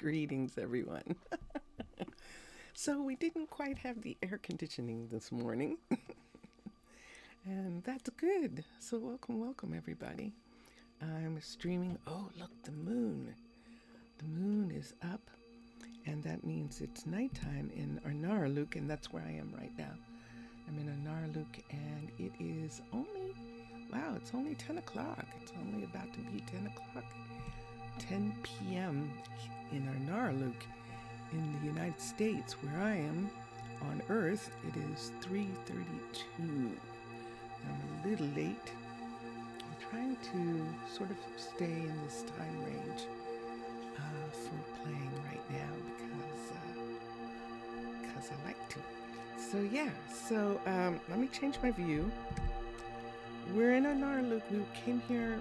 Greetings, everyone. So we didn't quite have the air conditioning this morning, and that's good. So welcome, everybody. I'm streaming. Oh, look, the moon. The moon is up, and that means it's nighttime in Arnaaluk, and that's where I am right now. I'm in Arnaaluk, and it is it's only 10 o'clock. It's only about to be 10 o'clock. 10 p.m. in Arnaaluk in the United States, where I am on Earth. It is 3:32. I'm a little late. I'm trying to sort of stay in this time range for playing right now because I like to. So let me change my view. We're in Arnaaluk. We came here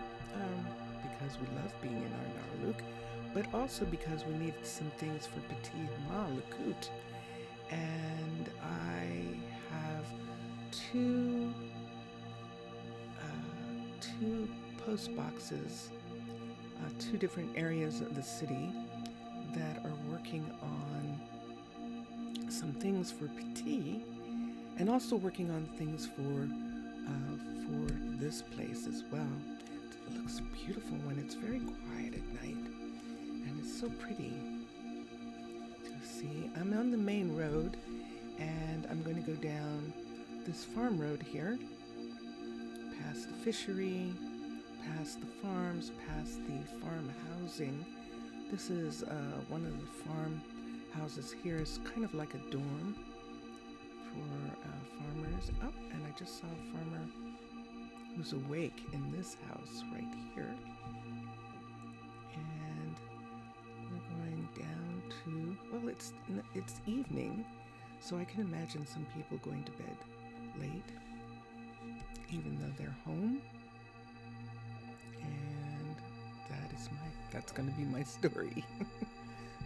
because we love being in Arnaaluk, but also because we needed some things for Pitti Hamaalakut. And I have two post boxes, two different areas of the city that are working on some things for Pitti, and also working on things for this place as well. It looks beautiful when it's very quiet at night, and it's so pretty to see. I'm on the main road, and I'm going to go down this farm road here, past the fishery, past the farms, past the farm housing. This is one of the farm houses here. Is kind of like a dorm for farmers. Oh, and I just saw a farmer who's awake in this house right here. And we're going down to, well, it's evening, so I can imagine some people going to bed late, even though they're home. And that's going to be my story.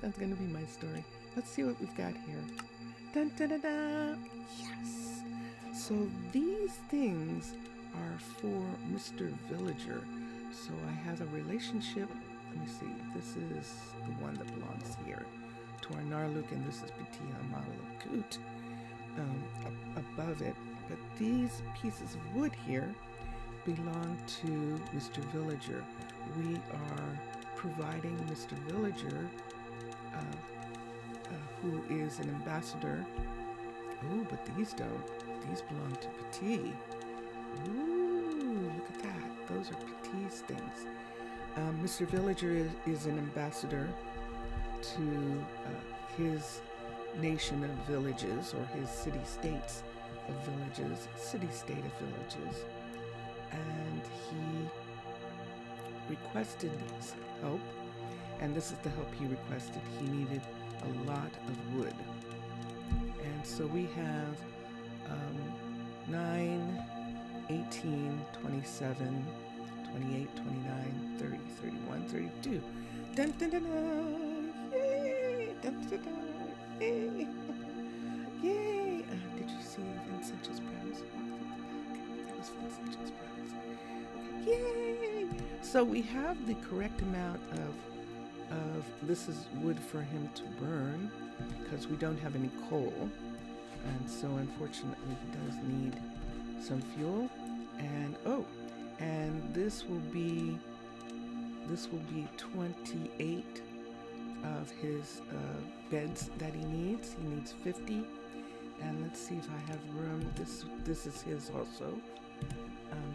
That's going to be my story. Let's see what we've got here. Dun, dun, dun, dun. Yes. So these things are for Mr. Villager. So I have a relationship. Let me see. This is the one that belongs here to Arnaaluk, and this is Pitti Hamaalakut above it. But these pieces of wood here belong to Mr. Villager. We are providing Mr. Villager, who is an ambassador. Oh, but these don't. These belong to Pitti. Ooh, look at that. Those are Pitti's things. Mr. Villager is an ambassador to his nation of villages, or his city-states of villages, city-state of villages. And he requested help, and this is the help he requested. He needed a lot of wood. And so we have 9, 18, 27, 28, 29, 30, 31, 32. Dun, dun, dun, dun. Yay! Dun, dun, dun. Yay! Yay! Did you see Vincent's Brothers? That was Vincent's Brothers. Yay! So we have the correct amount of this is wood for him to burn, because we don't have any coal, and so unfortunately he does need some fuel. And this will be 28 of his beds that he needs. He needs 50, and let's see if I have room. This is his also.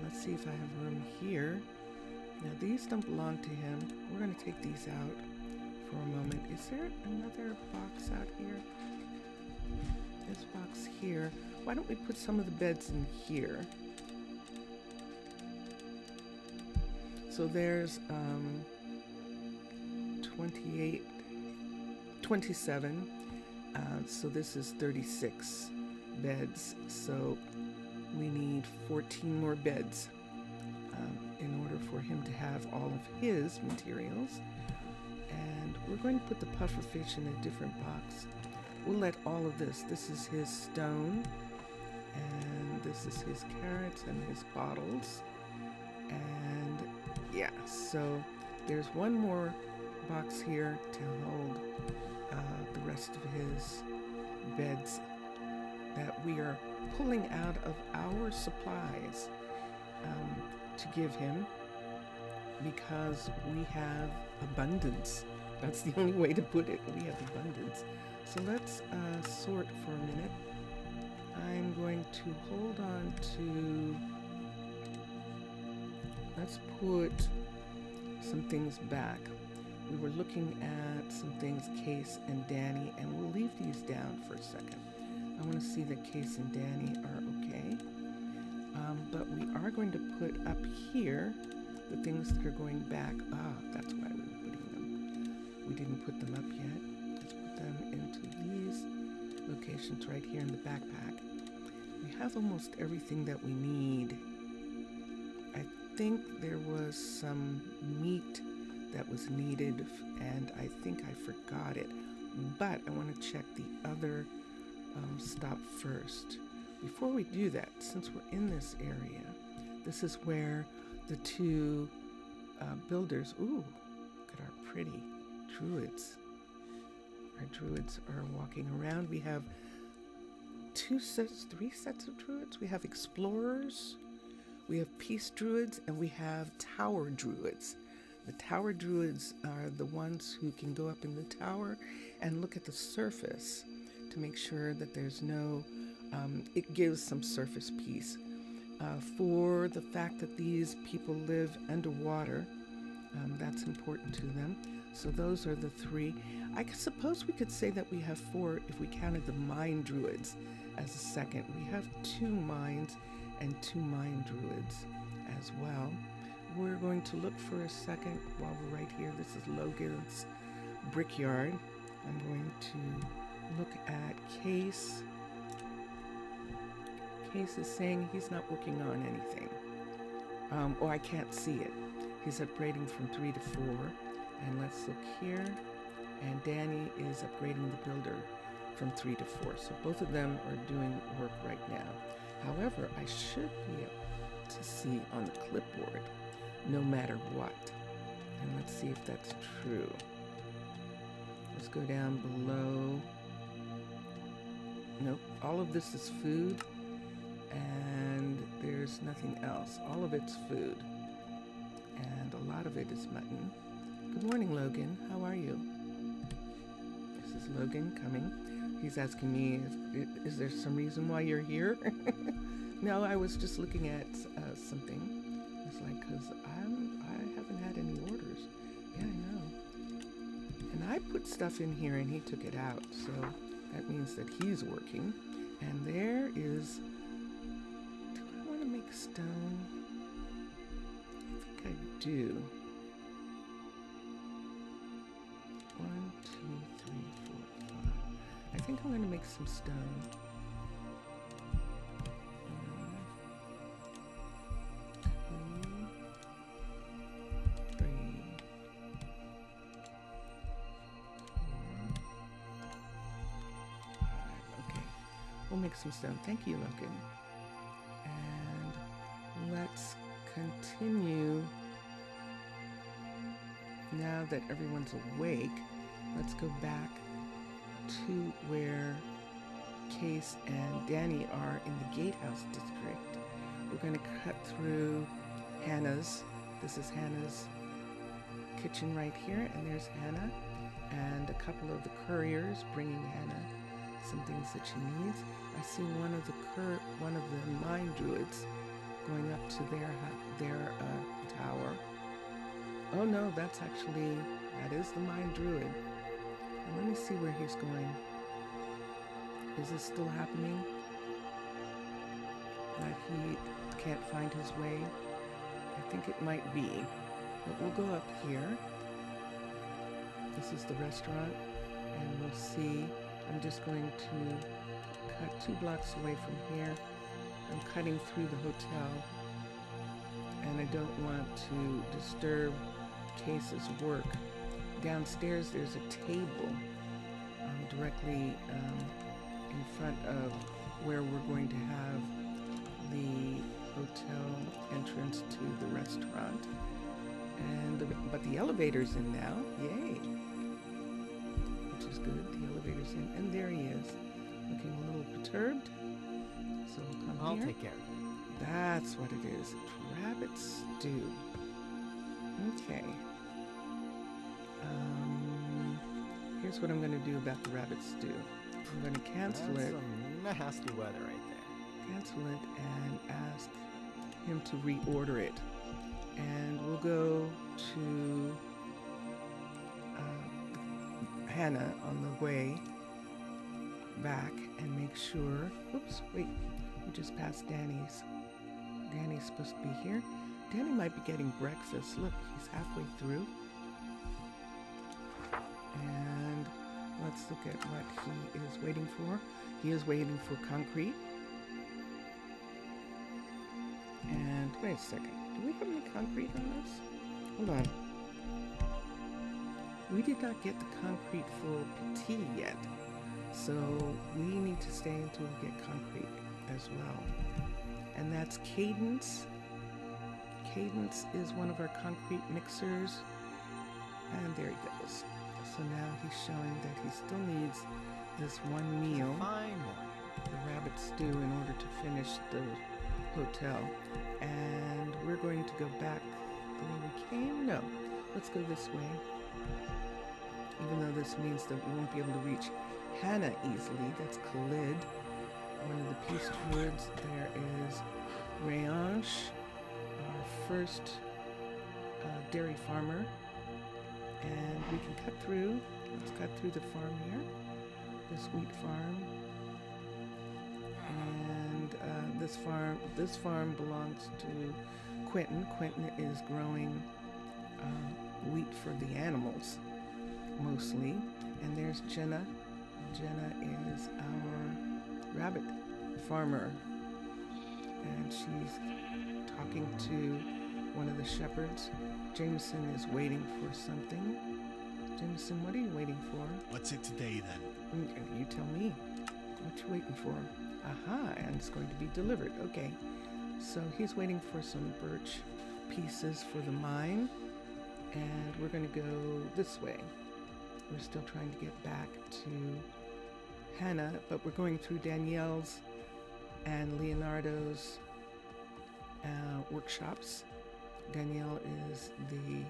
Let's see if I have room here. Now these don't belong to him. We're going to take these out for a moment. Is there another box out here? This box here. Why don't we put some of the beds in here? So there's 28, 27. So this is 36 beds. So we need 14 more beds in order for him to have all of his materials. And we're going to put the pufferfish in a different box. We'll let all of this is his stone, and this is his carrots and his bottles. And yeah, so there's one more box here to hold the rest of his beds that we are pulling out of our supplies to give him, because we have abundance. That's the only way to put it. We have abundance. So let's sort for a minute. I'm going to hold on to, let's put some things back. We were looking at some things, Case and Danny, and we'll leave these down for a second. I want to see that Case and Danny are okay. But we are going to put up here the things that are going back. That's why we were putting them. We didn't put them up yet. Let's put them into these locations right here in the backpack. We have almost everything that we need. I think there was some meat that was needed, and I think I forgot it. But I want to check the other stop first. Before we do that, since we're in this area, this is where the two builders, look at our pretty druids. Our druids are walking around. We have three sets of druids. We have explorers, we have peace druids, and we have tower druids. The tower druids are the ones who can go up in the tower and look at the surface to make sure that there's no, it gives some surface peace. For the fact that these people live underwater, that's important to them. So those are the three. I suppose we could say that we have four if we counted the mine druids as a second. We have 2 mines and 2 mine druids as well. We're going to look for a second while we're right here. This is Logan's brickyard. I'm going to look at Case. Case is saying he's not working on anything. I can't see it. He's upgrading from 3 to 4. And let's look here. And Danny is upgrading the builder from 3 to 4. So both of them are doing work right now. However, I should be able to see on the clipboard no matter what. And let's see if that's true. Let's go down below. Nope, all of this is food, and there's nothing else. All of it's food, and a lot of it is mutton. Good morning, Logan. How are you? This is Logan coming. He's asking me, is there some reason why you're here? No, I was just looking at something. It's like, because I haven't had any orders. Yeah, I know. And I put stuff in here and he took it out, so that means that he's working. And there is, do I want to make stone? I think I do. 1, 2, 3, 4, 5. I think I'm going to make some stone. 2, 3, 4, 5. Okay, we'll make some stone. Thank you, Logan. And let's continue. Now that everyone's awake, let's go back to where Case and Danny are in the Gatehouse district. We're going to cut through Hannah's. This is Hannah's kitchen right here, and there's Hannah and a couple of the couriers bringing Hannah some things that she needs. I see one of the mine druids going up to their tower. Oh no, that is the mine druid. And let me see where he's going. Is this still happening? That he can't find his way? I think it might be. But we'll go up here. This is the restaurant, and we'll see. I'm just going to cut 2 blocks away from here. I'm cutting through the hotel, and I don't want to disturb Case's work. Downstairs there's a table directly in front of where we're going to have the hotel entrance to the restaurant. But the elevator's in now. Yay. Which is good. The elevator's in. And there he is. Looking a little perturbed. So we'll come I'll here. take care of it. That's what it is. It's rabbit stew. Okay. Here's what I'm going to do about the rabbit stew. I'm going to cancel That's it. some nasty weather right there. Cancel it and ask him to reorder it. And we'll go to Hannah on the way back and make sure. Oops, wait. We just passed Danny's. Danny's supposed to be here. Danny might be getting breakfast. Look, he's halfway through. And let's look at what he is waiting for. He is waiting for concrete. And wait a second. Do we have any concrete on this? Hold on. We did not get the concrete for Pitti yet. So we need to stay until we get concrete as well. And that's Cadence. Cadence is one of our concrete mixers. And there he goes. So now he's showing that he still needs this one meal, Fine. the rabbit stew, in order to finish the hotel. And we're going to go back the way we came. No, let's go this way. Even though this means that we won't be able to reach Hannah easily. That's Khalid. One of the peace woods. There is Rayansh, our first dairy farmer. And we can cut through. Let's cut through the farm here. This wheat farm. And this farm belongs to Quentin. Quentin is growing wheat for the animals, mostly. And there's Jenna. Jenna is our rabbit farmer. And she's talking to one of the shepherds. Jameson is waiting for something. Jameson, what are you waiting for? What's it today then? You tell me. What you waiting for? Aha, and it's going to be delivered. Okay. So he's waiting for some birch pieces for the mine. And we're going to go this way. We're still trying to get back to Hannah, but we're going through Danielle's and Leonardo's workshops. Danielle is the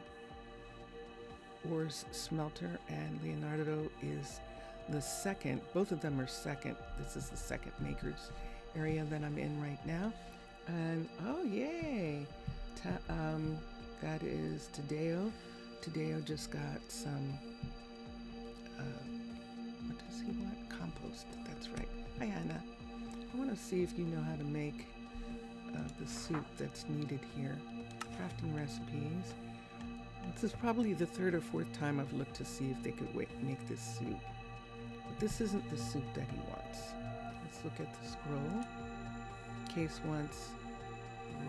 ores smelter, and Leonardo is the second. Both of them are second. This is the second makers area that I'm in right now. And oh yay! That is Tadeo. Tadeo just got some. What does he want? Compost. That's right. Hi Anna. I want to see if you know how to make the soup that's needed here. Crafting recipes. This is probably the third or fourth time I've looked to see if they could make this soup. But this isn't the soup that he wants. Let's look at the scroll. Case wants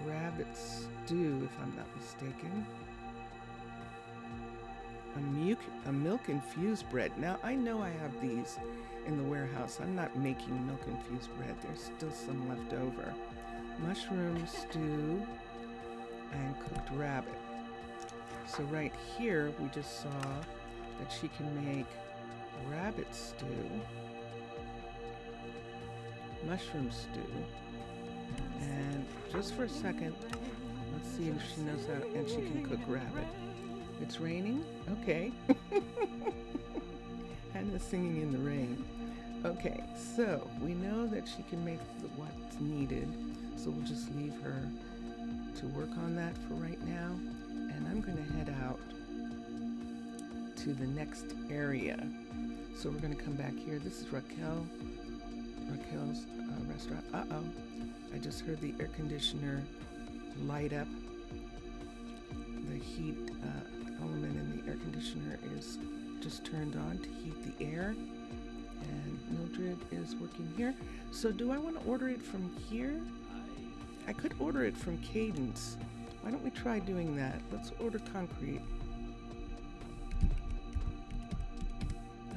rabbit stew, if I'm not mistaken. A milk infused bread. Now I know I have these in the warehouse. I'm not making milk infused bread. There's still some left over. Mushroom stew and cooked rabbit. So right here we just saw that she can make rabbit stew, mushroom stew, and just for a second, let's see if she knows how, and she can cook rabbit. It's raining? Okay. Hannah's singing in the rain. Okay, so we know that she can make what's needed, so we'll just leave her to work on that for right now. And I'm going to head out to the next area. So we're going to come back here. This is Raquel's restaurant. Uh-oh. I just heard the air conditioner light up. The heat element in the air conditioner is just turned on to heat the air. And Mildred is working here. So do I want to order it from here? I could order it from Cadence. Why don't we try doing that? Let's order concrete.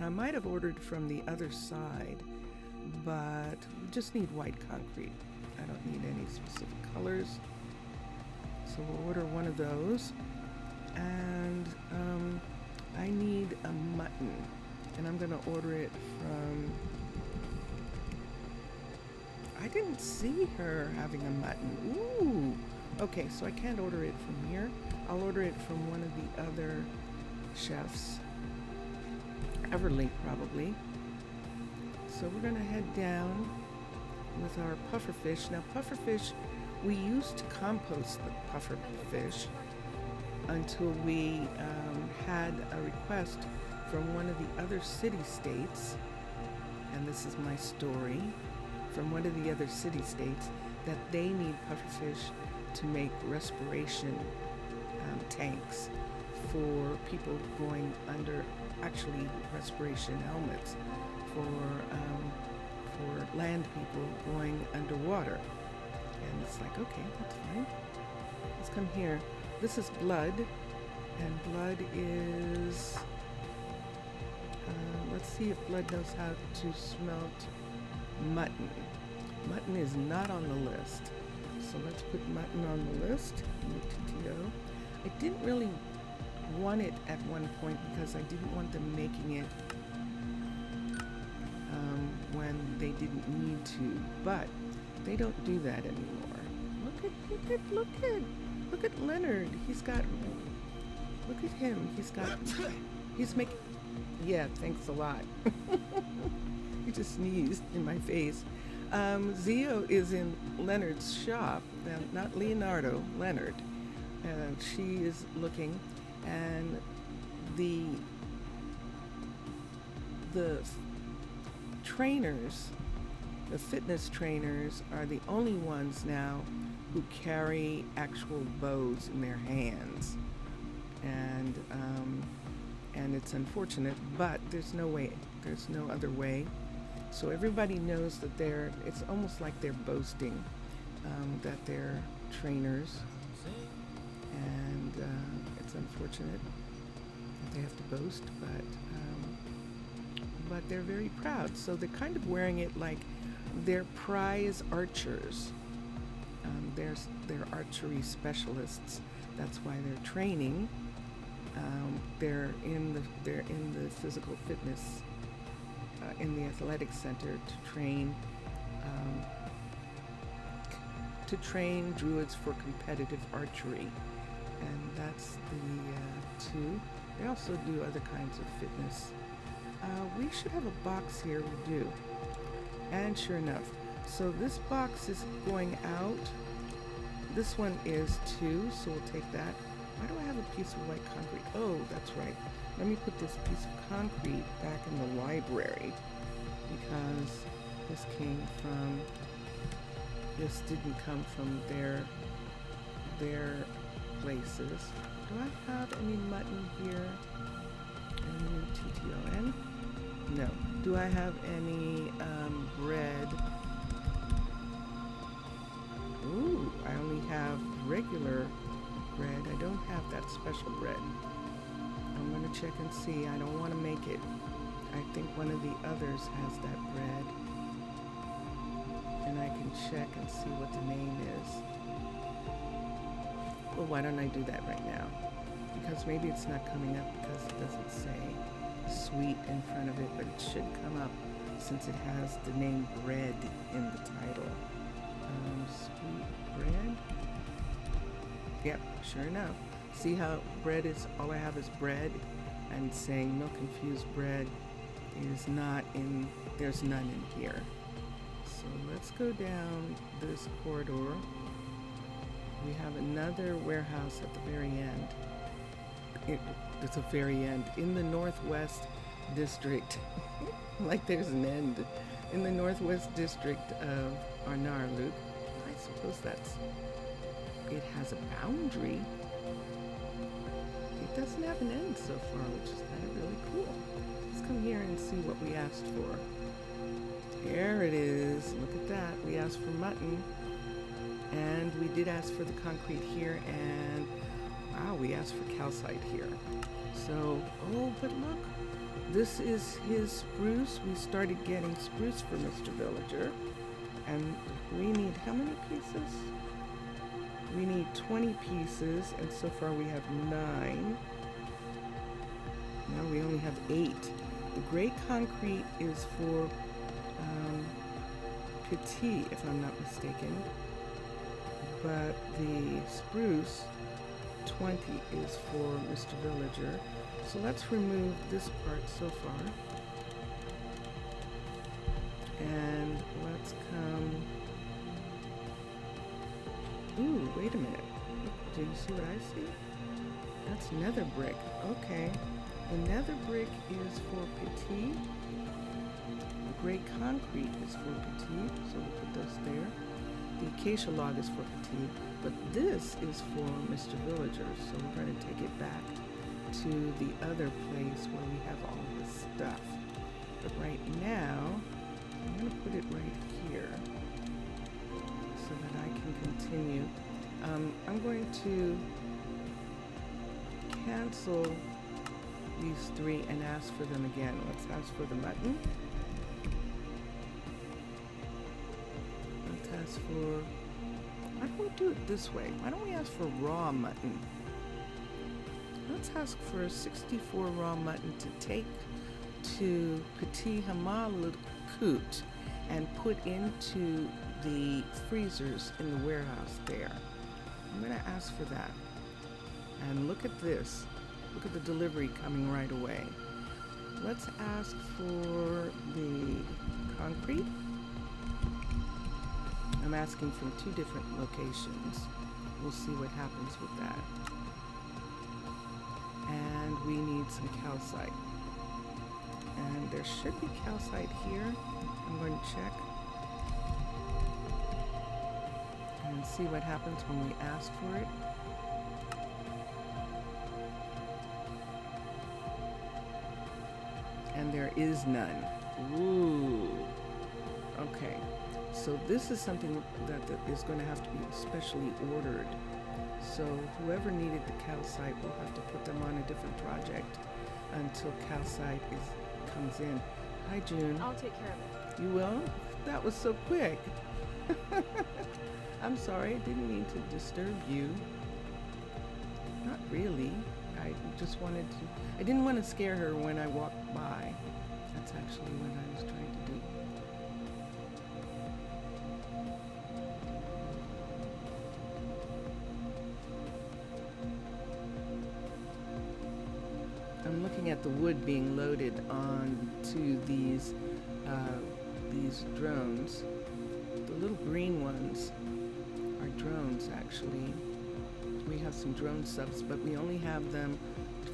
I might have ordered from the other side, but we just need white concrete. I don't need any specific colors. So we'll order one of those. And I need a mutton, and I'm gonna order it from. I didn't see her having a mutton. Ooh. Okay, so I can't order it from here. I'll order it from one of the other chefs. Everly, probably. So we're gonna head down with our pufferfish. Now, pufferfish, we used to compost the pufferfish until we had a request from one of the other city-states, and this is my story, from one of the other city-states, that they need pufferfish to make respiration tanks for people going under, actually respiration helmets for land people going underwater. And it's like, okay, that's fine. Let's come here. This is blood, and blood is, let's see if blood knows how to smelt mutton. Mutton is not on the list. So let's put mutton on the list. TTO. I didn't really want it at one point because I didn't want them making it when they didn't need to, but they don't do that anymore. Look at Leonard. Look at him. He's making, yeah, thanks a lot. He just sneezed in my face. Zio is in Leonard's shop, not Leonardo, Leonard. She is looking, and the trainers, the fitness trainers, are the only ones now who carry actual bows in their hands, and it's unfortunate, but there's no other way. So everybody knows that it's almost like they're boasting that they're trainers, and it's unfortunate that they have to boast, but they're very proud. So they're kind of wearing it like they're prize archers. They're archery specialists. That's why they're training. They're in the physical fitness, in the athletic center to train druids for competitive archery, and that's the two. They also do other kinds of fitness. We should have a box here. We do, and sure enough, so this box is going out. This one is 2, so we'll take that. Why do I have a piece of white concrete? Oh, that's right. Let me put this piece of concrete back in the library, because this didn't come from their places. Do I have any mutton here? Any TTON? No. Do I have any bread? Ooh, I only have regular bread. I don't have that special bread. I'm going to check and see. I don't want to make it. I think one of the others has that bread. And I can check and see what the name is. Well, why don't I do that right now? Because maybe it's not coming up because it doesn't say sweet in front of it, but it should come up since it has the name bread in the title. Sweet bread? Yep, sure enough. See how bread is, all I have is bread, and saying milk infused bread is not in, there's none in here. So let's go down this corridor. We have another warehouse at the very end. It's a very end in the northwest district. Like there's an end in the northwest district of Arnaaluk. I suppose it has a boundary. It doesn't have an end so far, which is kind of really cool. Let's come here and see what we asked for. There it is. Look at that. We asked for mutton, and we did ask for the concrete here, and wow, we asked for calcite here. So, oh, but look, this is his spruce. We started getting spruce for Mr. Villager, and we need how many pieces? We need 20 pieces, and so far we have 9. Now we only have 8. The gray concrete is for Pitti, if I'm not mistaken. But the spruce, 20, is for Mr. Villager. So let's remove this part so far. And let's come... Ooh, wait a minute. Do you see what I see? That's nether brick. Okay. The nether brick is for Pitti. The gray concrete is for Pitti, so we'll put those there. The acacia log is for Pitti, but this is for Mr. Villager, so we're going to take it back to the other place where we have all this stuff. But right now, I'm going to put it right here so that I can continue. I'm going to cancel these 3 and ask for them again. Let's ask for the mutton. Let's ask for... Why don't we do it this way? Why don't we ask for raw mutton? Let's ask for 64 raw mutton to take to Pitti Hamaalakut and put into the freezers in the warehouse there. I'm going to ask for that. And look at this. Look at the delivery coming right away. Let's ask for the concrete. I'm asking from 2 different locations. We'll see what happens with that. And we need some calcite. And there should be calcite here. I'm going to check and see what happens when we ask for it. And there is none. Ooh. Okay. So this is something that is going to have to be specially ordered. So whoever needed the calcite will have to put them on a different project until calcite comes in. Hi, June. I'll take care of it. You will? That was so quick. I'm sorry. I didn't mean to disturb you. Not really. I just wanted to... I didn't want to scare her when I walked by. That's actually what I was trying to do. I'm looking at the wood being loaded onto these drones. The little green ones are drones, actually. We have some drone subs, but we only have them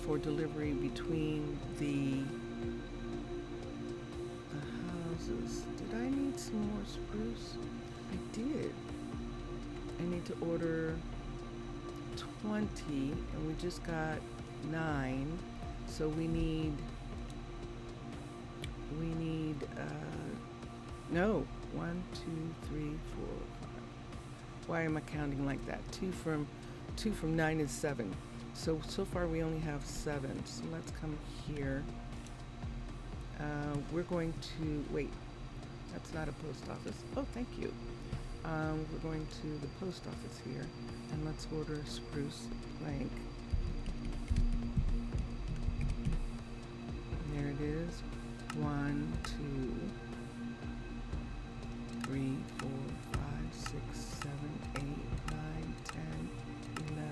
for delivery between the houses. Did I need some more spruce? I did. I need to order 20, and we just got 9. So we need, no, 1, 2, 3, 4, 5. Why am I counting like that? 2 from 9 is 7. So far we only have 7. So let's come here. We're going to, wait, that's not a post office. Oh, thank you. We're going to the post office here, and let's order spruce plank. There it is. 1, 2, 3, 4, 5, 6, 7, 8, 9, 10, 11.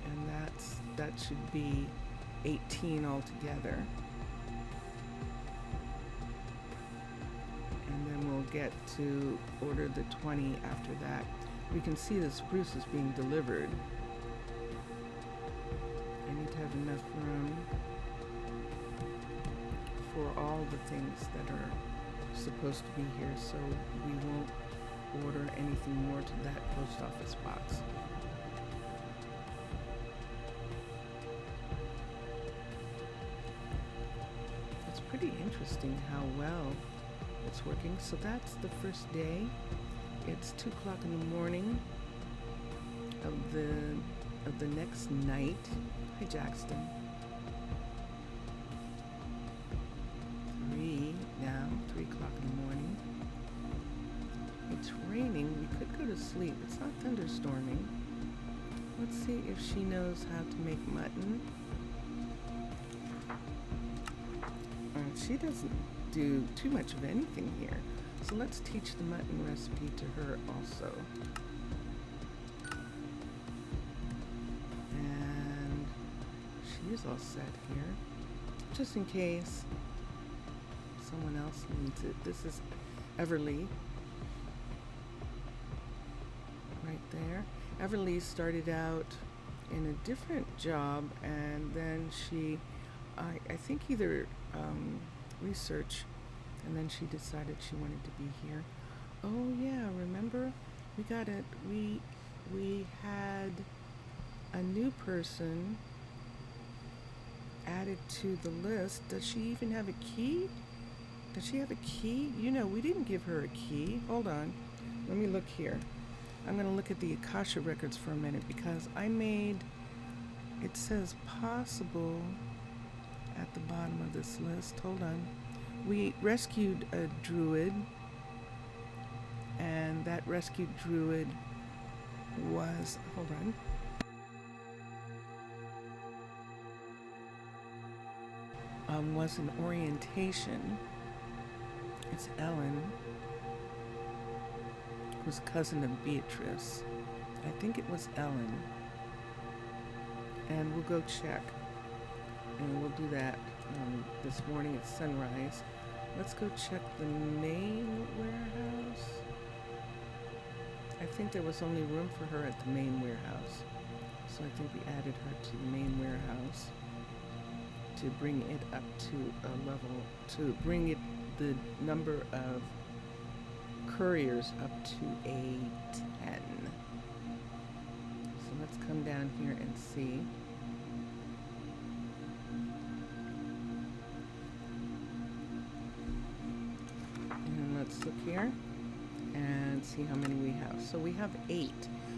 And that should be 18 altogether. And then we'll get to order the 20 after that. We can see the spruce is being delivered. I need to have enough room for all the things that are supposed to be here, so we won't order anything more to that post office box. It's pretty interesting how well it's working. So that's the first day. It's 2 o'clock in the morning of the next night. Hi, Jackson. 3 o'clock in the morning. Hey, it's raining, we could go to sleep. It's not thunderstorming. Let's see if she knows how to make mutton. She doesn't do too much of anything here. So let's teach the mutton recipe to her also. And she's all set here. Just in case someone else needs it. This is Everly. Right there. Everly started out in a different job, and then she, I think either research, and then she decided she wanted to be here. Oh yeah, remember? We got it. We had a new person added to the list. Does she even have a key? Does she have a key? You know, we didn't give her a key. Hold on. Let me look here. I'm going to look at the Akasha records for a minute because I made, it says possible at the bottom of this list. Hold on. We rescued a druid, and that rescued druid was, hold on, was an orientation. It's Ellen, who's a cousin of Beatrice. I think it was Ellen. And we'll go check. And we'll do that this morning at sunrise. Let's go check the main warehouse. I think there was only room for her at the main warehouse. So I think we added her to the main warehouse to bring it up to a level, to bring it the number of couriers up to a 10. So let's come down here and see. And let's look here and see how many we have. So we have 8.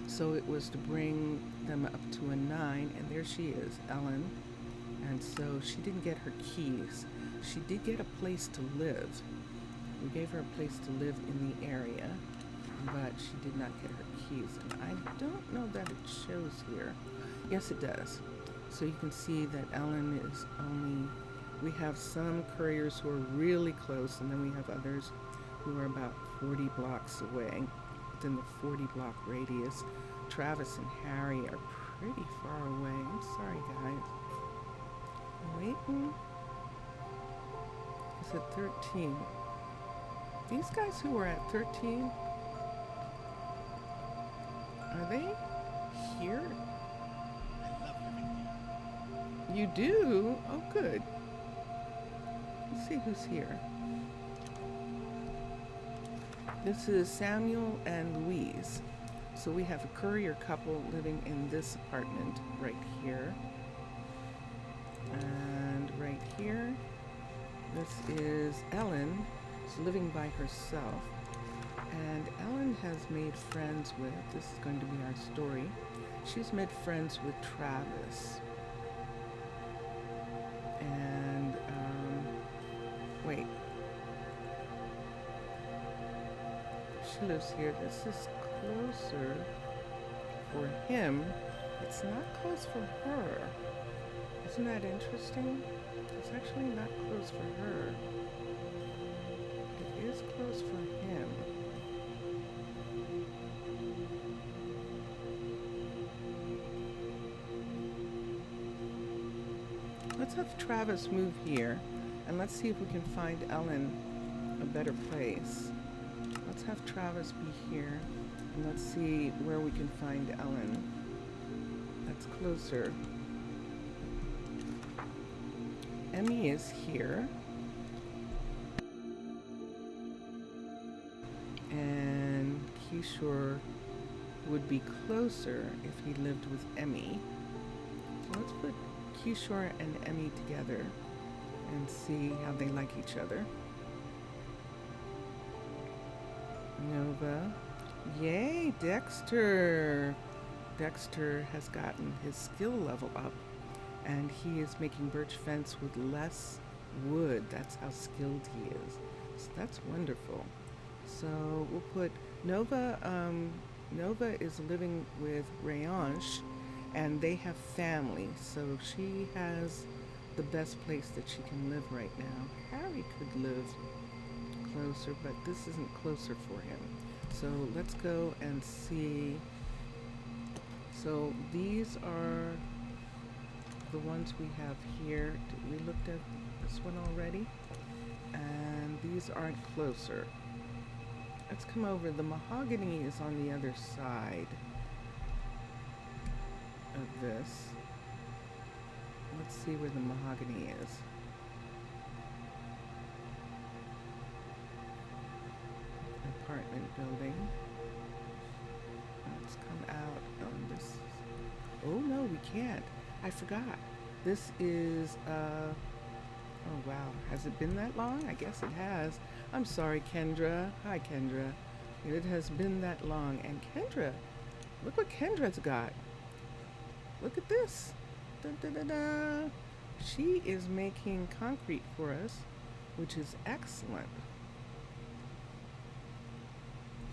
So it was to bring them up to a 9, and there she is, Ellen. And so she didn't get her keys. She did get a place to live. We gave her a place to live in the area, but she did not get her keys. And I don't know that it shows here. Yes, it does. So you can see that Ellen is only, we have some couriers who are really close, and then we have others who are about 40 blocks away, within the 40 block radius. Travis and Harry are pretty far away. I'm sorry, guys. Waiting. It's at 13. These guys who are at 13, are they here? I love living here. You do? Oh, good. Let's see who's here. This is Samuel and Louise. So we have a courier couple living in this apartment right here. And right here, this is Ellen. She's living by herself. And Ellen has made friends with, this is going to be our story, she's made friends with Travis. And, wait. She lives here. This is closer for him. It's not close for her. Isn't that interesting? It's actually not close for her. It is close for him. Let's have Travis move here, and let's see if we can find Ellen a better place. Let's have Travis be here, and let's see where we can find Ellen. That's closer. Emmy is here. And Kishore would be closer if he lived with Emmy. So let's put Kishore and Emmy together and see how they like each other. Nova. Yay, Dexter! Dexter has gotten his skill level up, and he is making birch fence with less wood. That's how skilled he is. So that's wonderful. So we'll put Nova is living with Rayange, and they have family, so she has the best place that she can live right now. Harry could live closer, but this isn't closer for him. So let's go and see. So these are the ones we have here. We looked at this one already, and these aren't closer. Let's come over. The mahogany is on the other side of this. Let's see where the mahogany is. Apartment building. Let's come out on this. Oh no, we can't. I forgot. This is, oh wow. Has it been that long? I guess it has. I'm sorry, Kendra. Hi, Kendra. It has been that long. And Kendra, look what Kendra's got. Look at this. Da, da, da, da. She is making concrete for us, which is excellent.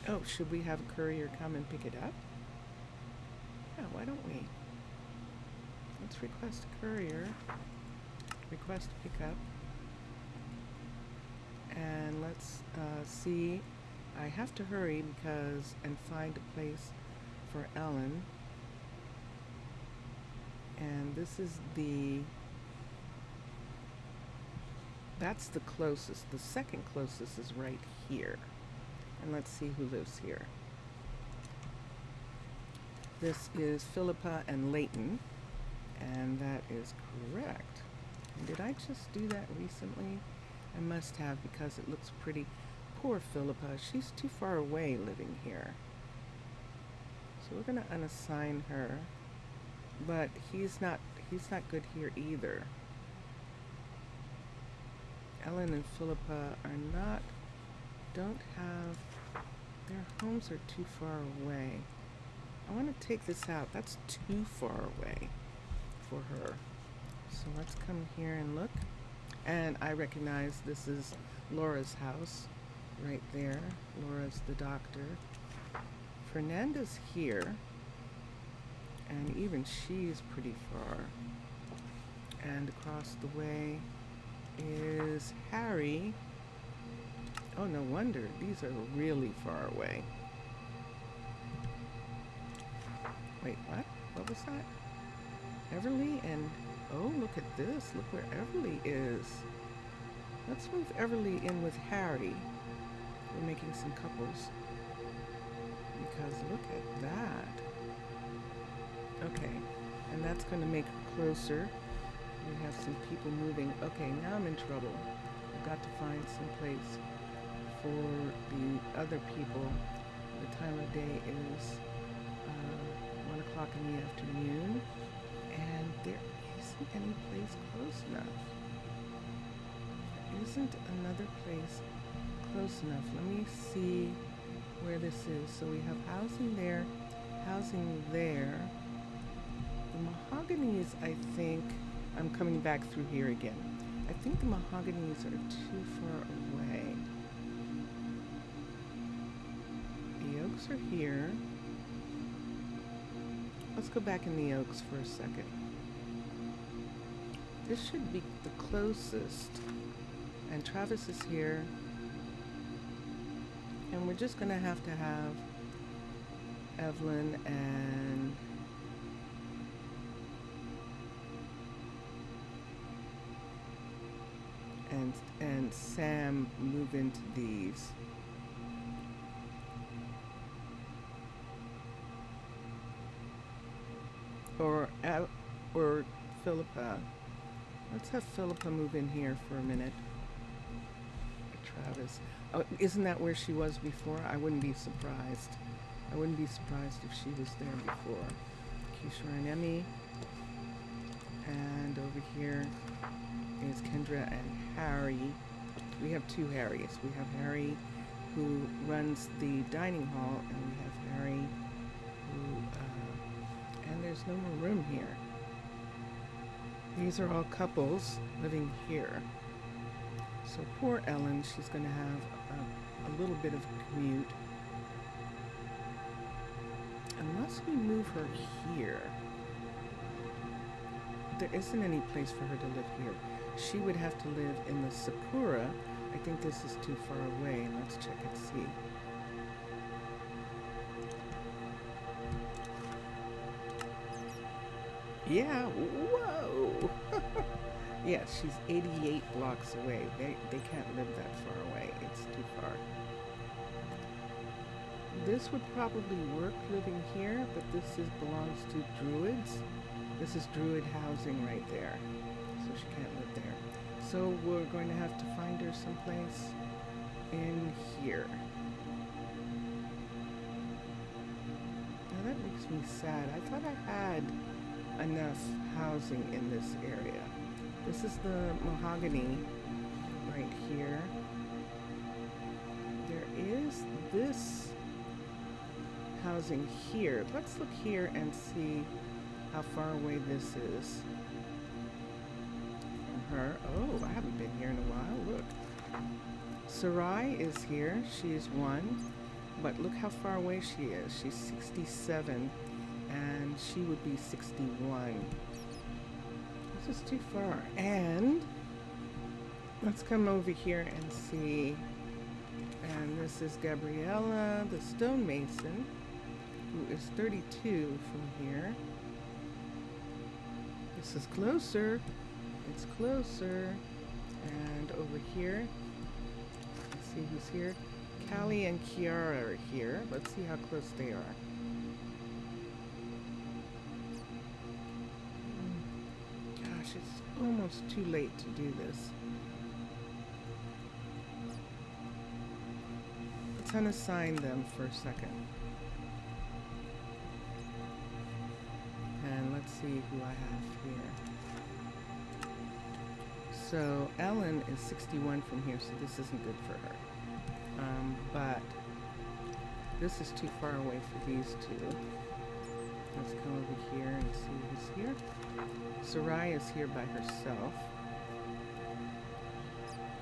Oh, should we have a courier come and pick it up? Yeah, why don't we? Let's request a courier. Request pickup. And let's see. I have to hurry and find a place for Ellen. And this is that's the closest. The second closest is right here. And let's see who lives here. This is Philippa and Leighton. And that is correct. And did I just do that recently? I must have, because it looks pretty. Poor Philippa. She's too far away living here. So we're going to unassign her. But he's not good here either. Ellen and Philippa don't have, their homes are too far away. I want to take this out. That's too far away for her. So let's come here and look. And I recognize this is Laura's house right there. Laura's the doctor. Fernanda's here. And even she's pretty far. And across the way is Harry. Oh, no wonder. These are really far away. Wait, what? What was that? Everly and... Oh, look at this. Look where Everly is. Let's move Everly in with Harry. We're making some couples. Because look at that. Okay, and that's going to make her closer. We have some people moving. Okay, now I'm in trouble. I've got to find some place for the other people. The time of day is 1 o'clock in the afternoon, and there isn't any place close enough. There isn't another place close enough. Let me see where this is. So we have housing there, housing there. The mahoganies, I think, I'm coming back through here again. I think the mahoganies are too far away. The oaks are here. Let's go back in the oaks for a second. This should be the closest. And Travis is here. And we're just going to have Evelyn and Sam move into these. Or Philippa. Let's have Philippa move in here for a minute. Travis. Oh, isn't that where she was before? I wouldn't be surprised. I wouldn't be surprised if she was there before. Kishore and Emmy. And over here is Kendra and Harry. We have two Harrys. We have Harry who runs the dining hall, and we have Harry who, and there's no more room here. These are all couples living here. So poor Ellen, she's going to have a little bit of a commute. unless we move her here, there isn't any place for her to live here. She would have to live in the Sakura. I think this is too far away. Let's check and see. Yeah, whoa! Yeah, she's 88 blocks away. They can't live that far away. It's too far. This would probably work living here, but this belongs to Druids. This is Druid housing right there. So she can't live there. So we're going to have to find her someplace in here. Now that makes me sad. I thought I had enough housing in this area. This is the mahogany right here. There is this housing here. Let's look here and see how far away this is from her. Oh, I haven't been here in a while. Look. Sarai is here. She is 1. But look how far away she is. She's 67. And she would be 61. This is too far. And let's come over here and see. And this is Gabriella, the stonemason, who is 32 from here. This is closer. It's closer. And over here, let's see who's here. Callie and Kiara are here. Let's see how close they are. Gosh, it's almost too late to do this. Let's unassign them for a second. And let's see who I have here. So Ellen is 61 from here, so this isn't good for her. But this is too far away for these two. Let's come over here and see who's here. Sarai is here by herself.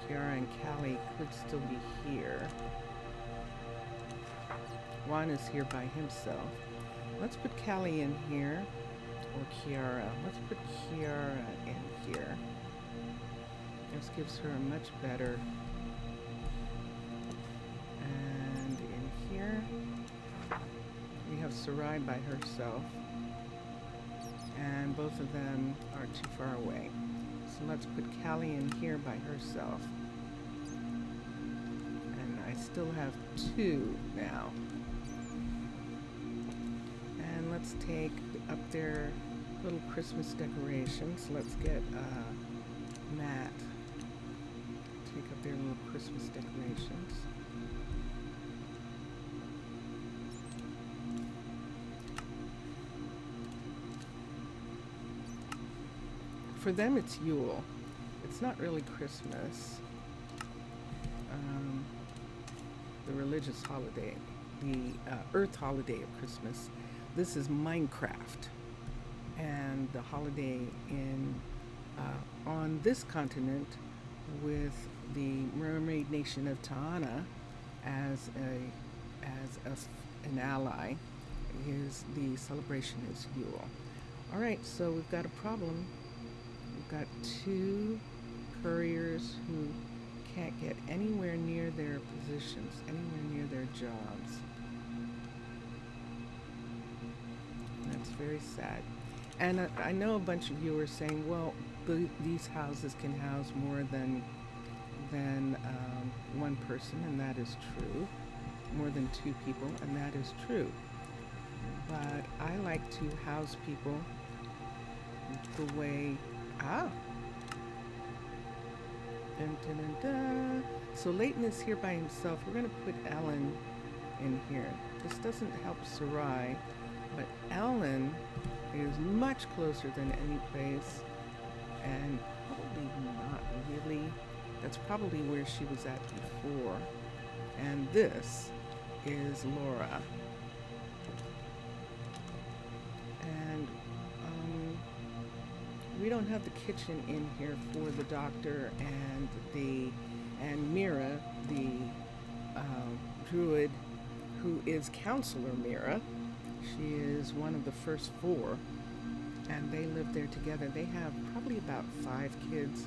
Kiara and Callie could still be here. Juan is here by himself. Let's put Callie in here. Or Kiara. Let's put Kiara in here. This gives her a much better. And in here, we have Sarai by herself. And both of them are too far away. So let's put Callie in here by herself. And I still have 2 now. And let's take up their little Christmas decorations. Let's get Matt. Take up their little Christmas decorations. For them, it's Yule. It's not really Christmas. The religious holiday, the Earth holiday of Christmas. This is Minecraft, and the holiday in on this continent with the mermaid nation of Ta'ana as an ally. Is the celebration is Yule. All right, so we've got a problem. We've got 2 couriers who can't get anywhere near their positions, anywhere near their jobs. That's very sad. And I know a bunch of you are saying, well, these houses can house more than one person, and that is true. More than 2 people, and that is true. But I like to house people the way Dun, dun, dun, dun. So Leighton is here by himself. We're going to put Ellen in here. This doesn't help Sarai, but Ellen is much closer than any place, and probably not really. That's probably where she was at before. And this is Laura. And we don't have the kitchen in here for the doctor and Mira, the druid who is Counselor Mira. She is one of the first four, and they live there together. They have probably about 5 kids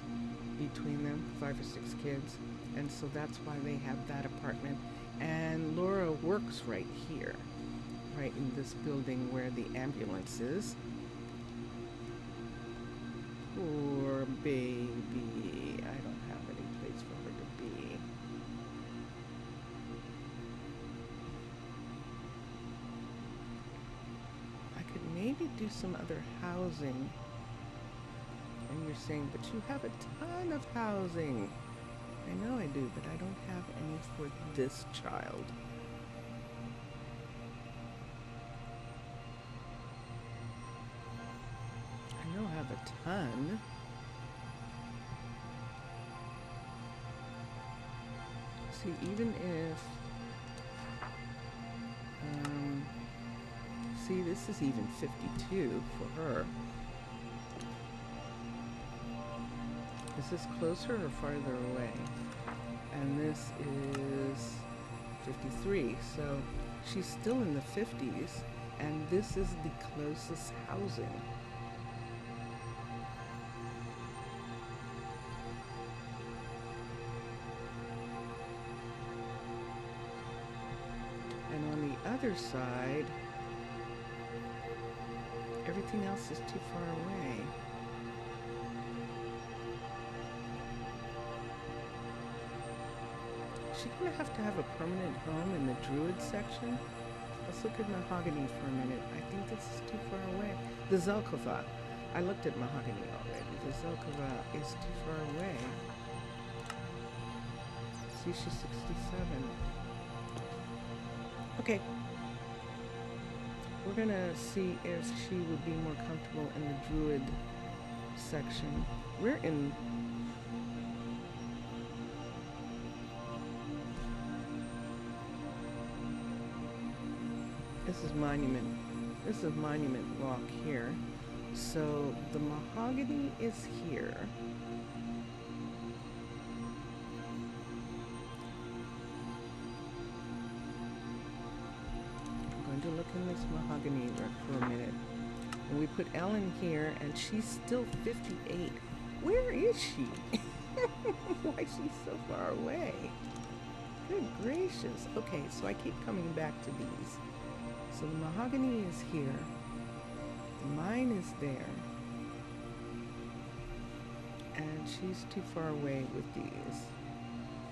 between them, 5 or 6 kids, and so that's why they have that apartment. And Laura works right here, right in this building where the ambulance is. Poor baby. I don't have any place for her to be. I could maybe do some other housing. And you're saying, but you have a ton of housing. I know I do, but I don't have any for this child. I know I have a ton. See, even if, see, this is even 52 for her. Is this closer or farther away? And this is 53, so she's still in the 50s, and this is the closest housing. And on the other side, everything else is too far away. Is she gonna have to have a permanent home in the Druid section? Let's look at mahogany for a minute. I think this is too far away. The Zelkova. I looked at mahogany already. The Zelkova is too far away. See, she's 67. Okay. We're gonna see if she would be more comfortable in the Druid section. We're in... This is Monument. This is Monument Walk here. So the mahogany is here. I'm going to look in this mahogany for a minute. And we put Ellen here, and she's still 58. Where is she? Why is she so far away? Good gracious. Okay, so I keep coming back to these. So the mahogany is here. Mine is there. And she's too far away with these.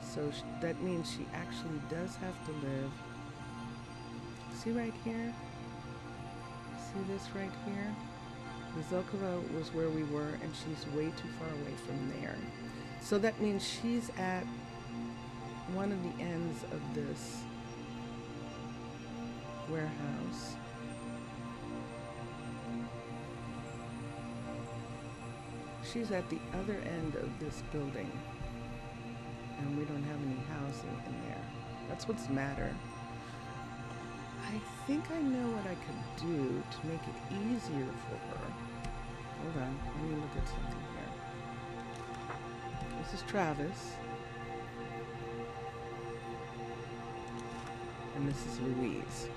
So that means she actually does have to live. See right here? See this right here? The Zelkova was where we were, and she's way too far away from there. So that means she's at one of the ends of this warehouse. She's at the other end of this building, and we don't have any housing in there. That's what's matter. I think I know what I could do to make it easier for her. Hold on, let me look at something here. This is Travis. And this is Louise.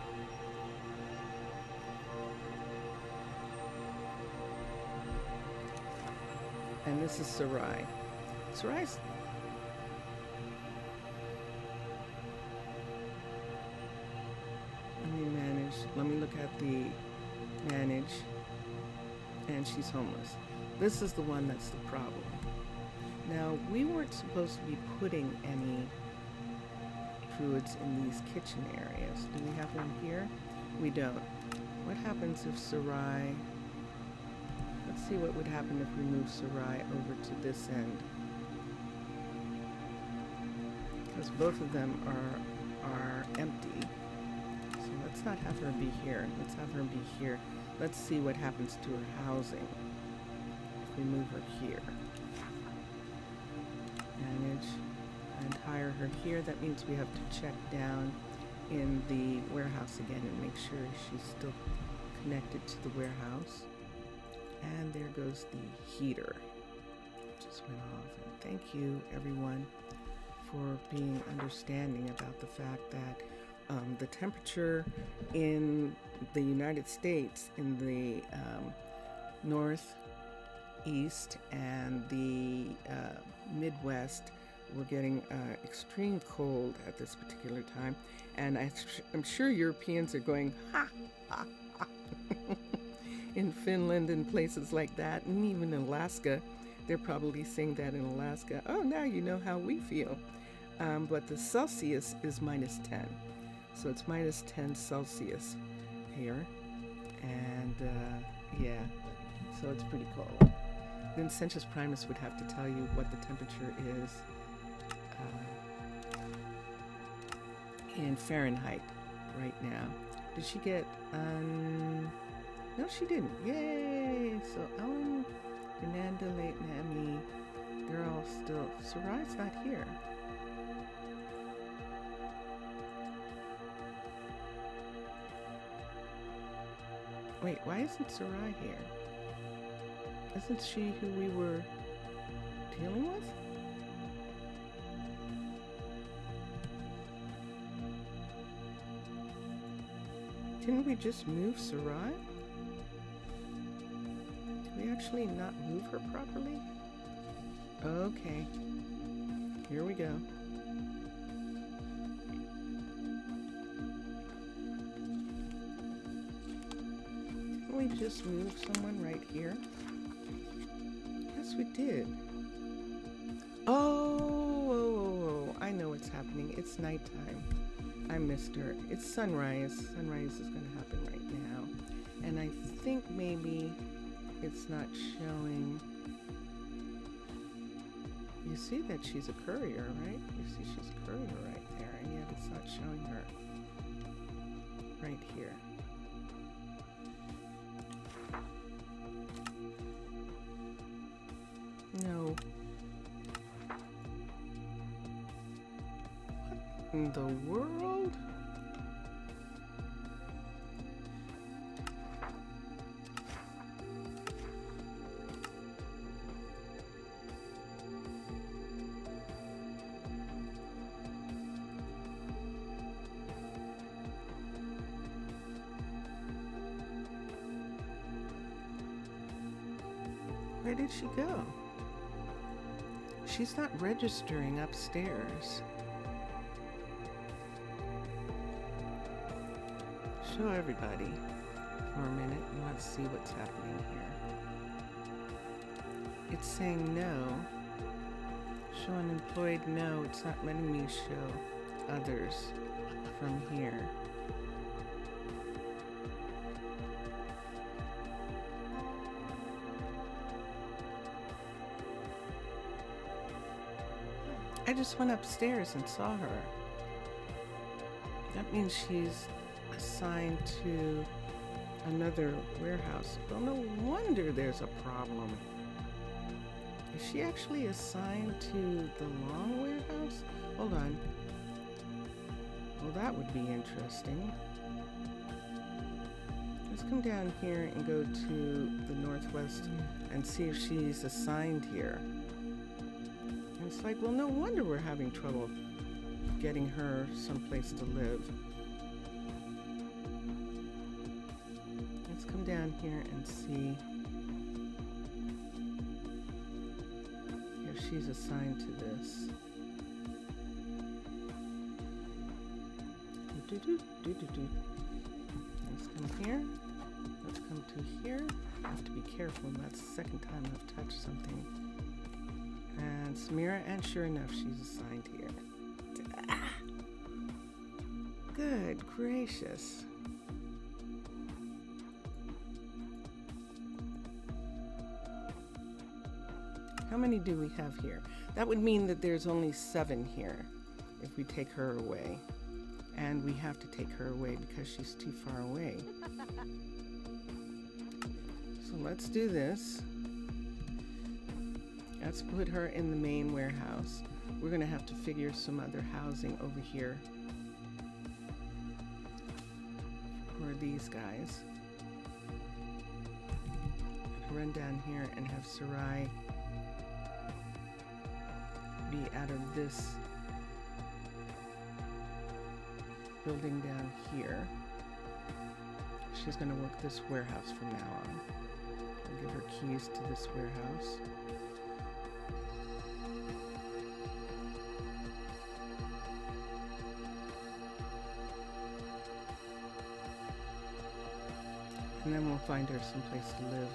And this is Sarai. Sarai's... Let me manage. Let me look at the manage. And she's homeless. This is the one that's the problem. Now, we weren't supposed to be putting any Druids in these kitchen areas. Do we have one here? We don't. What happens if Sarai... Let's see what would happen if we move Sarai over to this end. Because both of them are empty. So let's not have her be here. Let's have her be here. Let's see what happens to her housing if we move her here. Manage and hire her here. That means we have to check down in the warehouse again and make sure she's still connected to the warehouse. And there goes the heater. It just went off. And thank you, everyone, for being understanding about the fact that the temperature in the United States in the northeast and the Midwest were getting extreme cold at this particular time, and I'm sure Europeans are going ha ha ha in Finland and places like that, and even in Alaska. They're probably saying that in Alaska. Oh, now you know how we feel. But the Celsius is -10. So it's -10 Celsius here. And yeah, so it's pretty cold. Then Sensus Primus would have to tell you what the temperature is in Fahrenheit right now. Did she get, no she didn't. Yay! So Ellen, Fernanda, Leighton, Emmy, they're all still, Sarai's not here. Wait, why isn't Sarai here? Isn't she who we were dealing with? Didn't we just move Sarai? Did we actually not move her properly? Okay. Here we go. Didn't we just move someone right here? Yes, we did. Oh, I know what's happening. It's nighttime. I missed her. It's sunrise. Sunrise is going to happen right now. And I think maybe it's not showing. You see that she's a courier, right? You see she's a courier right there, and yet it's not showing her right here. No. What in the world? Where did she go? She's not registering upstairs. Show everybody for a minute and let's see what's happening here. It's saying no. Show unemployed, no. It's not letting me show others from here. I just went upstairs and saw her. That means she's assigned to another warehouse. Well, no wonder there's a problem. Is she actually assigned to the long warehouse? Hold on. Well, that would be interesting. Let's come down here and go to the northwest and see if she's assigned here. It's like, well, no wonder we're having trouble getting her someplace to live. Let's come down here and see if she's assigned to this. Let's come here. Let's come to here. I have to be careful. That's the second time I've touched something. And Samira, and sure enough, she's assigned here. Ah! Good gracious. How many do we have here? That would mean that there's only 7 here if we take her away. And we have to take her away because she's too far away. So let's do this. Let's put her in the main warehouse. We're going to have to figure some other housing over here for these guys. Run down here and have Sarai be out of this building down here. She's going to work this warehouse from now on. I'll give her keys to this warehouse. And then we'll find her someplace to live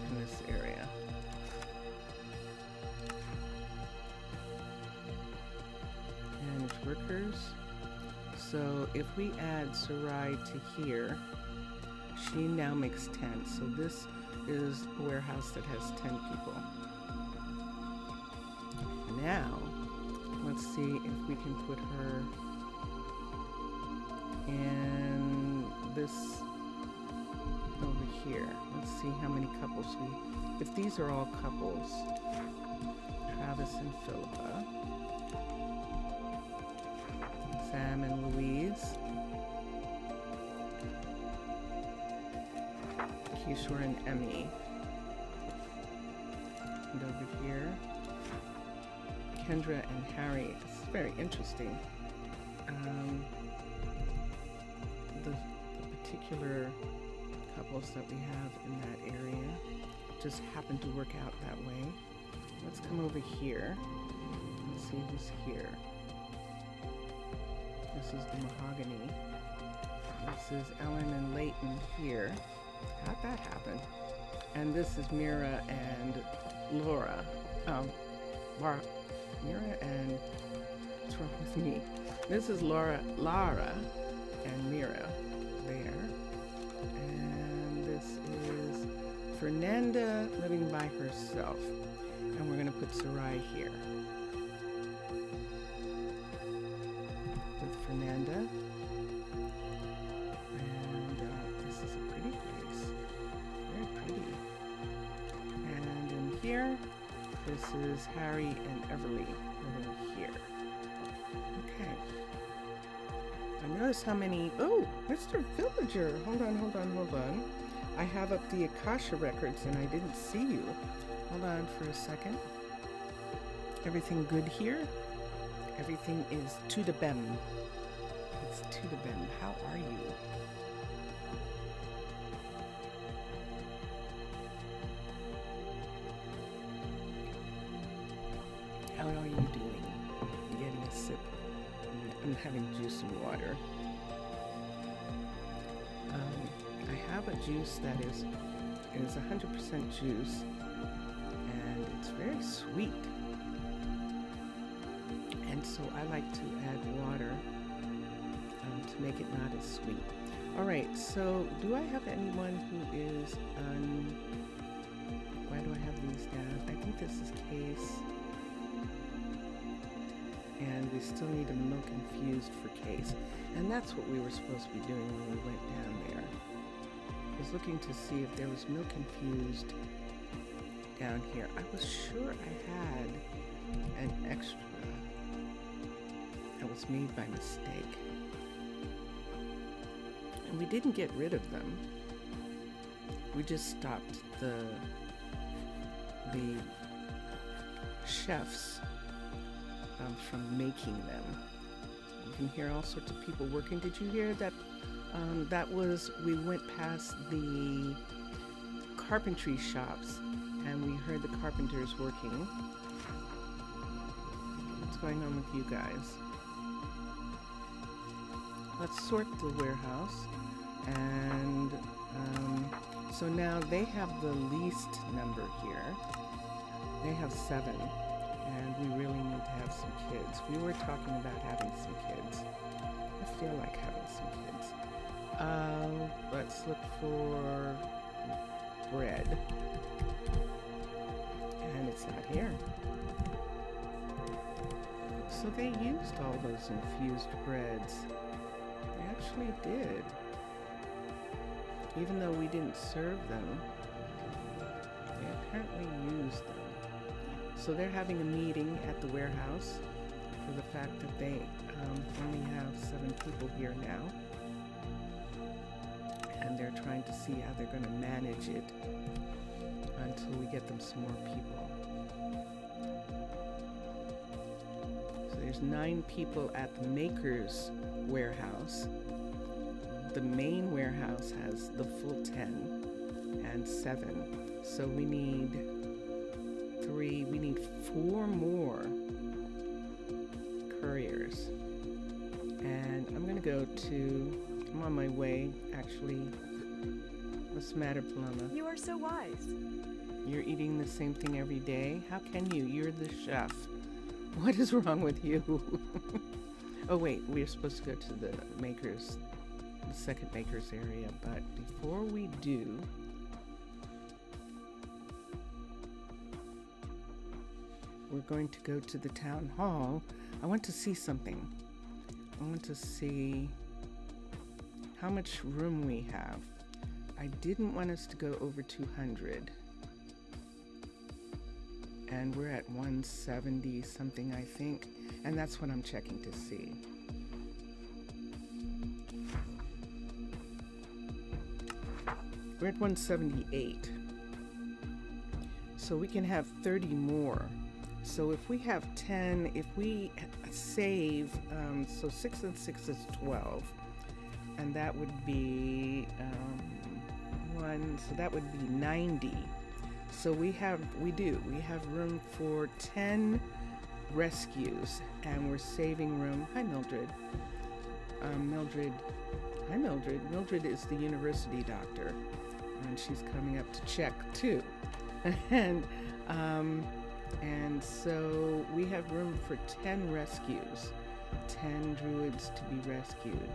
in this area. Manage workers. So if we add Sarai to here, she now makes 10. So this is a warehouse that has 10 people. Now, let's see if we can put her in this over here. Let's see how many couples if these are all couples. Travis and Philippa. Sam and Louise. Kishore and Emmy. And over here, Kendra and Harry. This is very interesting. The particular couples that we have in that area just happen to work out that way. Let's come over here. Let's see who's here. This is the Mahogany. This is Ellen and Leighton here. How'd that happen? And this is Mira and Laura. Mira and what's wrong with me? This is Lara and Mira there. And this is Fernanda living by herself. And we're going to put Sarai here. With Fernanda. And this is a pretty place. Very pretty. And in here, this is Harry and Everly living here. Okay. I notice how many... Oh, Mr. Villager. Hold on. I have up the Akasha records and I didn't see you. Hold on for a second. Everything good here? Everything is to the bem. It's to the bem. How are you? How are you doing? Getting a sip. I'm having juice and water. I have a juice that is 100% juice, and it's very sweet. And so I like to add water to make it not as sweet. All right, so do I have anyone who is why do I have these down? I think this is Case. And we still need a milk infused for Case. And that's what we were supposed to be doing when we went down there. I was looking to see if there was milk infused down here. I was sure I had an extra that was made by mistake. And we didn't get rid of them. We just stopped the chefs from making them. You can hear all sorts of people working. Did you hear that? We went past the carpentry shops and we heard the carpenters working. What's going on with you guys? Let's sort the warehouse. And so now they have the least number here. They have 7. And we really need to have some kids. We were talking about having some kids. I feel like having some kids. Let's look for bread. And it's not here. So they used all those infused breads. They actually did. Even though we didn't serve them, they apparently used them. So they're having a meeting at the warehouse for the fact that they only have 7 people here now. And they're trying to see how they're going to manage it until we get them some more people. So they're there's 9 people at the maker's warehouse. The main warehouse has the full 10 and 7. So we need 4 more couriers. And I'm on my way, actually. What's the matter, Paloma? You are so wise. You're eating the same thing every day? How can you? You're the chef. What is wrong with you? Oh wait, we're supposed to go to the second maker's area, but before we do, we're going to go to the town hall. I want to see something. I want to see how much room we have. I didn't want us to go over 200. And we're at 170 something, I think. And that's what I'm checking to see. We're at 178. So we can have 30 more. So if we have 10, if we save, so 6 and 6 is 12. And that would be so that would be 90. So we have room for 10 rescues, and we're saving room. Hi, Mildred. Hi, Mildred. Mildred is the university doctor, and she's coming up to check too. And so we have room for 10 rescues, 10 druids to be rescued.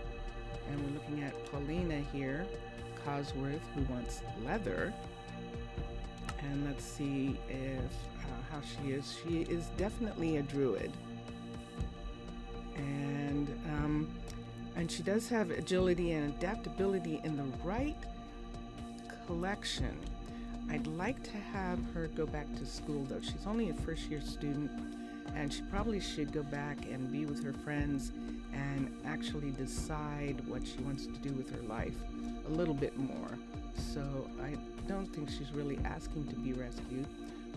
And we're looking at Paulina here, Cosworth, who wants leather. And let's see if how she is. She is definitely a druid. And she does have agility and adaptability in the right collection. I'd like to have her go back to school, though. She's only a first-year student, and she probably should go back and be with her friends and actually decide what she wants to do with her life a little bit more. So I don't think she's really asking to be rescued.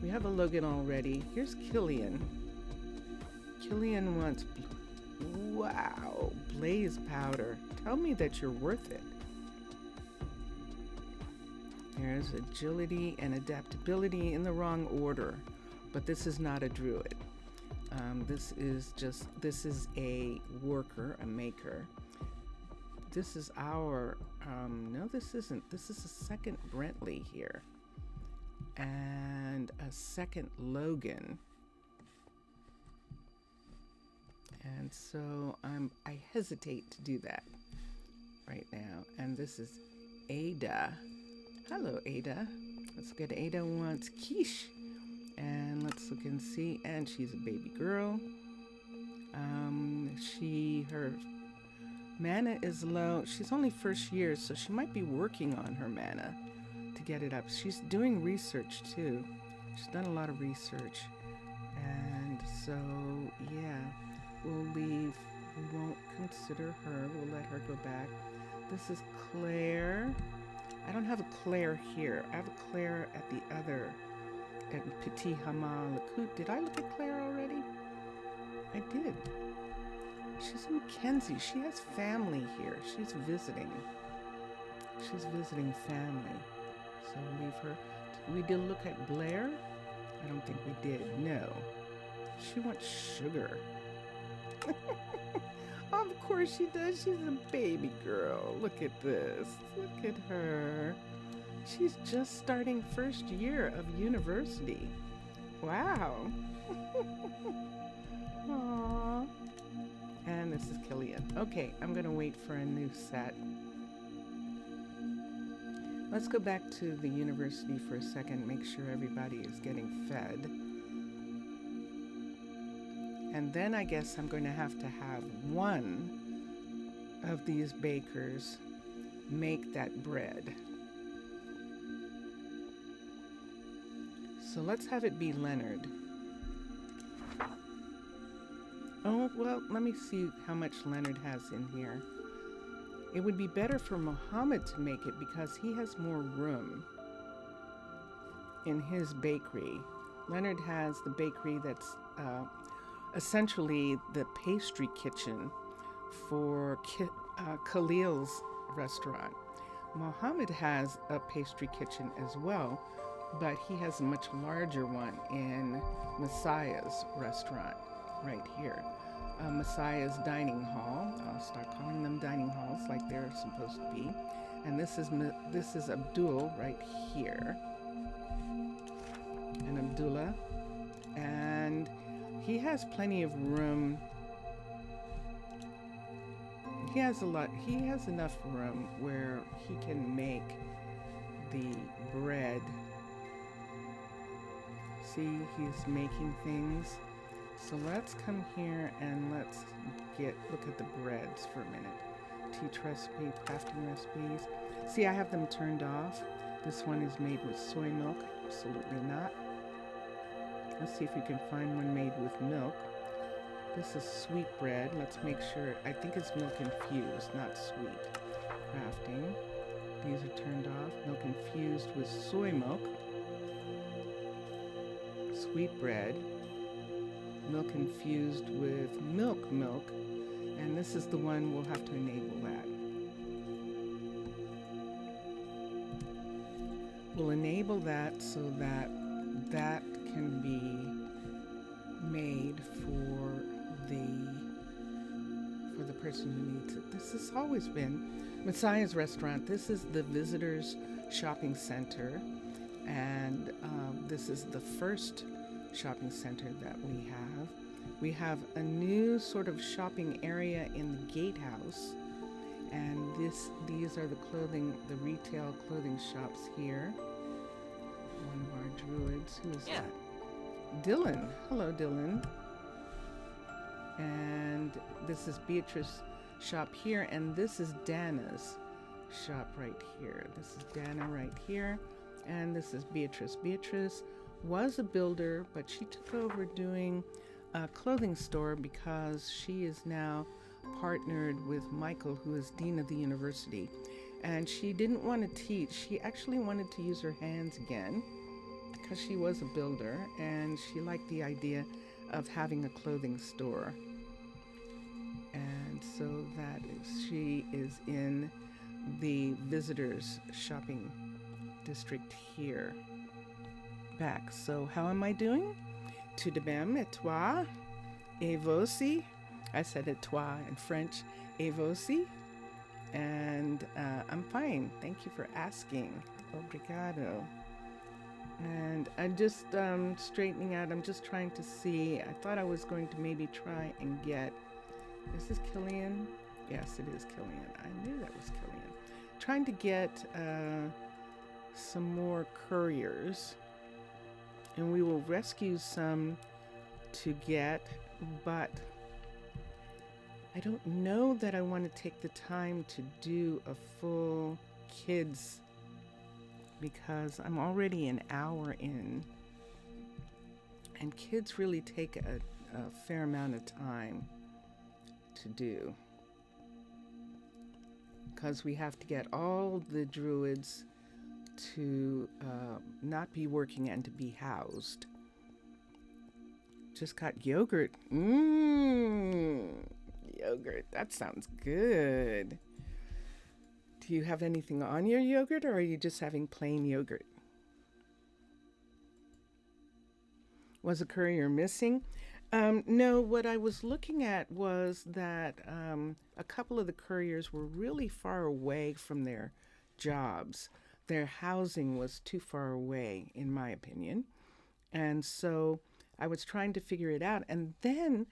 We have a Logan already. Here's Killian. Killian wants, wow, blaze powder. Tell me that you're worth it. There's agility and adaptability in the wrong order, but this is not a druid. This is a worker, a maker. This is our, no, this isn't. This is a second Brentley here. And a second Logan. And so I hesitate to do that right now. And this is Ada. Hello, Ada. Let's look at Ada wants quiche. And let's look and see. And she's a baby girl. Her mana is low. She's only first year, so she might be working on her mana to get it up. She's doing research too. She's done a lot of research. And so, yeah, we'll leave. We won't consider her. We'll let her go back. This is Claire. I don't have a Claire here. I have a Claire at the other, at Pitti Hamaalakut. Did I look at Claire already? I did. She's in Kenzie. She has family here. She's visiting. She's visiting family. So we'll leave her. We did look at Blair? I don't think we did. No. She wants sugar. Of course she does. She's a baby girl. Look at this. Look at her. She's just starting first year of university. Wow. Aww. And this is Killian. Okay, I'm going to wait for a new set. Let's go back to the university for a second, make sure everybody is getting fed. And then I guess I'm going to have one of these bakers make that bread. So let's have it be Leonard. Oh, well, let me see how much Leonard has in here. It would be better for Muhammad to make it because he has more room in his bakery. Leonard has the bakery that's essentially the pastry kitchen for Khalil's restaurant. Mohammed has a pastry kitchen as well, but he has a much larger one in Messiah's restaurant right here. Messiah's dining hall. I'll start calling them dining halls like they're supposed to be. And this is Abdul right here, and Abdullah, and he has plenty of room. He has enough room where he can make the bread. See, he's making things. So let's come here and let's look at the breads for a minute. Teach recipe, crafting recipes. See, I have them turned off. This one is made with soy milk. Absolutely not. Let's see if we can find one made with milk. This is sweet bread. Let's make sure. I think it's milk infused, not sweet. Crafting. These are turned off. Milk infused with soy milk. Sweet bread. Milk infused with milk. And this is the one we'll have to enable that. We'll enable that so that that can be made for the person who needs it. This has always been Messiah's restaurant. This is the visitors shopping center, and this is the first shopping center that we have. We have a new sort of shopping area in the gatehouse, and these are the retail clothing shops here. One of our druids. Who is that? Dylan. Hello, Dylan. And this is Beatrice's shop here, and this is Dana's shop right here. This is Dana right here, and this is Beatrice. Beatrice was a builder, but she took over doing a clothing store because she is now partnered with Michael, who is dean of the university. And she didn't want to teach. She actually wanted to use her hands again because she was a builder, and she liked the idea of having a clothing store. And so she is in the visitors shopping district here. Back. So how am I doing? Tout de même, et toi? Et vous aussi? I said et toi in French. Et vous aussi? And I'm fine. Thank you for asking. Obrigado. And I'm just straightening out. I'm just trying to see. I thought I was going to maybe try and get... Is this Killian? Yes, it is Killian. I knew that was Killian. Trying to get some more couriers. And we will rescue some to get, but I don't know that I want to take the time to do a full kids, because I'm already an hour in, and kids really take a fair amount of time to do, because we have to get all the druids to not be working and to be housed. Just got yogurt. Yogurt. That sounds good. Do you have anything on your yogurt, or are you just having plain yogurt? Was a courier missing? No, what I was looking at was that a couple of the couriers were really far away from their jobs. Their housing was too far away, in my opinion. And so I was trying to figure it out. And then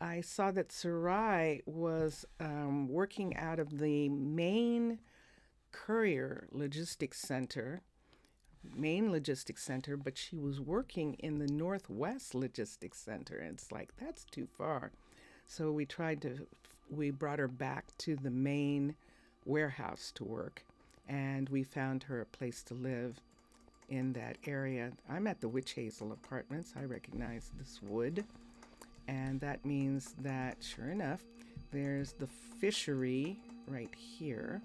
I saw that Sarai was working out of the main courier logistics center, but she was working in the Northwest Logistics Center. And it's like, that's too far. So we brought her back to the main warehouse to work. And we found her a place to live in that area. I'm at the Witch Hazel Apartments. I recognize this wood. And that means that, sure enough, there's the fishery right here.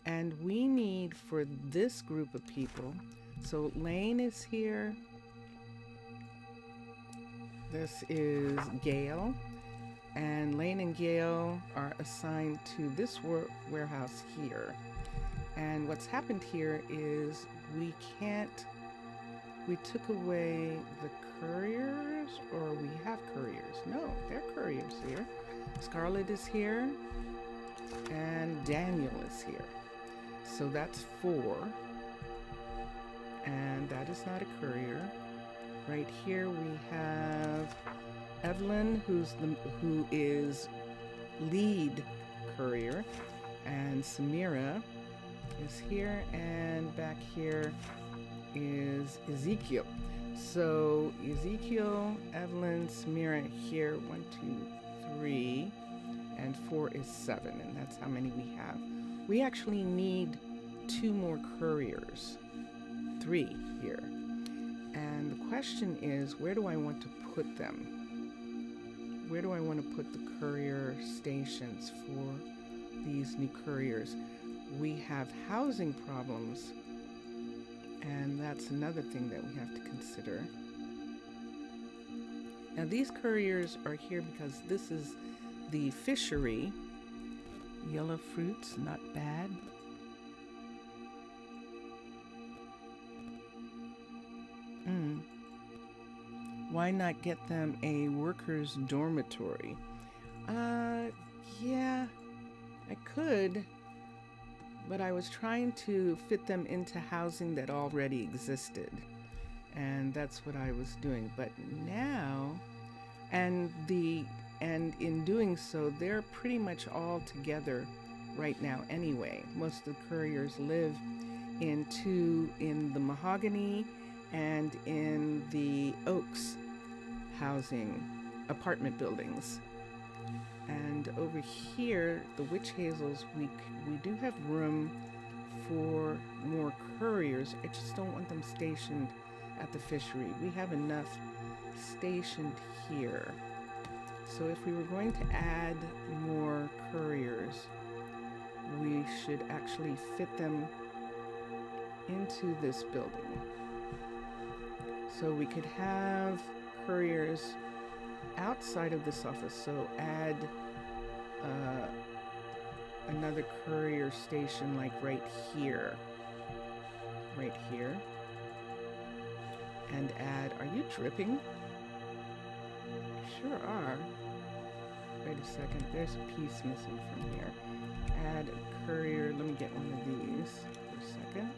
And we need, for this group of people, so Lane is here. This is Gail, and Lane and Gail are assigned to this warehouse here. And what's happened here is we took away the couriers, or we have couriers. No, they're couriers here. Scarlett is here, and Daniel is here. So that's 4. And that is not a courier. Right here we have Evelyn, who is lead courier, and Samira is here, and back here is Ezekiel. So Ezekiel, Evelyn, Samira here, 1, 2, 3, and 4 is 7, and that's how many we have. We actually need 2 more couriers, 3 here. And the question is, where do I want to put them? Where do I want to put the courier stations for these new couriers? We have housing problems, and that's another thing that we have to consider. Now these couriers are here because this is the fishery. Yellow fruits, not bad. Why not get them a workers' dormitory? Yeah, I could, but I was trying to fit them into housing that already existed, and that's what I was doing. But now, and in doing so, they're pretty much all together right now anyway. Most of the couriers live in the mahogany and in the oaks housing apartment buildings. And over here, the witch hazels, we do have room for more couriers. I just don't want them stationed at the fishery. We have enough stationed here. So if we were going to add more couriers, we should actually fit them into this building. So we could have couriers outside of this office, so add another courier station like right here, and add, are you dripping? You sure are. Wait a second, there's a piece missing from here. Add a courier, let me get one of these for a second.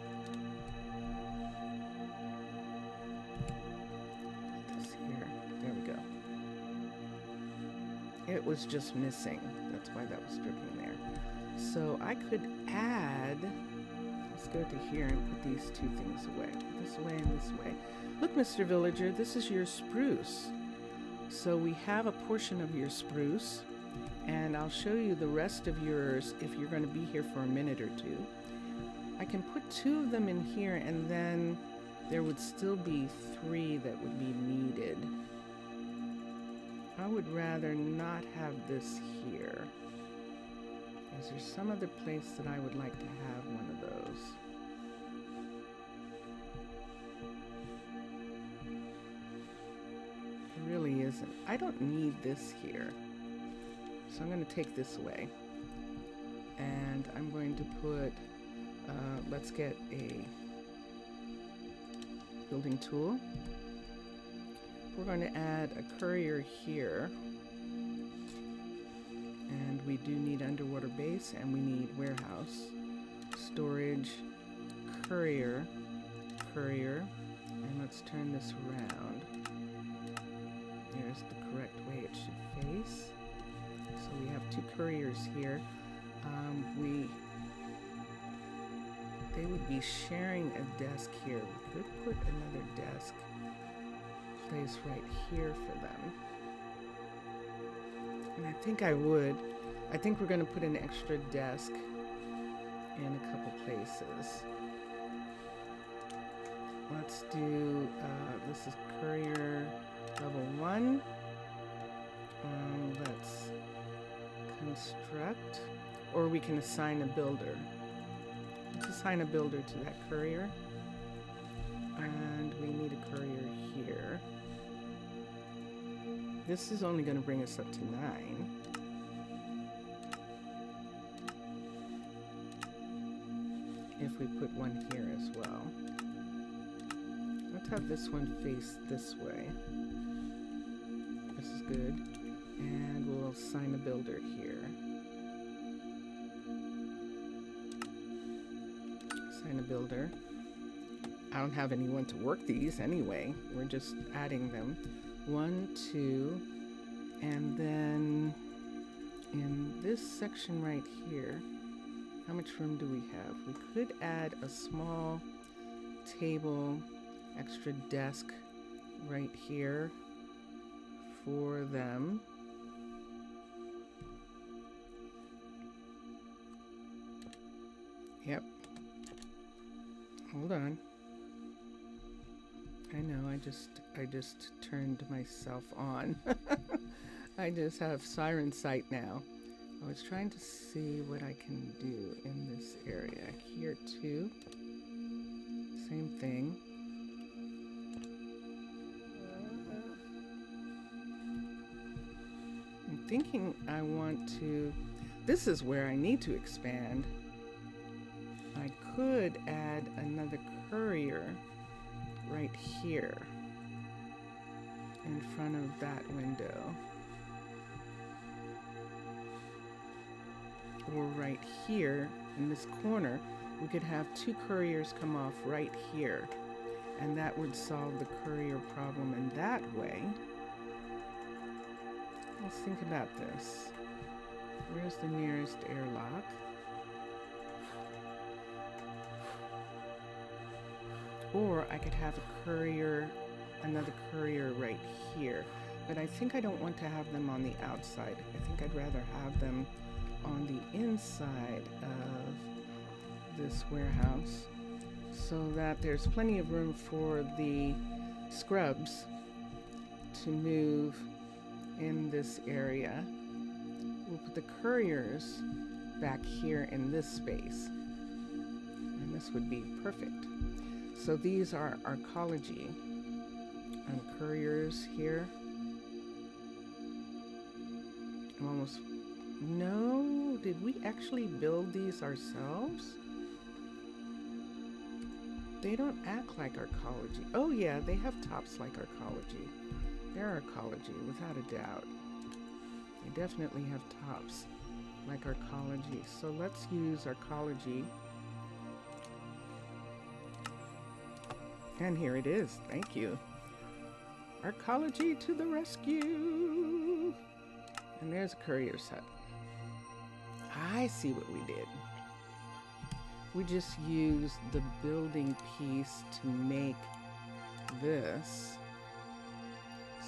It was just missing. That's why that was dripping there. So I could add, let's go to here and put these 2 things away. This way and this way. Look, Mr. Villager, this is your spruce. So we have a portion of your spruce, and I'll show you the rest of yours if you're going to be here for a minute or 2. I can put 2 of them in here, and then there would still be 3 that would be needed. I would rather not have this here. Is there some other place that I would like to have one of those? There really isn't. I don't need this here. So I'm going to take this away. And I'm going to put, let's get a building tool. We're going to add a courier here, and we do need underwater base, and we need warehouse, storage, courier, and let's turn this around. There's the correct way it should face. So we have 2 couriers here. They would be sharing a desk here. We could put another desk place right here for them. And I think I would. I think we're going to put an extra desk in a couple places. Let's do, this is courier level 1. Let's construct, or we can assign a builder. Let's assign a builder to that courier. And we need a courier here. This is only going to bring us up to 9. If we put one here as well. Let's have this one face this way. This is good. And we'll assign a builder here. Assign a builder. I don't have anyone to work these anyway. We're just adding them. 1, 2, and then in this section right here, how much room do we have? We could add a small table, extra desk right here for them. Yep. Hold on. I know, I just turned myself on. I just have siren sight now. I was trying to see what I can do in this area. Here too. Same thing. I'm thinking I want to... This is where I need to expand. I could add another courier right here in front of that window, or right here in this corner. We could have 2 couriers come off right here, and that would solve the courier problem in that way. Let's think about this. Where's the nearest airlock? Or I could have a courier, another courier right here. But I think I don't want to have them on the outside. I think I'd rather have them on the inside of this warehouse so that there's plenty of room for the scrubs to move in this area. We'll put the couriers back here in this space. And this would be perfect. So these are Arcology and Couriers here. I'm almost... No, did we actually build these ourselves? They don't act like Arcology. Oh yeah, they have tops like Arcology. They're Arcology, without a doubt. They definitely have tops like Arcology. So let's use Arcology. And here it is. Thank you. Arcology to the rescue. And there's a courier's hut. I see what we did. We just used the building piece to make this.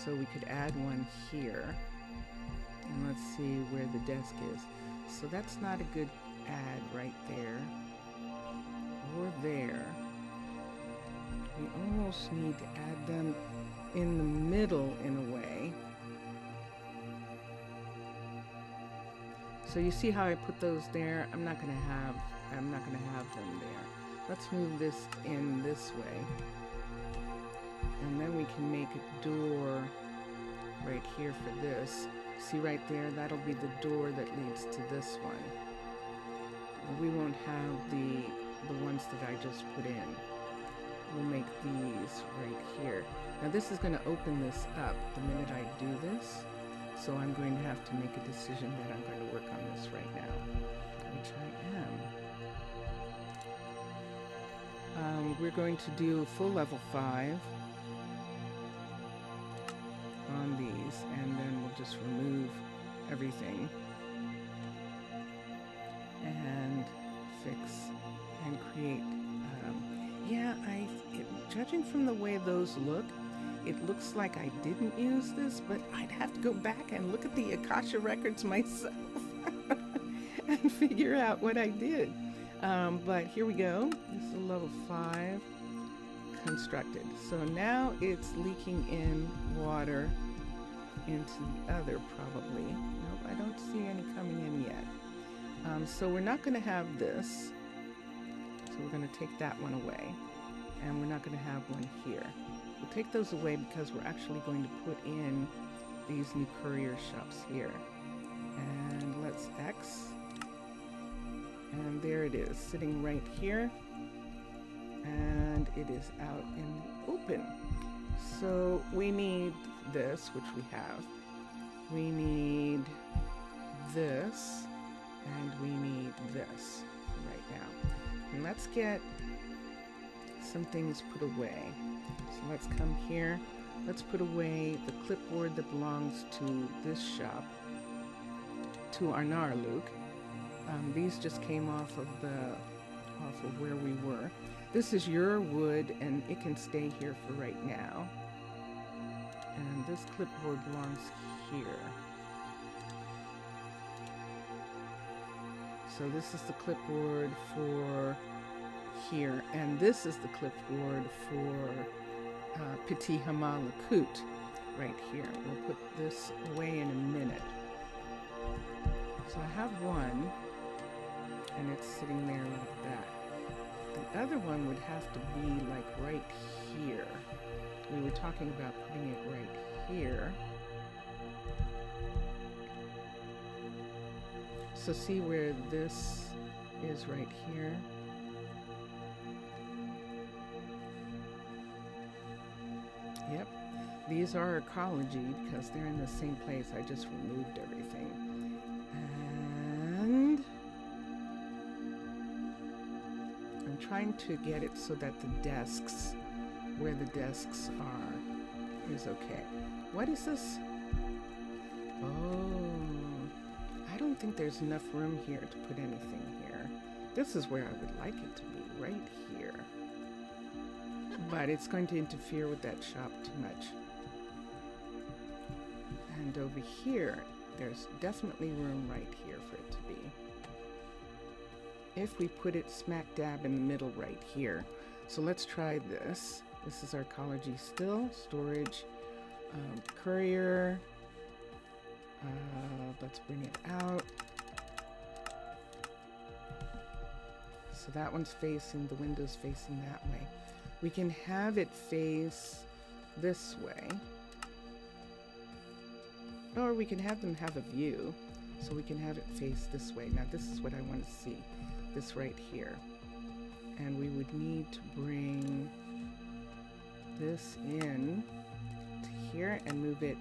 So we could add one here. And let's see where the desk is. So that's not a good add right there. Or there. We almost need to add them in the middle in a way. So you see how I put those there? I'm not gonna have them there. Let's move this in this way. And then we can make a door right here for this. See right there? That'll be the door that leads to this one. We won't have the ones that I just put in. We'll make these right here. Now this is going to open this up the minute I do this. So I'm going to have to make a decision that I'm going to work on this right now, which I am. We're going to do full level 5 on these, and then we'll just remove everything and fix and create. Yeah, judging from the way those look, it looks like I didn't use this, but I'd have to go back and look at the Akasha records myself and figure out what I did. But here we go. This is a level 5 constructed. So now it's leaking in water into the other probably. Nope, I don't see any coming in yet. So we're not going to have this. So we're going to take that one away. And we're not going to have one here. We'll take those away because we're actually going to put in these new courier shops here. And let's X. And there it is, sitting right here. And it is out in the open. So we need this, which we have. We need this, and we need this right now. And let's get some things put away. So let's come here. Let's put away the clipboard that belongs to this shop, to Arnaaluk. These just came off of where we were. This is your wood, and it can stay here for right now. And this clipboard belongs here. So this is the clipboard for here, and this is the clipboard for Pitti Hamaalakut right here. We'll put this away in a minute. So I have one, and it's sitting there like that. The other one would have to be like right here. We were talking about putting it right here. So see where this is right here? Yep. These are Arcology because they're in the same place. I just removed everything. And I'm trying to get it so that the desks, where the desks are, is okay. What is this? Oh, I don't think there's enough room here to put anything here. This is where I would like it to be, right here. But it's going to interfere with that shop too much. And over here, there's definitely room right here for it to be. If we put it smack dab in the middle right here. So let's try this. This is Arcology still, storage, courier. Let's bring it out. So that one's facing, the window's facing that way. We can have it face this way. Or we can have them have a view. So we can have it face this way. Now this is what I want to see. This right here. And we would need to bring this in to here and move it.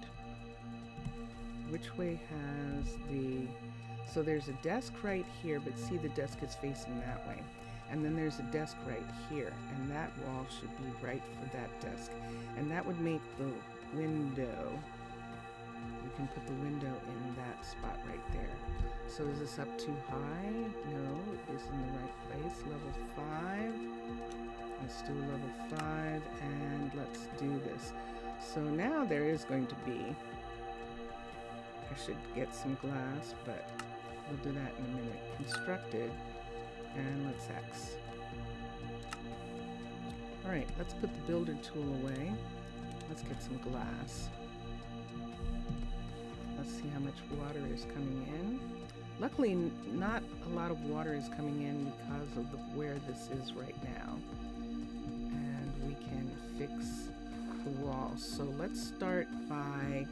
Which way has the... So there's a desk right here, but see the desk is facing that way. And then there's a desk right here, and that wall should be right for that desk. And that would make the window, we can put the window in that spot right there. So is this up too high? No, it is in the right place. Level 5. Let's do level 5, and let's do this. So now there is going to be, I should get some glass, but we'll do that in a minute. Constructed. And let's X. Alright, let's put the builder tool away. Let's get some glass. Let's see how much water is coming in. Luckily, not a lot of water is coming in because of where this is right now. And we can fix the walls. So let's start by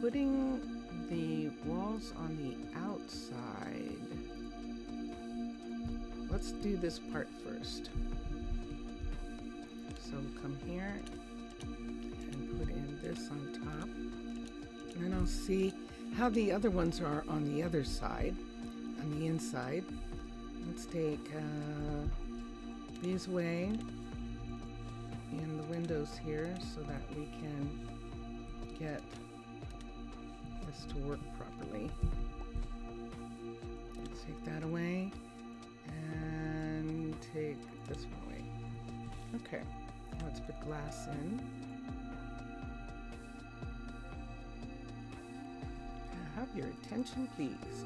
putting the walls on the outside. Let's do this part first. So we'll come here and put in this on top. And then I'll see how the other ones are on the other side, on the inside. Let's take these away and the windows here so that we can get this to work properly. Let's take that away. And take this one away. Okay, let's put glass in. Have your attention, please.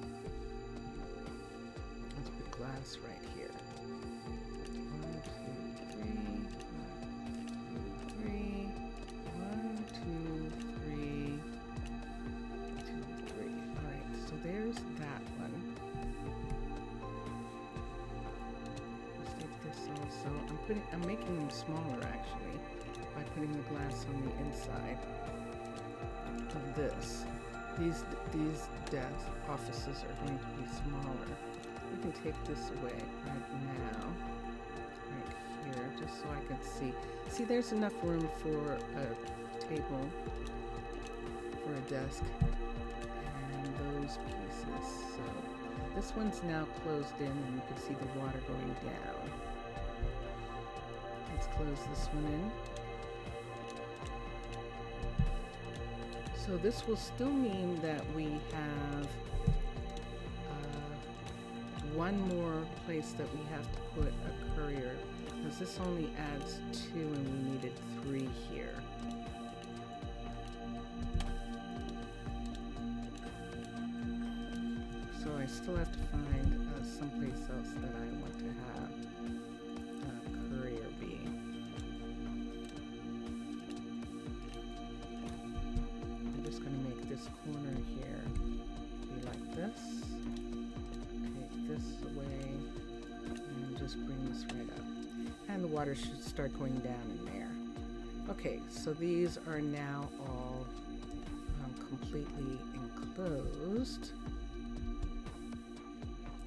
Let's put glass right here. 1, 2, 3. 1, 2, 3. 2, 3. All right, so there's that one. So I'm making them smaller actually by putting the glass on the inside. of this. These desk offices are going to be smaller. We can take this away right now, right here, just so I can see. See, there's enough room for a table, for a desk, and those pieces. So this one's now closed in, and you can see the water going down. Let's close this one in. So this will still mean that we have one more place that we have to put a courier, because this only adds 2 and we needed 3 here. So I still have to find someplace else that I want to have a courier be. I'm just going to make this corner here be like this. Take this away and just bring this right up. And the water should start going down in there. Okay, so these are now all completely enclosed.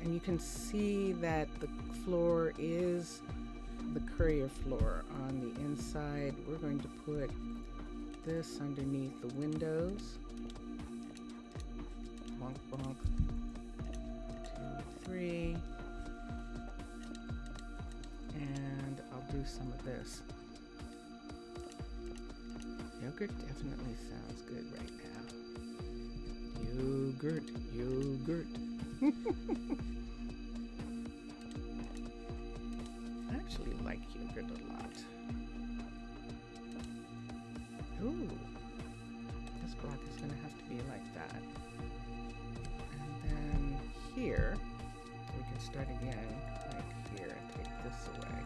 And you can see that the floor is the courier floor on the inside. We're going to put this underneath the windows. Bonk, bonk. 2, 3. And I'll do some of this. Yogurt definitely sounds good right now. Yogurt, yogurt. I actually like yogurt a lot. Ooh, this block is going to have to be like that. And then here, we can start again, like here, and take this away.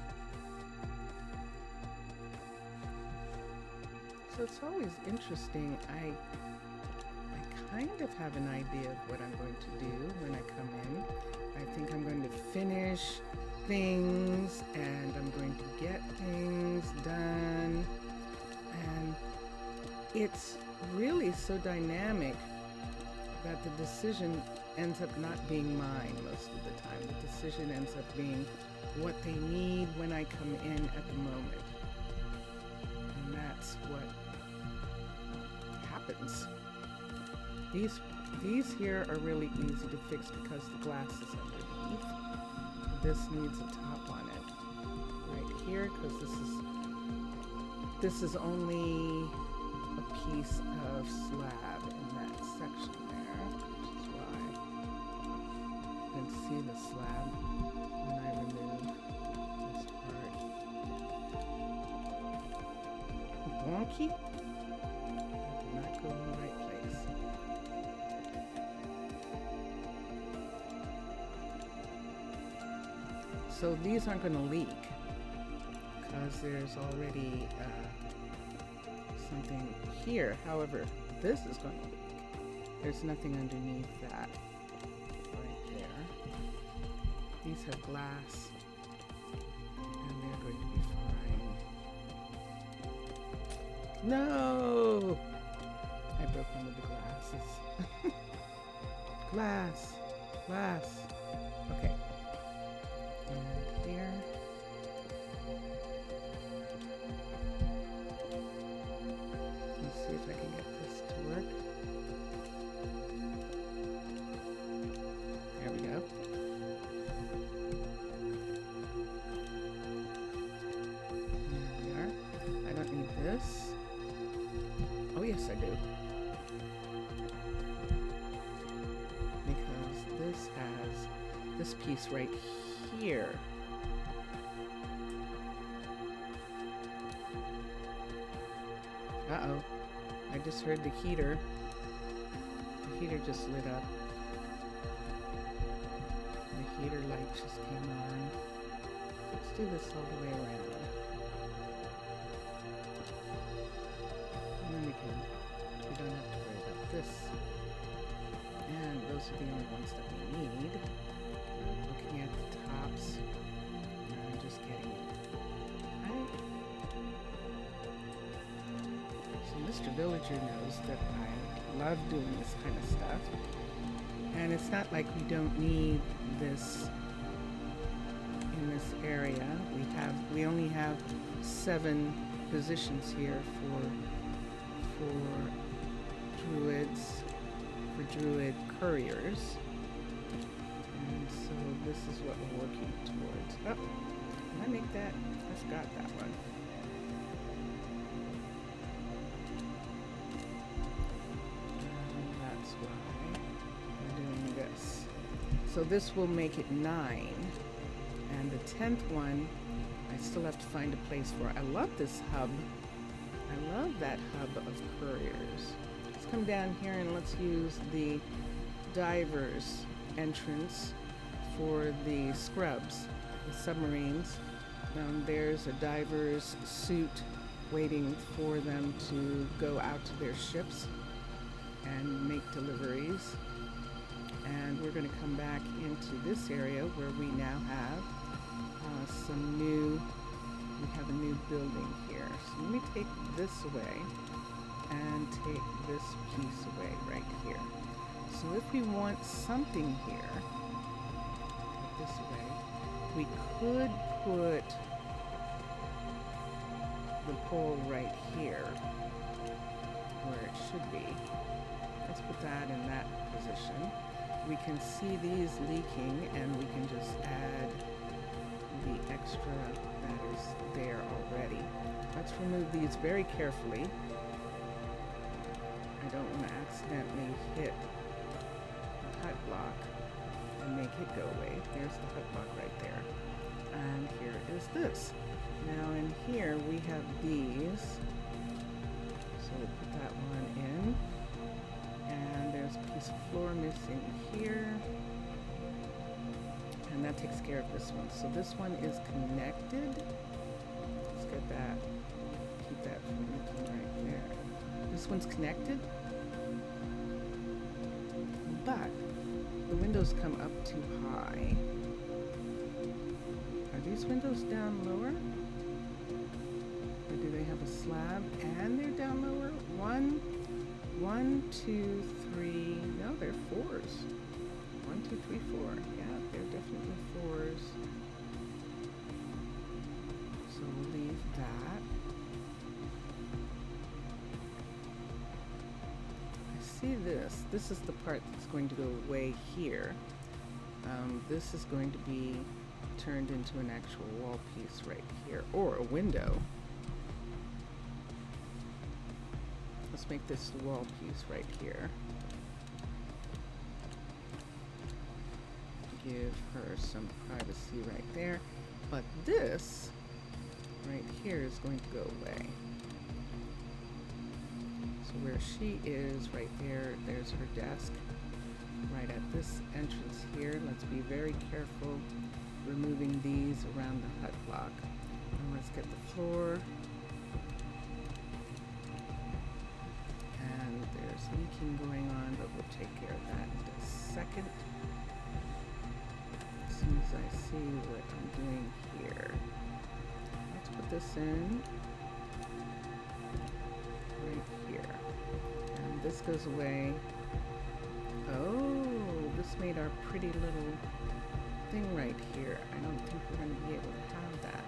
So it's always interesting. I kind of have an idea of what I'm going to do when I come in. I think I'm going to finish things and I'm going to get things done. And it's really so dynamic that the decision ends up not being mine most of the time. The decision ends up being what they need when I come in at the moment. And that's what happens. These here are really easy to fix because the glass is underneath. This needs a top on it right here because this is only a piece of slab in that section there, which is why you can see the slab when I remove this part. Wonky? That did not go in the right place. So these aren't going to leak because there's already something here. However, this is going to leak. There's nothing underneath that right there. These have glass and they're going to be fine. No! I broke one of the glasses. Glass! Glass! Okay. And here. Let's see if I can get this to work. There we go. There we are. I don't need this. Oh yes, I do. Because this has this piece right here. Uh-oh. I just heard the heater. The heater just lit up. The heater light just came on. Let's do this all the way around. And then we don't have to worry about this. And those are the only ones that we need. I'm looking at the tops. And I'm just getting it. So Mr. Villager knows that I love doing this kind of stuff. And it's not like we don't need this in this area. We only have 7 positions here for druids, for druid couriers. And so this is what we're working towards. Oh, can I make that? I forgot that one. And that's why we're doing this. So this will make it 9. And the 10th one, I still have to find a place for. I love this hub. I love that hub of couriers. Let's come down here and let's use the divers entrance for the scrubs, the submarines. There's a diver's suit waiting for them to go out to their ships and make deliveries. And we're going to come back into this area where we now have we have a new building here. So let me take this away and take this piece away right here. So if we want something here, take this away, we could put the pole right here where it should be. Let's put that in that position. We can see these leaking and we can just add the extra that is there already. Let's remove these very carefully. I don't want to accidentally hit the hut block and make it go away. There's the hut block right there. And here is this. Now in here we have these. So we'll put that one in. And there's a piece of floor missing here. And that takes care of this one. So this one is connected. Let's get that. Keep that from looking right there. This one's connected. But the windows come up too high. Are these windows down lower? Or do they have a slab and they're down lower? 1, 2, 3. No, they're 4s. 1, 2, 3, 4. Yeah, they're definitely 4s. So we'll leave that. I see this. This is the part that's going to go away here. This is going to be turned into an actual wall piece right here, or a window. Let's make this the wall piece right here. Give her some privacy right there. But this right here is going to go away. So where she is right there, there's her desk. Right at this entrance here, let's be very careful removing these around the hut block. And let's get the floor. And there's leaking going on, but we'll take care of that in a second. As soon as I see what I'm doing here. Let's put this in right here. And this goes away. Oh, this made our pretty little thing right here. I don't think we're going to be able to have that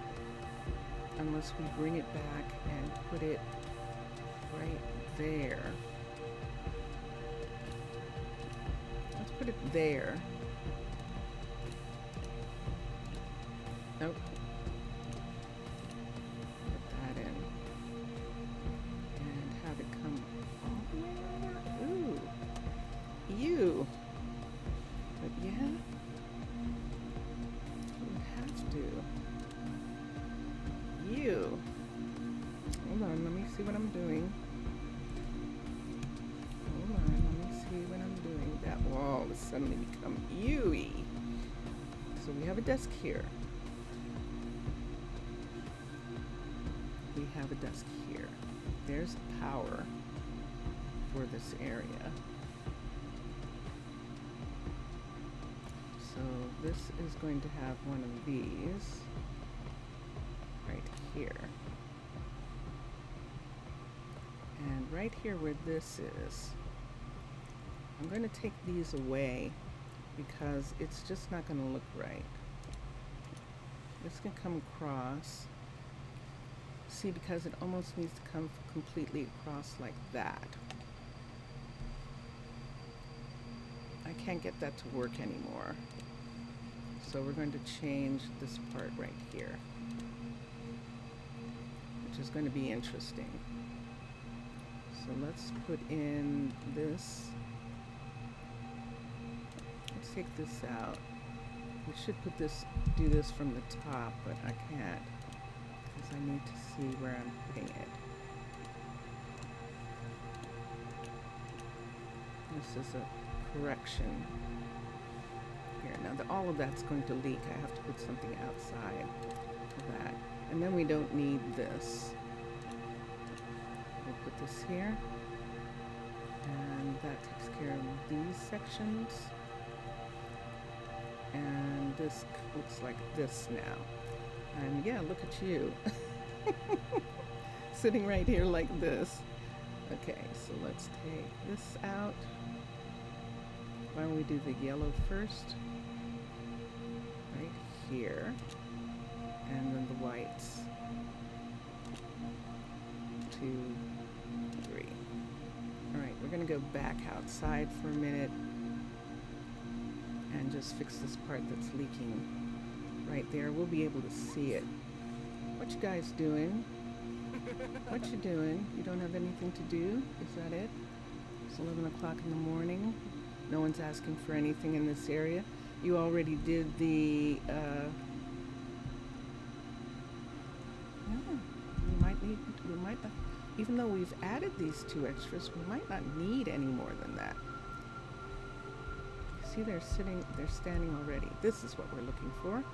unless we bring it back and put it right there. Let's put it there. Nope. Put that in. And have it come all the way over. Ooh. You. But yeah. You would have to. You. Hold on, let me see what I'm doing. Hold on, let me see what I'm doing. That wall has suddenly become ewy. So we have a desk here. We have a desk here. There's power for this area. So this is going to have one of these right here. And right here where this is, I'm going to take these away because it's just not going to look right. This can come across. See, because it almost needs to come completely across like that. I can't get that to work anymore. So we're going to change this part right here, which is going to be interesting. So let's put in this. Let's take this out. We should do this from the top, but I can't because I need to see where I'm putting it. This is a correction here. Now all of that's going to leak. I have to put something outside for that. And then we don't need this. We'll put this here. And that takes care of these sections. And this looks like this now. And yeah, look at you. Sitting right here like this. Okay, so let's take this out. Why don't we do the yellow first? Right here. And then the whites. 2, 3. Alright, we're going to go back outside for a minute and just fix this part that's leaking right there. We'll be able to see it. What you guys doing? What you doing? You don't have anything to do? Is that it? It's 11 o'clock in the morning. No one's asking for anything in this area. You already did the, we might not, even though we've added these 2 extras, we might not need any more than that. See, they're standing already. This is what we're looking for.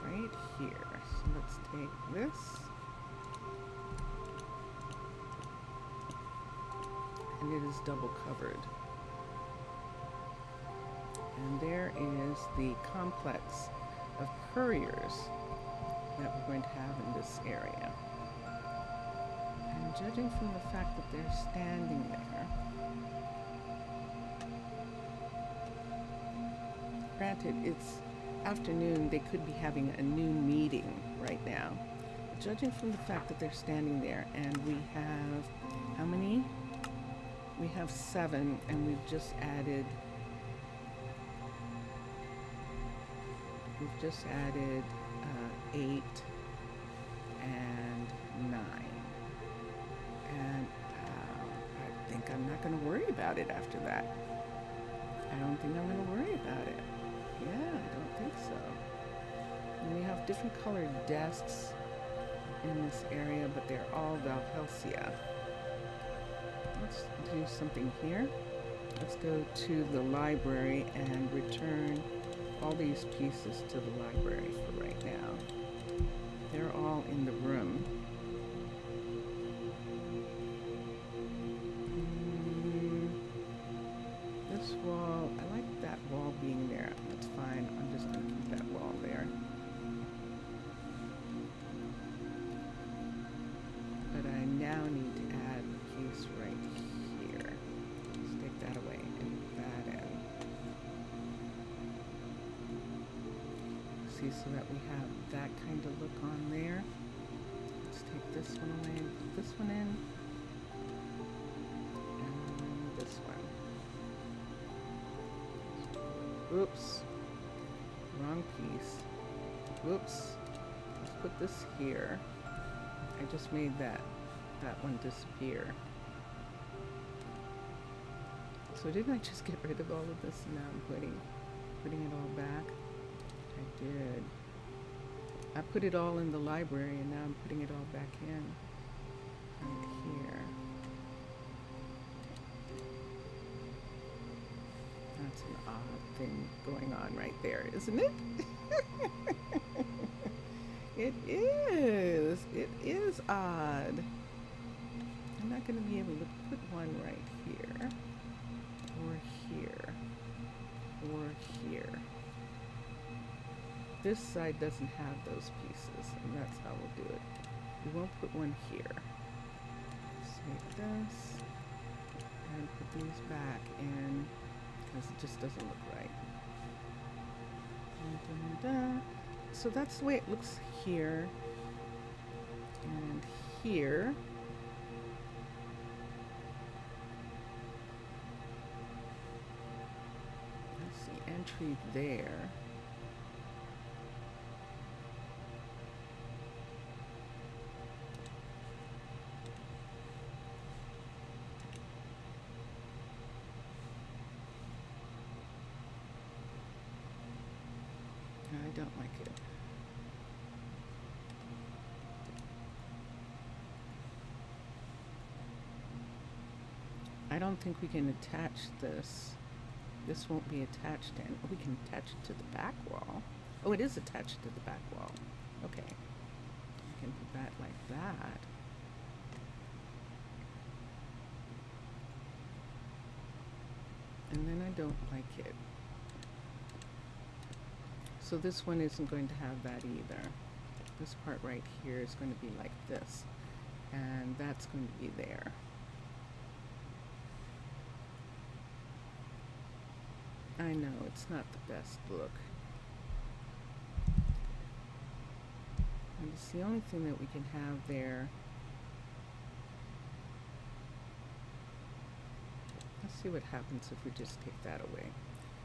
Right here. So let's take this. And it is double covered. And there is the complex of couriers that we're going to have in this area. And judging from the fact that they're standing there, granted, it's afternoon, they could be having a noon meeting right now. But judging from the fact that they're standing there, and we have, how many? We have 7, and we've just added 8 and 9. And I think I'm not going to worry about it after that. I don't think I'm going to worry about it. Yeah, I don't think so. And we have different colored desks in this area, but they're all Valhelsia. Let's do something here. Let's go to the library and return all these pieces to the library for right now. They're all in the room. This wall, I like that wall being there. That's fine. I'm just going to keep that wall there. But I now need to add a piece right here. Let's take that away and put that in. See, so that we have that kind of look on there. Let's take this one away and put this one in. And this one. Oops. Wrong piece. Oops. Let's put this here. I just made that one disappear. So didn't I just get rid of all of this and now I'm putting it all back? I did. I put it all in the library and now I'm putting it all back in. Right here. That's an odd thing going on right there, isn't it? It is. It is odd. I'm not going to be able to put one right here, or here, or here. This side doesn't have those pieces, and that's how we'll do it. We won't put one here. So take this and put these back in because it just doesn't look right. Dun, dun, dun. So that's the way it looks here and here. That's the entry there. I don't like it. I don't think we can attach this. This won't be attached in. We can attach it to the back wall. Oh, it is attached to the back wall. Okay. We can put that like that. And then I don't like it. So this one isn't going to have that either. This part right here is going to be like this. And that's going to be there. I know, it's not the best look. And it's the only thing that we can have there. Let's see what happens if we just take that away.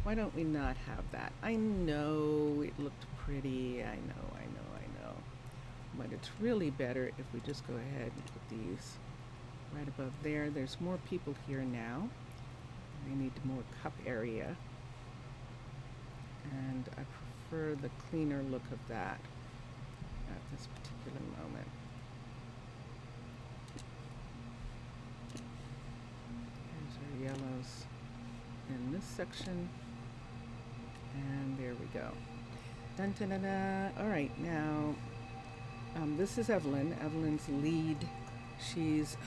Why don't we not have that? I know it looked pretty. I know. But it's really better if we just go ahead and put these right above there. There's more people here now. They need more cup area. And I prefer the cleaner look of that at this particular moment. Here's our yellows in this section. And there we go. Dun, dun, dun, dun. All right, now this is Evelyn. Evelyn's lead. She's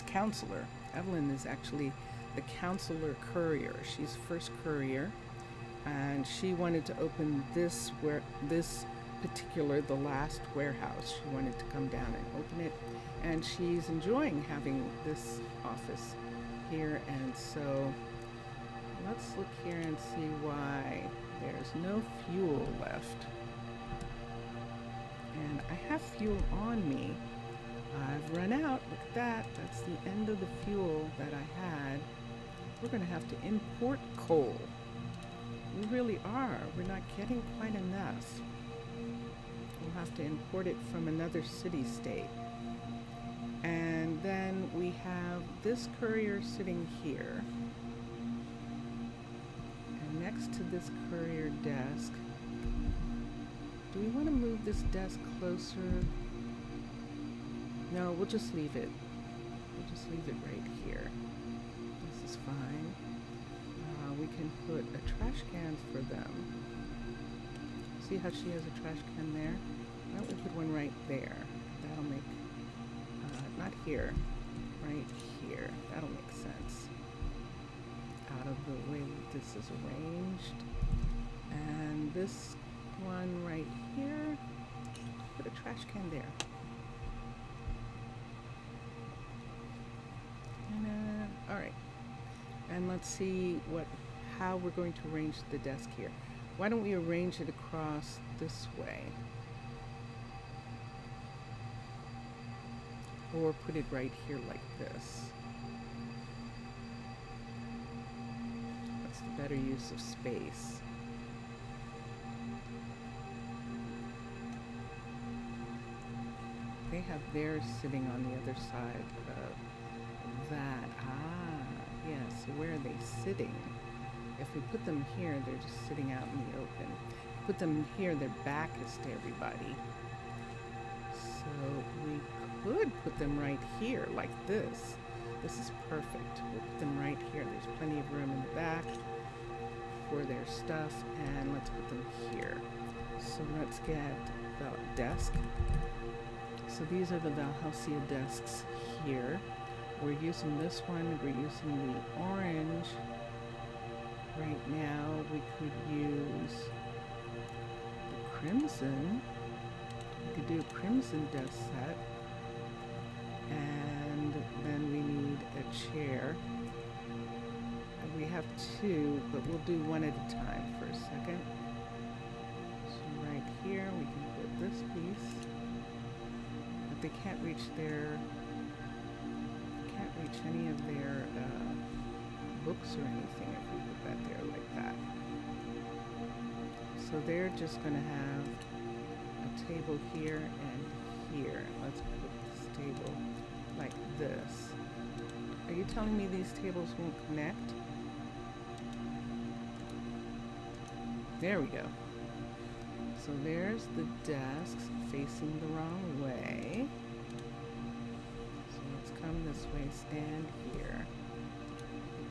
counselor. Evelyn is actually the counselor courier. She's first courier, and she wanted to open this the last warehouse. She wanted to come down and open it, and she's enjoying having this office here. And so let's look here and see why there's no fuel left. And I have fuel on me. I've run out. Look at that. That's the end of the fuel that I had. We're going to have to import coal. We really are. We're not getting quite enough. We'll have to import it from another city-state. And then we have this courier sitting here. And next to this courier desk, do we want to move this desk closer? No, we'll just leave it. We'll just leave it right here. This is fine. We can put a trash can for them. See how she has a trash can there? Why don't we put one right there? That'll make, not here, right here. That'll make sense. Out of the way that this is arranged. And this one right here, put a trash can there. And, all right. And let's see how we're going to arrange the desk here. Why don't we arrange it across this way? Or put it right here like this. That's the better use of space. They have theirs sitting on the other side of that. Yes, where are they sitting? If we put them here, they're just sitting out in the open. Put them here, their back is to everybody. So we could put them right here, like this. This is perfect. We'll put them right here. There's plenty of room in the back for their stuff, and let's put them here. So let's get the desk. So these are the Valhalla desks here. We're using this one. We're using the orange. Right now, we could use the crimson. We could do a crimson desk set. And And then we need a chair. And we have two, but we'll do one at a time for a second. So right here we can put this piece. But they can't reach any of their books or anything if we put that there like that. So they're just going to have a table here and here. Let's put this table like this. Are you telling me these tables won't connect? There we go. So there's the desks facing the wrong way. So let's come this way, stand here.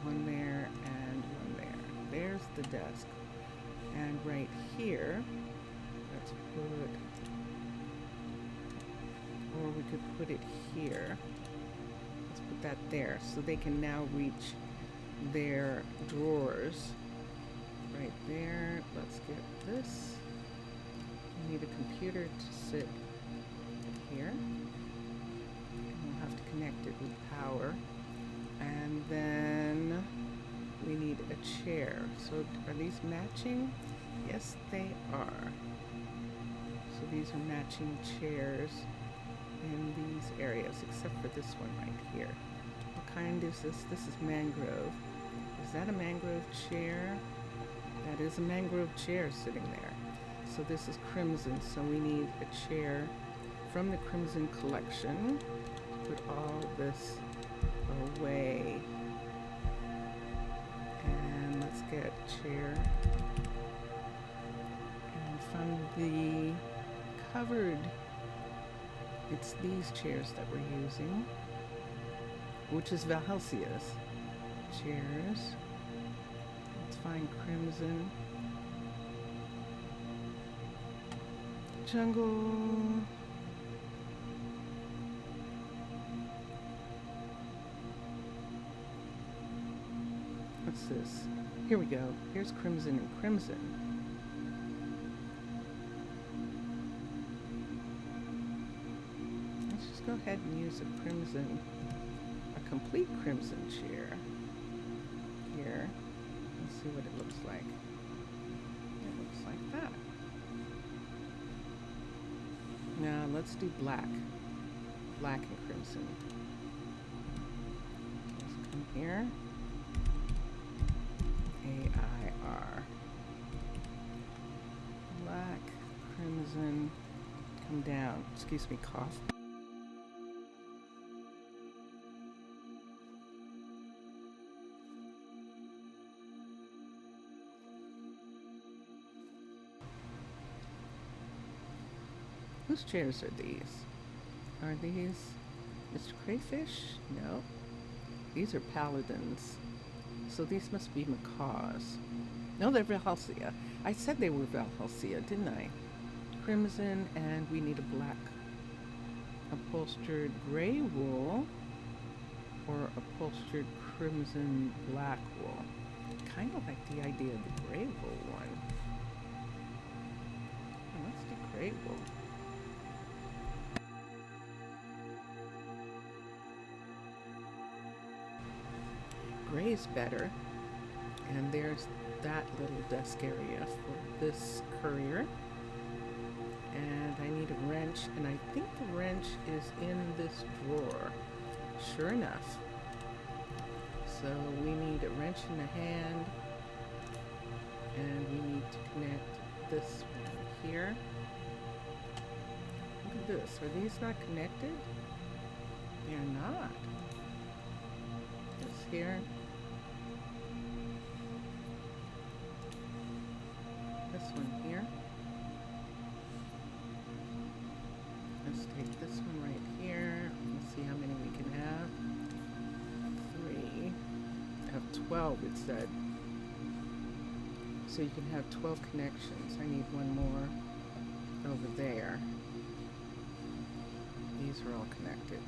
One there and one there. There's the desk. And right here, let's put, or we could put it here. Let's put that there so they can now reach their drawers. Right there. Let's get this. We need a computer to sit here. And we'll have to connect it with power. And then we need a chair. So are these matching? Yes, they are. So these are matching chairs in these areas, except for this one right here. What kind is this? This is mangrove. Is that a mangrove chair? That is a mangrove chair sitting there. So this is crimson, so we need a chair from the crimson collection to put all this away. And let's get a chair. And from the cupboard, it's these chairs that we're using, which is Valhelsia's chairs. Let's find crimson. Jungle. What's this? Here we go. Here's crimson and crimson. Let's just go ahead and use a complete crimson chair here. Let's see what it looks like. It looks like that. Now let's do black. Black and crimson. Let's come here. AIR. Black, crimson, come down. Excuse me, cough. Whose chairs are these? Are these Mr. Crayfish? No. These are paladins. So these must be macaws. No, they're Valhelsia. I said they were Valhelsia, didn't I? Crimson, and we need a black upholstered gray wool or upholstered crimson black wool. Kind of like the idea of the gray wool one. Let's do gray wool. Gray is better, and there's that little desk area for this courier, and I need a wrench, and I think the wrench is in this drawer. Sure enough. So we need a wrench in the hand, and we need to connect this one here. Look at this. Are these not connected? They're not. This here. This one here. Let's take this one right here. Let's see how many we can have. 3. I have 12, it said. So you can have 12 connections. I need one more over there. These are all connected.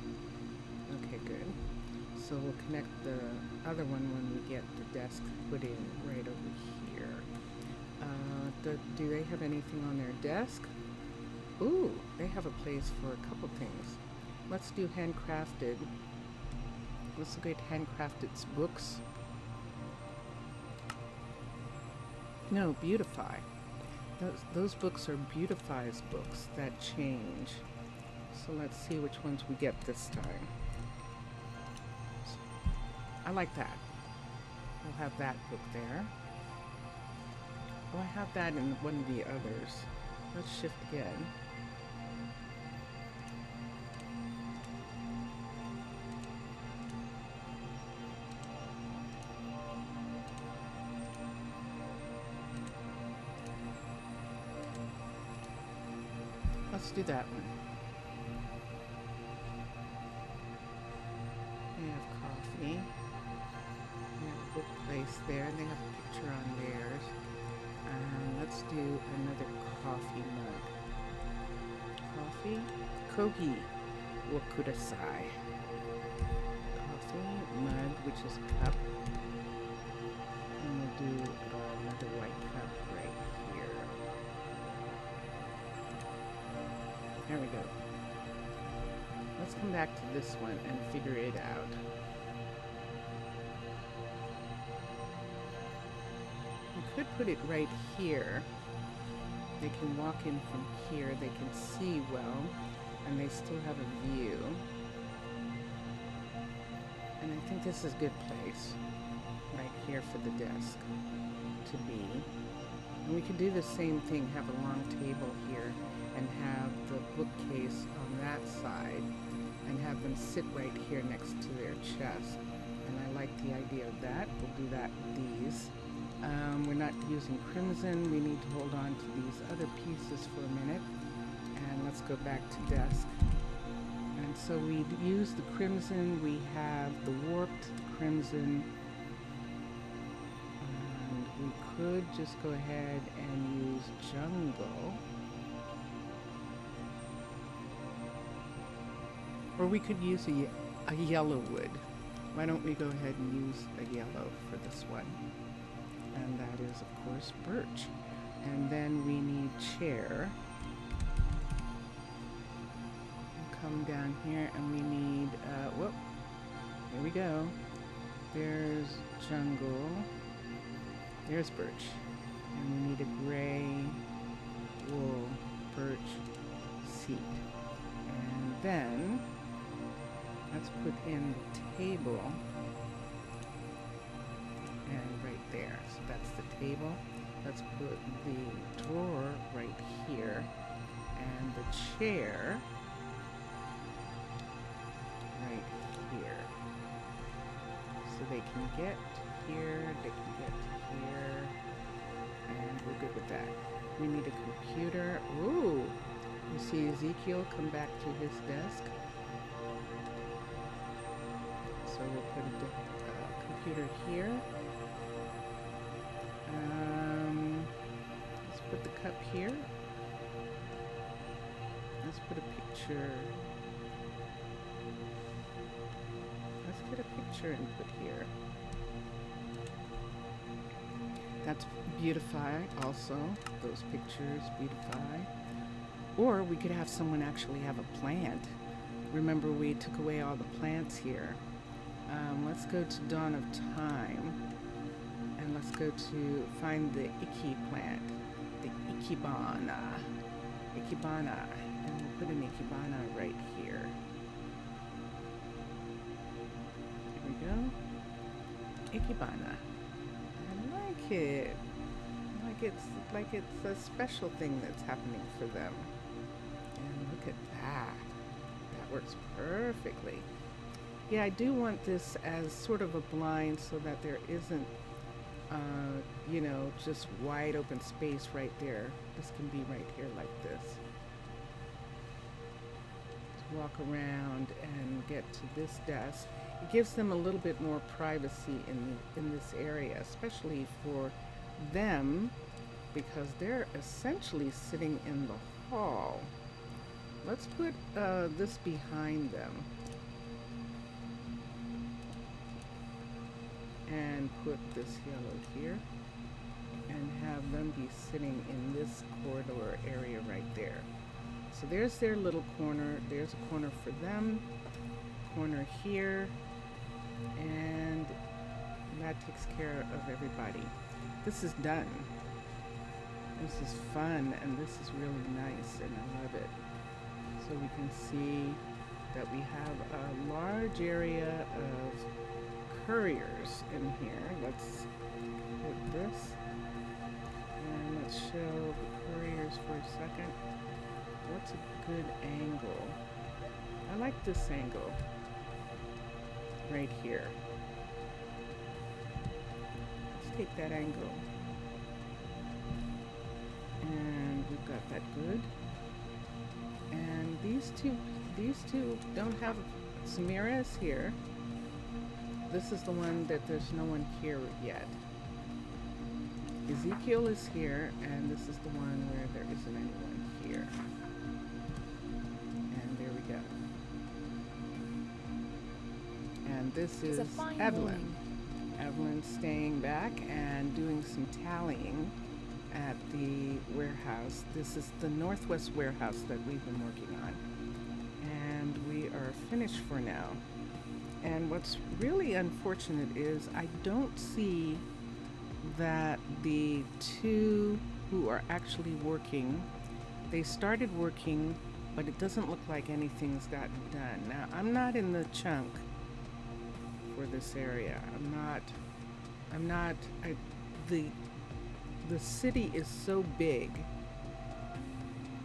Okay, good. So we'll connect the other one when we get the desk put in right over here. Do they have anything on their desk? Ooh, they have a place for a couple things. Let's do handcrafted Let's look at handcrafted books. No, beautify. Those books are beautifies books that change. So let's see which ones we get this time. I like that. We'll have that book there. Oh, I have that in one of the others. Let's shift again. Let's do that one. We have coffee. We have a book place there. They have a picture on theirs. Let's do another coffee mug. Coffee? Kogi wa kudasai. Coffee mug, which is a cup. And we'll do another white cup right here. There we go. Let's come back to this one and figure it out. We could put it right here. They can walk in from here. They can see well, and they still have a view. And I think this is a good place, right here for the desk to be. And we could do the same thing, have a long table here, and have the bookcase on that side, and have them sit right here next to their chest. And I like the idea of that. We'll do that with these. We're not using crimson. We need to hold on to these other pieces for a minute. And let's go back to desk. And so we use the crimson. We have the warped crimson. And we could just go ahead and use jungle. Or we could use a yellow wood. Why don't we go ahead and use a yellow for this one? And that is, of course, birch. And then we need chair. We'll come down here and we need, whoop, here we go. There's jungle. There's birch. And we need a gray wool birch seat. And then let's put in the table, and right there. So that's the table. Let's put the drawer right here, and the chair right here. So they can get here, they can get here, and we're good with that. We need a computer. Ooh, you see Ezekiel come back to his desk. So we'll put a computer here. Let's put the cup here. Let's put a picture. Let's get a picture and put here. That's beautify also. Those pictures beautify. Or we could have someone actually have a plant. Remember, we took away all the plants here. Let's go to Dawn of Time, and let's go to find the Iki plant, the Ikebana, and we'll put an Ikebana right here. Here we go, Ikebana. I like it, like it's a special thing that's happening for them. And look at that, that works perfectly. Yeah, I do want this as sort of a blind so that there isn't, you know, just wide open space right there. This can be right here like this. Let's walk around and get to this desk. It gives them a little bit more privacy in this area, especially for them, because they're essentially sitting in the hall. Let's put this behind them. And put this yellow here and have them be sitting in this corridor area right there. So there's their little corner. There's a corner for them, corner here, And that takes care of everybody. This is done. This is fun, and this is really nice, and I love it. So we can see that we have a large area of couriers in here. Let's hit this, and let's show the couriers for a second. What's a good angle? I like this angle right here. Let's take that angle. And we've got that good. And these two don't have Samira is here. This is the one that there's no one here yet. Ezekiel is here, and this is the one where there isn't anyone here. And there we go. And this is Evelyn. Evelyn's staying back and doing some tallying at the warehouse. This is the Northwest warehouse that we've been working on. And we are finished for now. And what's really unfortunate is I don't see that the two who are actually working, they started working, but it doesn't look like anything's gotten done. Now, I'm not in the chunk for this area. The city is so big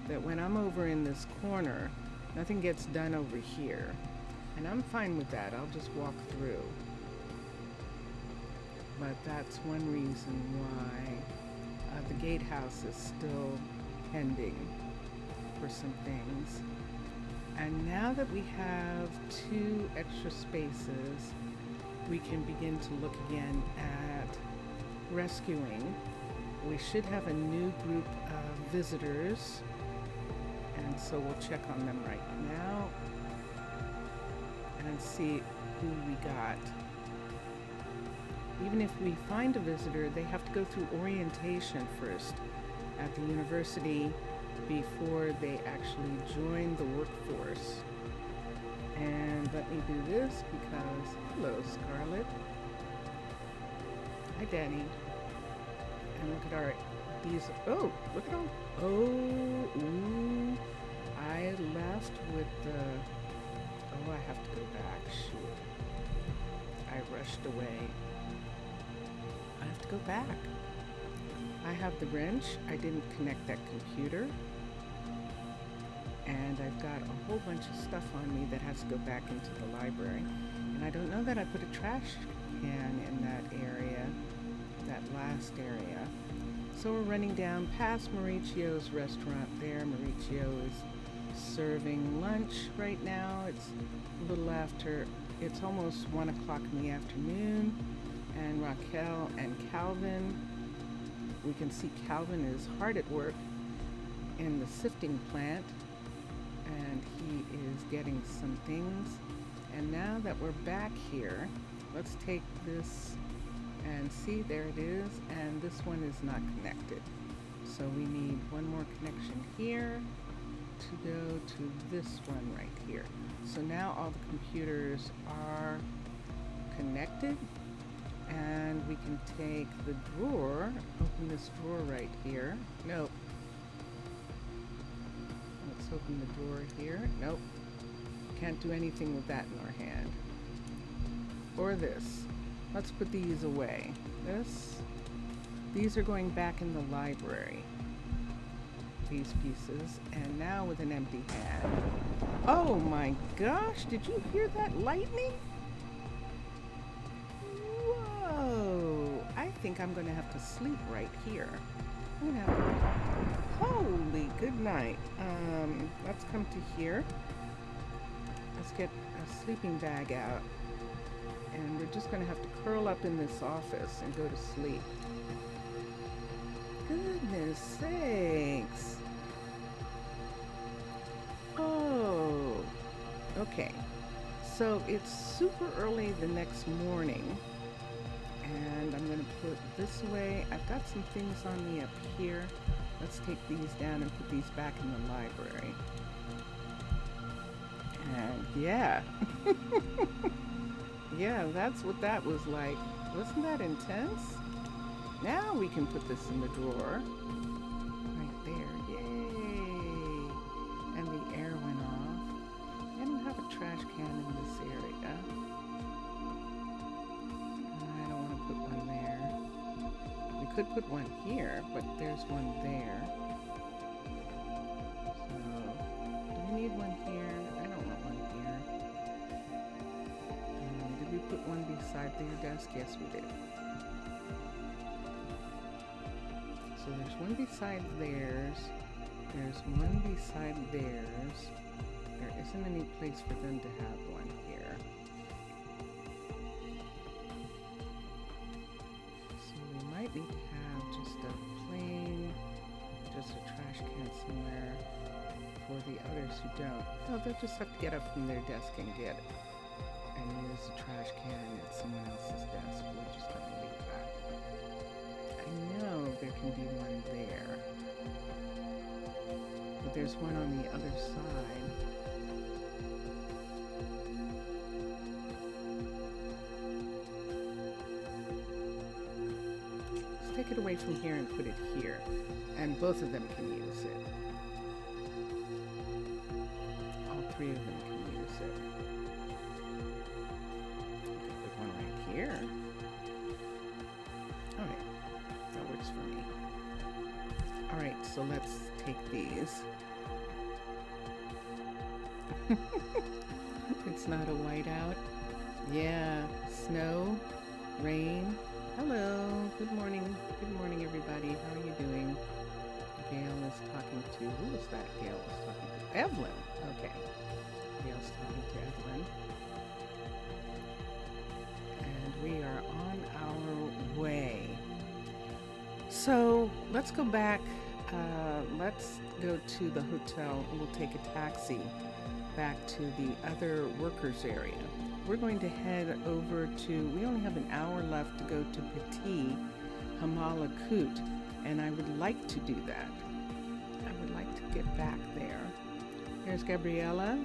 that when I'm over in this corner, nothing gets done over here. And I'm fine with that. I'll just walk through. But that's one reason why the gatehouse is still pending for some things. And now that we have 2 extra spaces, we can begin to look again at rescuing. We should have a new group of visitors, and so we'll check on them right now and see who we got. Even if we find a visitor, they have to go through orientation first at the university before they actually join the workforce. And let me do this because, hello, Scarlett. Hi, Danny. And look at look at all, ooh, I left with I have to go back, shoot. I rushed away. I have to go back. I have the wrench. I didn't connect that computer. And I've got a whole bunch of stuff on me that has to go back into the library. And I don't know that I put a trash can in that area, that last area. So we're running down past Mauricio's restaurant there. Mauricio is serving lunch right now. It's a little after, it's almost 1 o'clock in the afternoon. And Raquel and Calvin, we can see Calvin is hard at work in the sifting plant, and he is getting some things. And now that we're back here, let's take this and see, there it is, and this one is not connected. So we need one more connection here to go to this one right here. So now all the computers are connected, and we can take the drawer, open this drawer right here. Nope. Let's open the drawer here. Nope. Can't do anything with that in our hand. Or this. Let's put these away. These are going back in the library. These pieces. And now with an empty hand. Oh my gosh, did you hear that lightning? Whoa. I think I'm gonna have to sleep right here. I'm gonna have to... Holy good night. Let's come to here. Let's get a sleeping bag out. And we're just going to have to curl up in this office and go to sleep. Goodness sakes. Oh, okay. So it's super early the next morning. And I'm going to put this away. I've got some things on me up here. Let's take these down and put these back in the library. And yeah. Yeah, that's what that was like. Wasn't that intense? Now we can put this in the drawer. Right there. Yay! And the air went off. I don't have a trash can in this area. I don't want to put one there. We could put one here, but there's one there. So, do we need one here? I don't want one here. Did we put one beside your desk? Yes, we did. So there's one beside theirs. There's one beside theirs. There isn't any place for them to have one here. So we might need to have just a plain, just a trash can somewhere for the others who don't. Oh, they'll just have to get up from their desk and get it. And use the trash can at someone else's desk. We're just going to leave that. I know there can be one there. But there's one on the other side. Let's take it away from here and put it here. And both of them can use it. All three of them can use it. Put one right here. Alright, that works for me. Alright, so let's take these. It's not a whiteout. Yeah, snow, rain. Hello, good morning. Good morning, everybody. How are you doing? Gail is talking to, who is that Gail is talking to? Evelyn. Okay. Gail's talking to Evelyn. And we are on our way. So let's go back. Let's go to the hotel. We'll take a taxi back to the other workers area. We're going to head over to, we only have an hour left to go to Pitti Hamaalakut, and I would like to do that. I would like to get back there. There's Gabriella.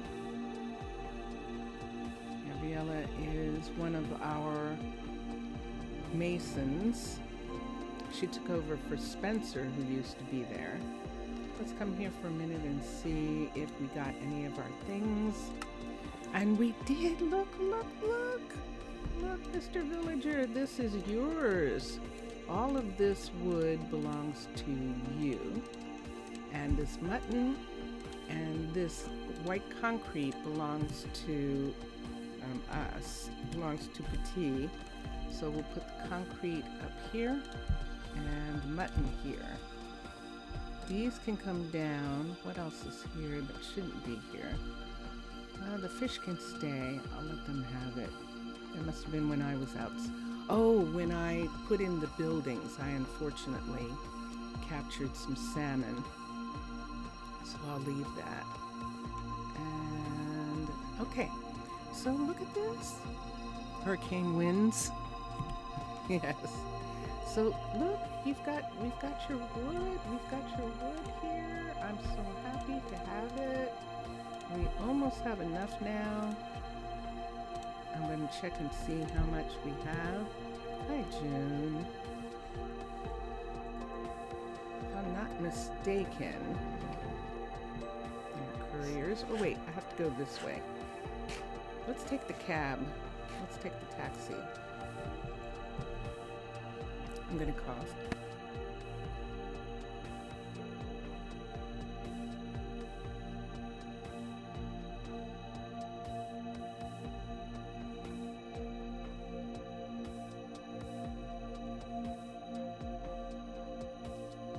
Gabriella is one of our masons. She took over for Spencer, who used to be there. Let's come here for a minute and see if we got any of our things. And we did. Look, look, look. Look, Mr. Villager, this is yours. All of this wood belongs to you. And this mutton and this white concrete belongs to us. Belongs to Pitti. So we'll put the concrete up here and the mutton here. These can come down. What else is here that shouldn't be here? The fish can stay. I'll let them have it. It must have been when I was out. Oh, when I put in the buildings, I unfortunately captured some salmon. So I'll leave that. And, okay. So look at this. Hurricane winds. Yes. So look, we've got your wood. We've got your wood here. I'm so happy to have it. We almost have enough now. I'm going to check and see how much we have. Hi, June. If I'm not mistaken, Couriers. Oh wait, I have to go this way. Let's take the cab. Let's take the taxi. I'm going to cough.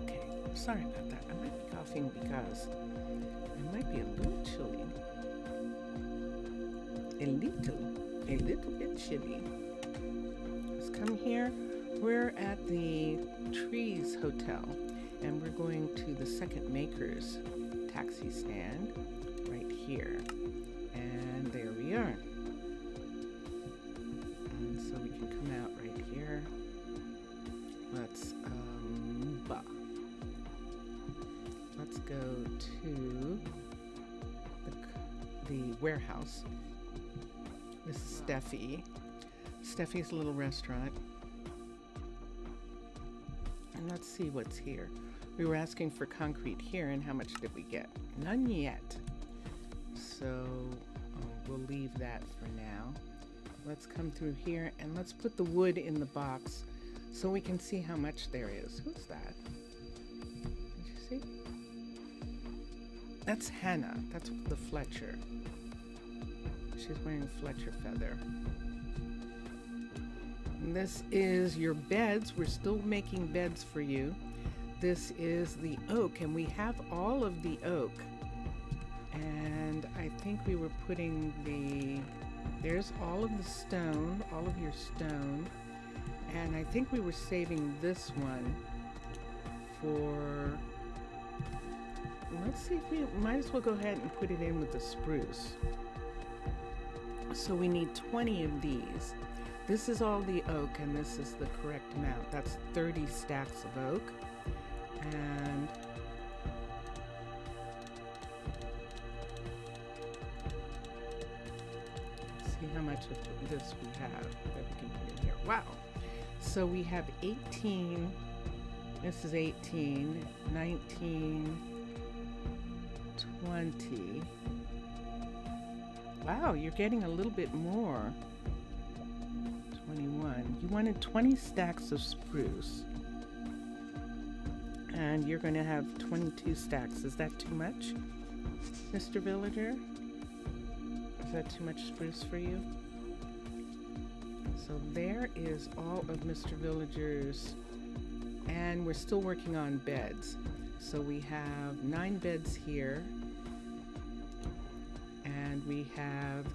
Okay, sorry about that. I might be coughing because I might be a little chilly. A little bit chilly. Let's come here. We're at the Trees Hotel, and we're going to the Second Makers taxi stand right here. And there we are. And so we can come out right here. Let's go to the warehouse. This is Steffi. Steffi's little restaurant. And let's see what's here. We were asking for concrete here, and how much did we get? None yet. So we'll leave that for now. Let's come through here and let's put the wood in the box so we can see how much there is. Who's that? Did you see? That's Hannah. That's the Fletcher. She's wearing Fletcher feather. And this is your beds. We're still making beds for you. This is the oak, and we have all of the oak. And I think we were putting there's all of the stone, all of your stone. And I think we were saving this one for, let's see if we might as well go ahead and put it in with the spruce. So we need 20 of these. This is all the oak, and this is the correct amount. That's 30 stacks of oak. And see how much of this we have that we can put in here. Wow. So we have 18. This is 18, 19, 20. Wow, you're getting a little bit more. 21. You wanted 20 stacks of spruce. And you're going to have 22 stacks. Is that too much, Mr. Villager? Is that too much spruce for you? So there is all of Mr. Villager's, and we're still working on beds. So we have 9 beds here, and we have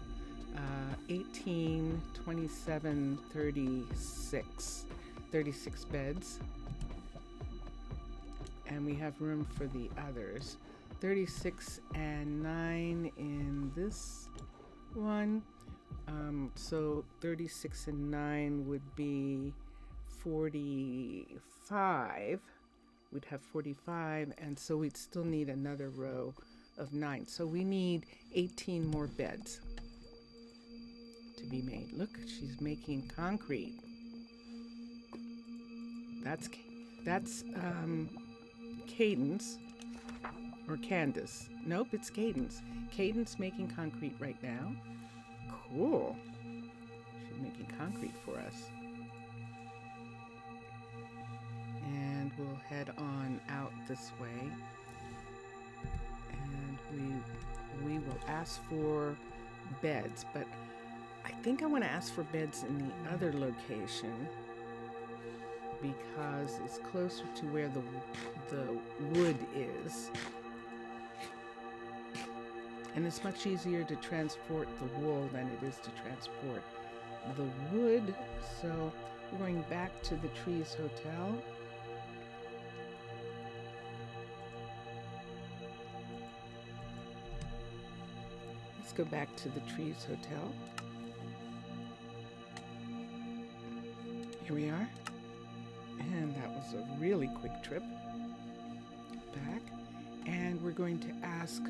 18, 27, 36 beds. And we have room for the others. 36 and 9 in this one. So 36 and 9 would be 45. We'd have 45, and so we'd still need another row of 9. So we need 18 more beds to be made. Look, she's making concrete. That's Cadence, or Candace. Nope, it's Cadence. Cadence making concrete right now. Cool. She's making concrete for us. And we'll head on out this way. And we will ask for beds, but I think I want to ask for beds in the other location because it's closer to where the wood is. And it's much easier to transport the wool than it is to transport the wood. So we're going back to the Trees Hotel. Let's go back to the Trees Hotel. Here we are. And that was a really quick trip back. And we're going to ask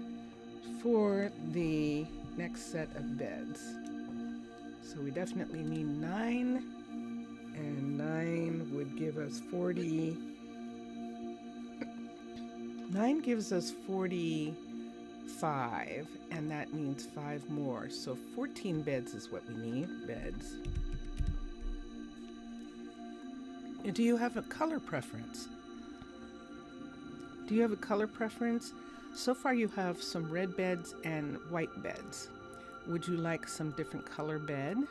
for the next set of beds. So we definitely need 9, and 9 would give us 40. 9 gives us 45, and that means 5 more. So 14 beds is what we need. Beds. Do you have a color preference? Do you have a color preference? So far you have some red beds and white beds. Would you like some different color bed?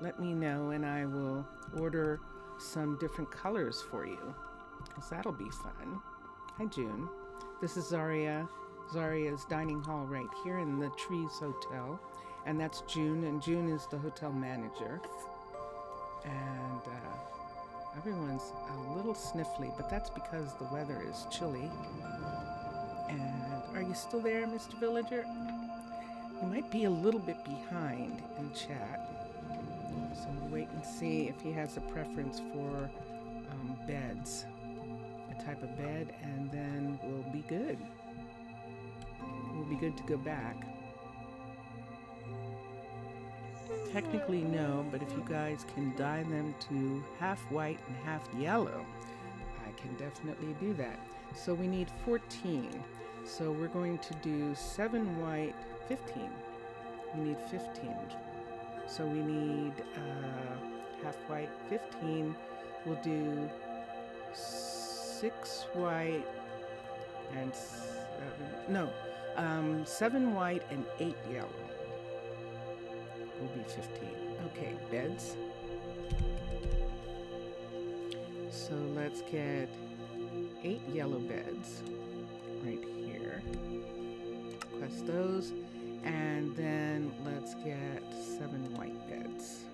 Let me know and I will order some different colors for you, because that'll be fun. Hi June. This is Zaria. Zaria's dining hall right here in the Trees Hotel. And that's June, and June is the hotel manager. And everyone's a little sniffly, but that's because the weather is chilly. And are you still there, Mr. Villager? You might be a little bit behind in chat. So we'll wait and see if he has a preference for beds, a type of bed, and then we'll be good. We'll be good to go back. Technically no, but if you guys can dye them to half white and half yellow, I can definitely do that. So we need 14. So we're going to do 7 white, 15. We need 15. So we need half white, 15. We'll do 6 white and 7 white and 8 yellow. Will be 15. Okay, beds. So let's get 8 yellow beds right here. Request those. And then let's get 7 white beds.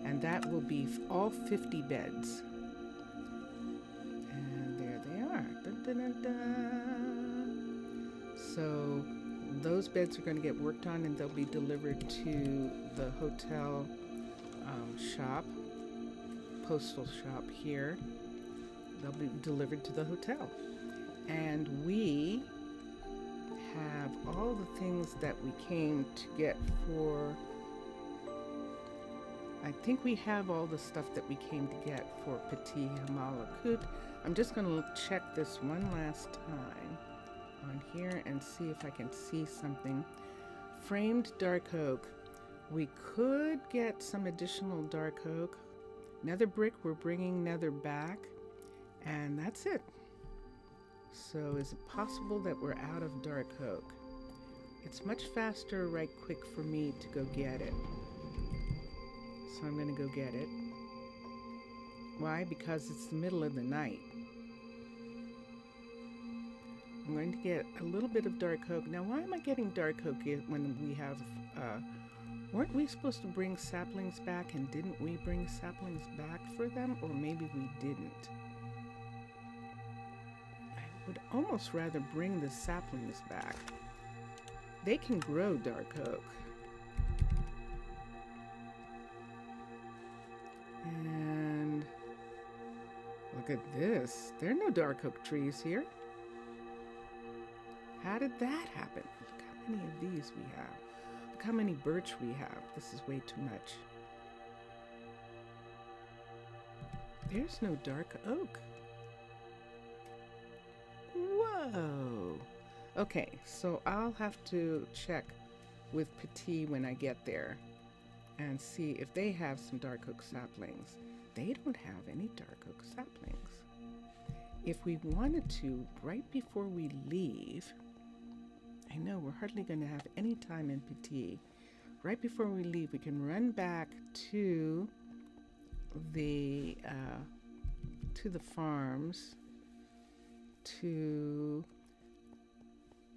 And that will be all 50 beds. And there they are. Dun, dun, dun, dun. So those beds are going to get worked on and they'll be delivered to the hotel shop, postal shop here. They'll be delivered to the hotel. And we have all the things that we came to get for, I think we have all the stuff that we came to get for Pitti Hamaalakut. I'm just going to check this one last time on here and see if I can see something. Framed dark oak. We could get some additional dark oak. Nether brick, we're bringing nether back. And that's it. So is it possible that we're out of dark oak? It's much faster right quick for me to go get it. So I'm going to go get it. Why? Because it's the middle of the night. I'm going to get a little bit of dark oak. Now, why am I getting dark oak when we have... weren't we supposed to bring saplings back, and didn't we bring saplings back for them? Or maybe we didn't. I would almost rather bring the saplings back. They can grow dark oak. And look at this. There are no dark oak trees here. How did that happen? Look how many of these we have. Look how many birch we have. This is way too much. There's no dark oak. Whoa. Okay, so I'll have to check with Pitti when I get there and see if they have some dark oak saplings. They don't have any dark oak saplings. If we wanted to, right before we leave, I know we're hardly going to have any time in Pitti. Right before we leave, we can run back to the farms, to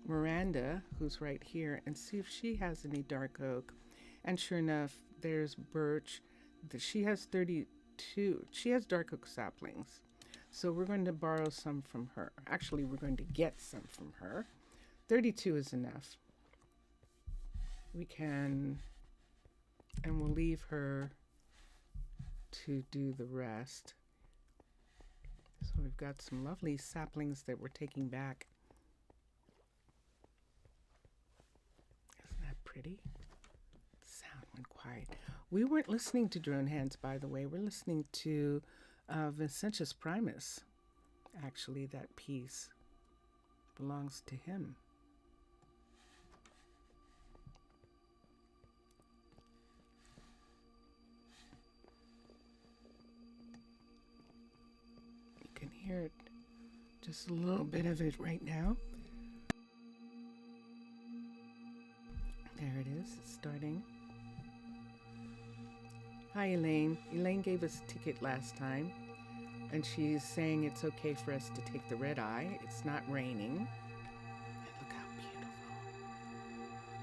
Miranda, who's right here, and see if she has any dark oak. And sure enough, there's Birch. She has 32. She has dark oak saplings. So we're going to borrow some from her. Actually, we're going to get some from her. 32 is enough. We can, and we'll leave her to do the rest. So we've got some lovely saplings that we're taking back. Isn't that pretty? The sound went quiet. We weren't listening to Drone Hands, by the way. We're listening to Vincentius Primus. Actually, that piece belongs to him. You can hear it, just a little bit of it right now. There it is, it's starting. Hi, Elaine. Elaine gave us a ticket last time, and she's saying it's okay for us to take the red eye. It's not raining. And look how beautiful.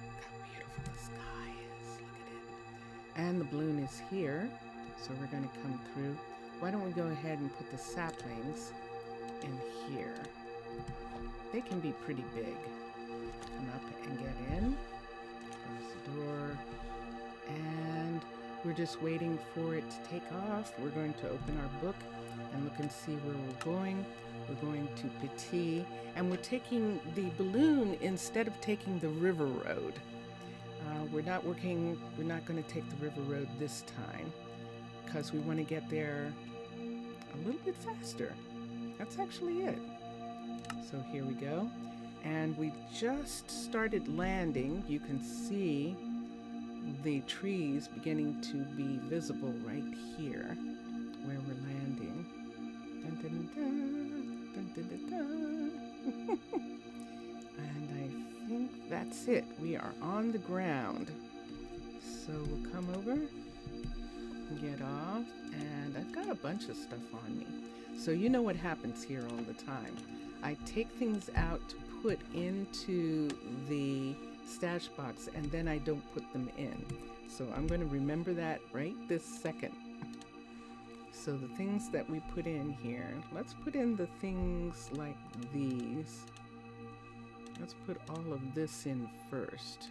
Look how beautiful the sky is. Look at it. And the balloon is here, so we're going to come through. Why don't we go ahead and put the saplings in here? They can be pretty big. Come up and get in. Close the door. And we're just waiting for it to take off. We're going to open our book and look and see where we're going. We're going to Pitti, and we're taking the balloon instead of taking the river road. we're not going to take the river road this time because we want to get there a little bit faster. That's actually it. So here we go. And we just started landing. You can see the trees beginning to be visible right here where we're landing. Dun, dun, dun, dun, dun, dun, dun. And I think that's it. We are on the ground. So we'll come over, get off, and I've got a bunch of stuff on me. So you know what happens here all the time. I take things out to put into the stash box, and then I don't put them in. So I'm going to remember that right this second. So the things that we put in here, let's put in the things like these. Let's put all of this in first.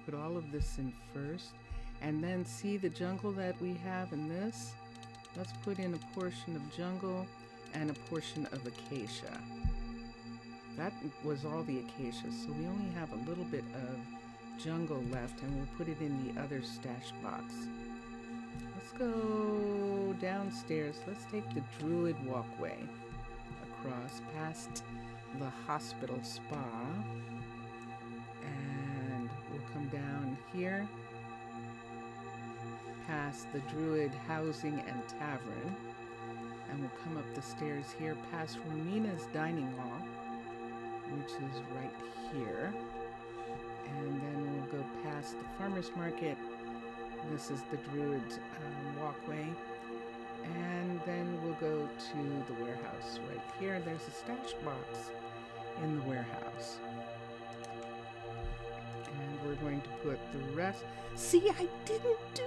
Put all of this in first, and then see the jungle that we have in this? Let's put in a portion of jungle and a portion of acacia. That was all the acacia, so we only have a little bit of jungle left, and we'll put it in the other stash box. Let's go downstairs. Let's take the Druid walkway across past the hospital spa, and we'll come down here past the Druid housing and tavern, and we'll come up the stairs here past Romina's dining hall, which is right here, and then we'll go past the farmer's market. This is the Druid walkway, and then we'll go to the warehouse right here. There's a stash box in the warehouse, and we're going to put the rest. See, I didn't do.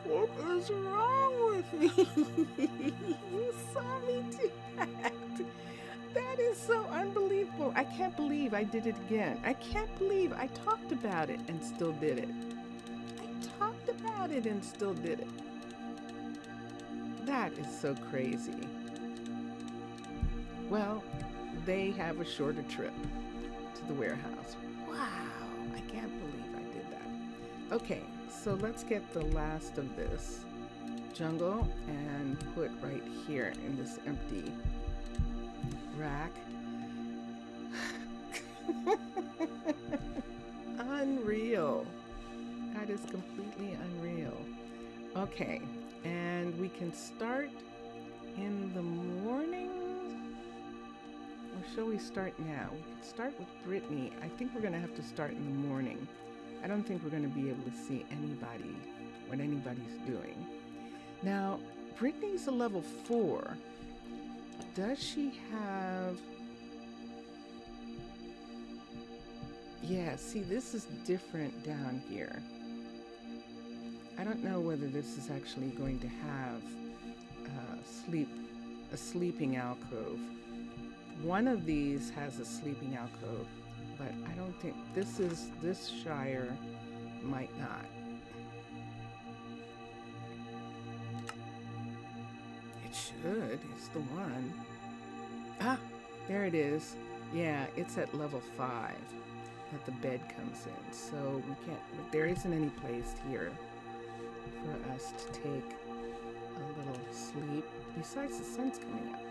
What is wrong with me? You saw me do that. That is so unbelievable. I can't believe I did it again. I can't believe I talked about it and still did it. I talked about it and still did it. That is so crazy. Well, they have a shorter trip to the warehouse. Wow, I can't believe I did that. Okay, so let's get the last of this jungle and put right here in this empty rack. Unreal. That is completely unreal. Okay, and we can start in the morning. Or shall we start now? We can start with Brittany. I think we're going to have to start in the morning. I don't think we're going to be able to see anybody, what anybody's doing. Now, Brittany's a level 4. Does she have... Yeah, see, this is different down here. I don't know whether this is actually going to have a sleeping alcove. One of these has a sleeping alcove, but I don't think this Shire might not. It should. It's the one. Ah, there it is. Yeah, it's at level 5 that the bed comes in. So we can't. There isn't any place here for us to take a little sleep. Besides, the sun's coming up.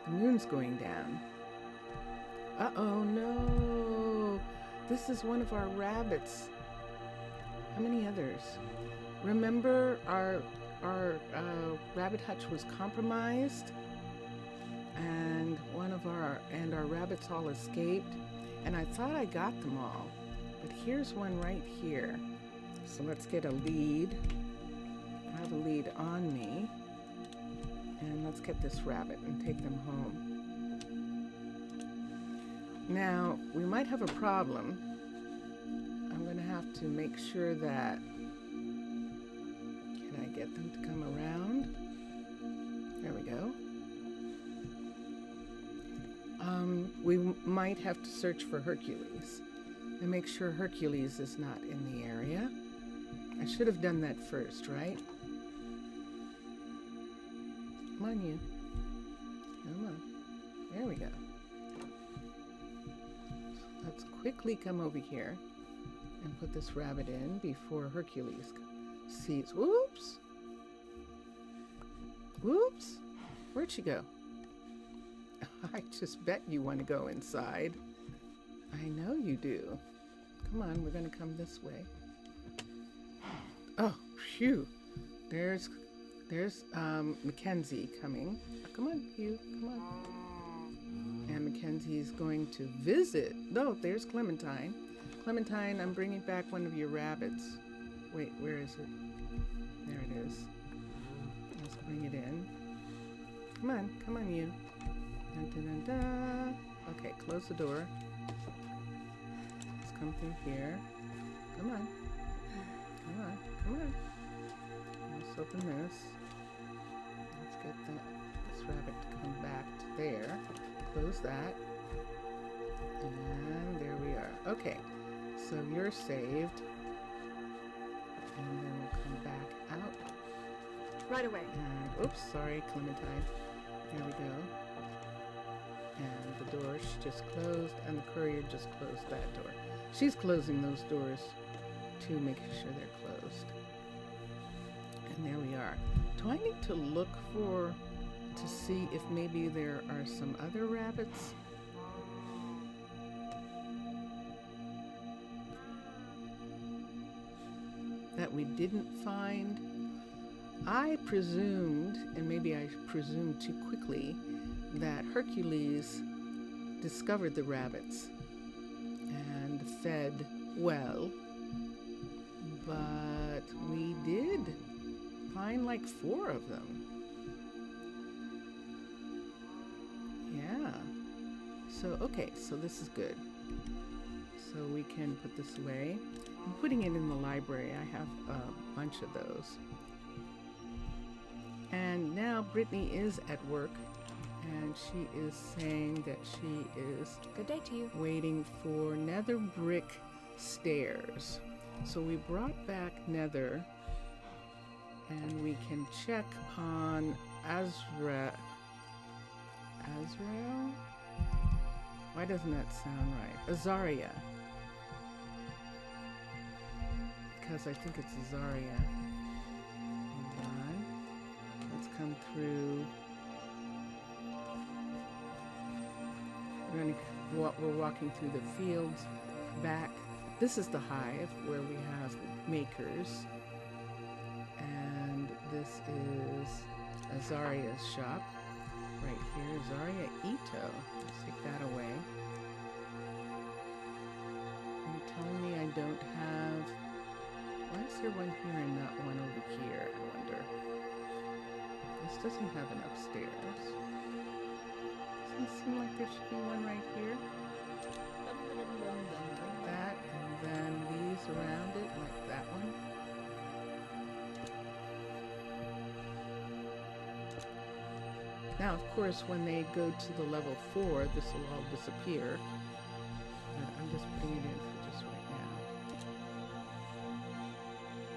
The moon's going down. Uh-oh, no. This is one of our rabbits. How many others? Remember our rabbit hutch was compromised, and our rabbits all escaped, and I thought I got them all, but here's one right here. So let's get a lead. I have a lead on me, and let's get this rabbit and take them home. Now, we might have a problem. I'm going to have to make sure that... Can I get them to come around? There we go. We might have to search for Hercules and make sure Hercules is not in the area. I should have done that first, right? Come on, you. Come on. There we go. So let's quickly come over here and put this rabbit in before Hercules sees. Whoops! Whoops! Where'd she go? I just bet you want to go inside. I know you do. Come on, we're going to come this way. Oh, phew. There's Mackenzie coming. Oh, come on, Hugh, come on. And Mackenzie's going to visit. No, there's Clementine. Clementine, I'm bringing back one of your rabbits. Wait, where is it? There it is. Let's bring it in. Come on, you. Dun, dun, dun, dun. Okay, close the door. Let's come through here. Come on. Let's open this. Let's get this rabbit to come back to there. Close that. And there we are. Okay, so you're saved. And then we'll come back out. Right away. And, oops, sorry, Clementine. There we go. And the door she just closed, and the courier just closed that door. She's closing those doors too, making sure they're closed. And there we are. Do I need to look to see if maybe there are some other rabbits? That we didn't find? I presumed, and maybe I presumed too quickly, that Hercules discovered the rabbits and fed well, but we did find like 4 of them. Yeah. So, okay, so this is good. So we can put this away. I'm putting it in the library. I have a bunch of those. And now Brittany is at work, and she is saying that she is Good day to you. waiting for nether brick stairs. So we brought back nether, and we can check on Azrael? Why doesn't that sound right? Azaria. Because I think it's Azaria. Hold on. Let's come through. We're walking through the fields back. This is the hive where we have makers. And this is Azaria's shop. Right here, Azaria Ito. Let's take that away. Are you telling me I don't have... Why is there one here and not one over here, I wonder? This doesn't have an upstairs. Doesn't seem like there should be one right here. Like that, and then these around it, like that one. Now, of course, when they go to the level 4, this will all disappear. But I'm just putting it in for just right now.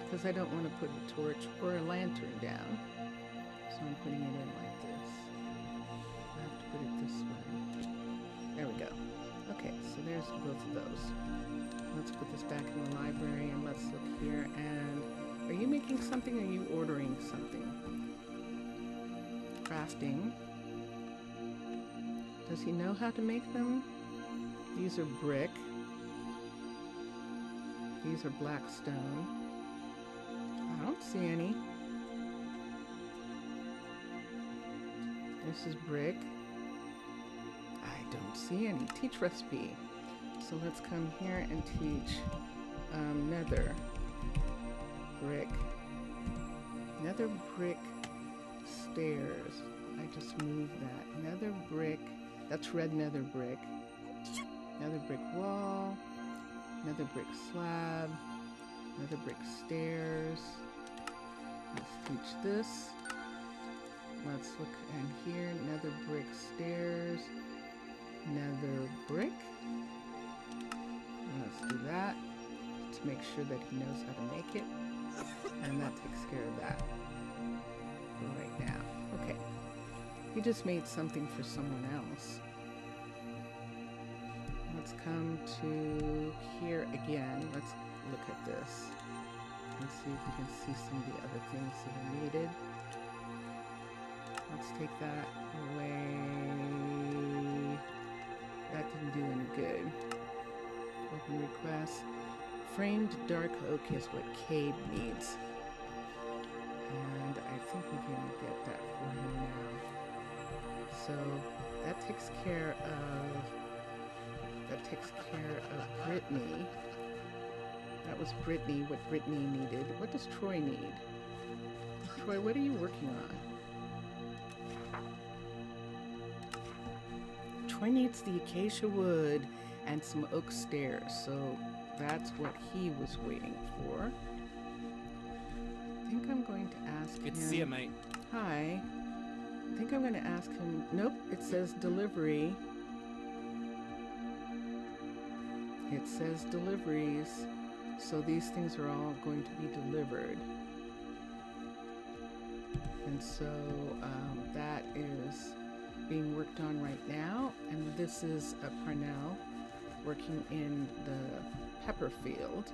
Because I don't want to put a torch or a lantern down. So I'm putting it in like this. I have to put it this way. There we go. Okay, so there's both of those. Let's put this back in the library, and let's look here. And are you making something, or are you ordering something? Crafting. Does he know how to make them? These are brick. These are black stone. I don't see any. This is brick. I don't see any. Teach recipe. So let's come here and teach nether brick. Nether brick stairs. I just moved that. Nether brick. That's red nether brick. Nether brick wall. Nether brick slab. Nether brick stairs. Let's teach this. Let's look in here. Nether brick stairs. Nether brick. And let's do that to make sure that he knows how to make it. And that takes care of that for right now. Okay. He just made something for someone else. Let's come to here again. Let's look at this and see if we can see some of the other things that are needed. Let's take that away. That didn't do any good. Open request. Framed dark oak is what Cabe needs. And I think we can get that for him now. So that takes care of Brittany. That was Brittany, what Brittany needed. What does Troy need? Troy, what are you working on? Troy needs the acacia wood and some oak stairs, so that's what he was waiting for. I think I'm going to ask him. Good to see you, mate. Hi. I think I'm going to ask him. Nope, it says delivery. It says deliveries, so these things are all going to be delivered. And so that is being worked on right now, and this is Parnell working in the pepper field.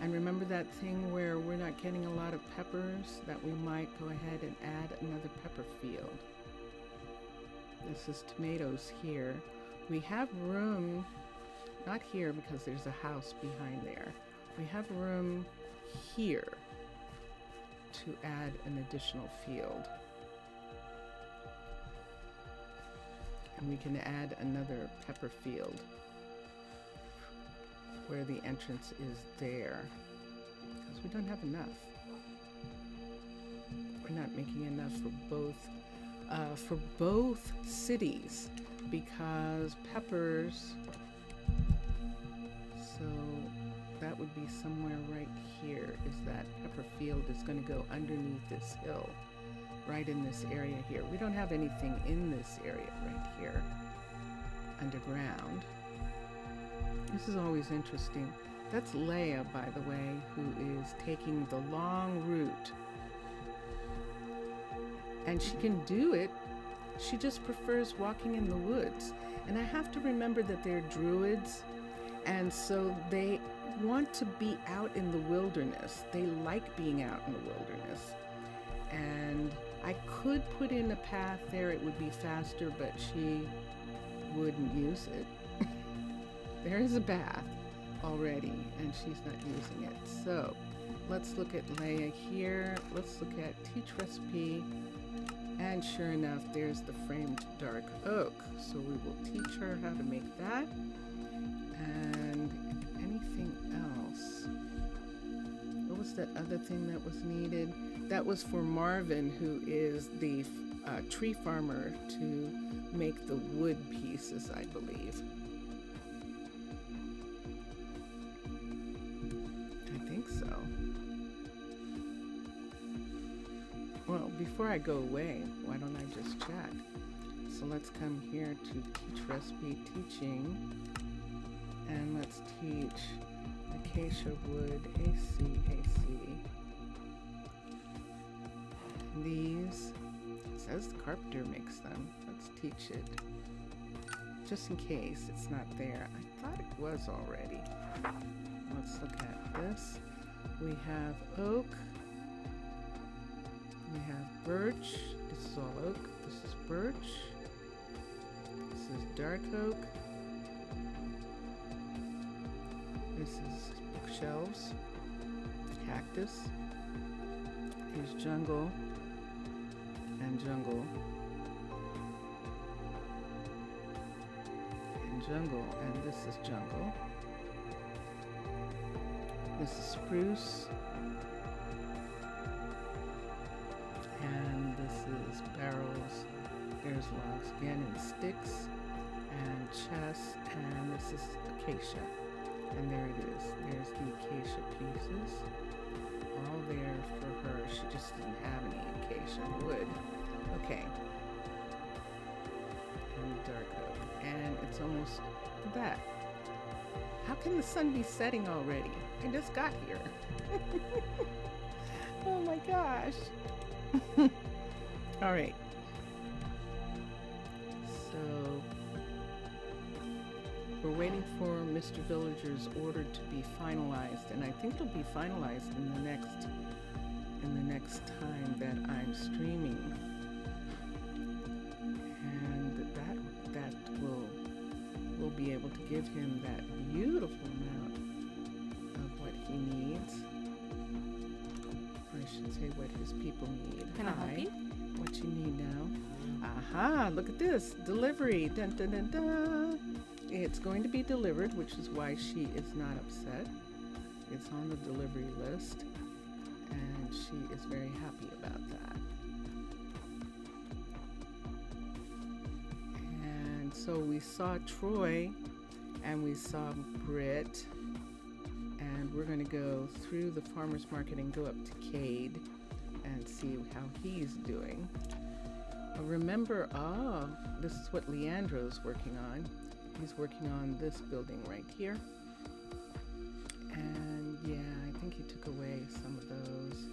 And remember that thing where we're not getting a lot of peppers, that we might go ahead and add another pepper field. This is tomatoes here. We have room, not here because there's a house behind there. We have room here to add an additional field. And we can add another pepper field where the entrance is there, because we don't have enough. We're not making enough for both cities, because peppers, so that would be somewhere right here. Is that pepper field is going to go underneath this hill, right in this area here. We don't have anything in this area right here underground. This is always interesting. That's Leia, by the way, who is taking the long route. And she can do it. She just prefers walking in the woods. And I have to remember that they're druids, and so they want to be out in the wilderness. They like being out in the wilderness. And I could put in a path there, it would be faster, but she wouldn't use it. There is a path already, and she's not using it. So let's look at Leia here. Let's look at teach recipe. And sure enough, there's the framed dark oak. So we will teach her how to make that. And anything else? What was that other thing that was needed? That was for Marvin, who is the tree farmer, to make the wood pieces, I believe. I think so. Well, before I go away, why don't I just check? So let's come here to teach recipe teaching, and let's teach acacia wood, AC. These, it says the carpenter makes them. Let's teach it, just in case it's not there. I thought it was already. Let's look at this. We have oak. We have birch. This is all oak. This is birch. This is dark oak. This is bookshelves. Cactus. Here's jungle. And jungle. And jungle. And this is jungle. This is spruce. And this is barrels. There's logs again, and sticks and chests, and this is acacia. And there it is. There's the acacia pieces. All there for her. She just didn't have any acacia wood. Okay. And dark oak. And it's almost that. How can the sun be setting already? I just got here. Oh my gosh. All right. So we're waiting for Mr. Villager's order to be finalized, and I think it'll be finalized in the next time that I'm streaming. And that will be able to give him that beautiful amount of what he needs. Or I should say what his people need. Can I help you? What you need now. Aha, look at this. Delivery. Dun, dun, dun, dun. It's going to be delivered, which is why she is not upset. It's on the delivery list, and she is very happy about that. And so we saw Troy, and we saw Britt, and we're going to go through the farmer's market and go up to Cade and see how he's doing. Remember, this is what Leandro's working on. He's working on this building right here. And yeah, I think he took away some of those.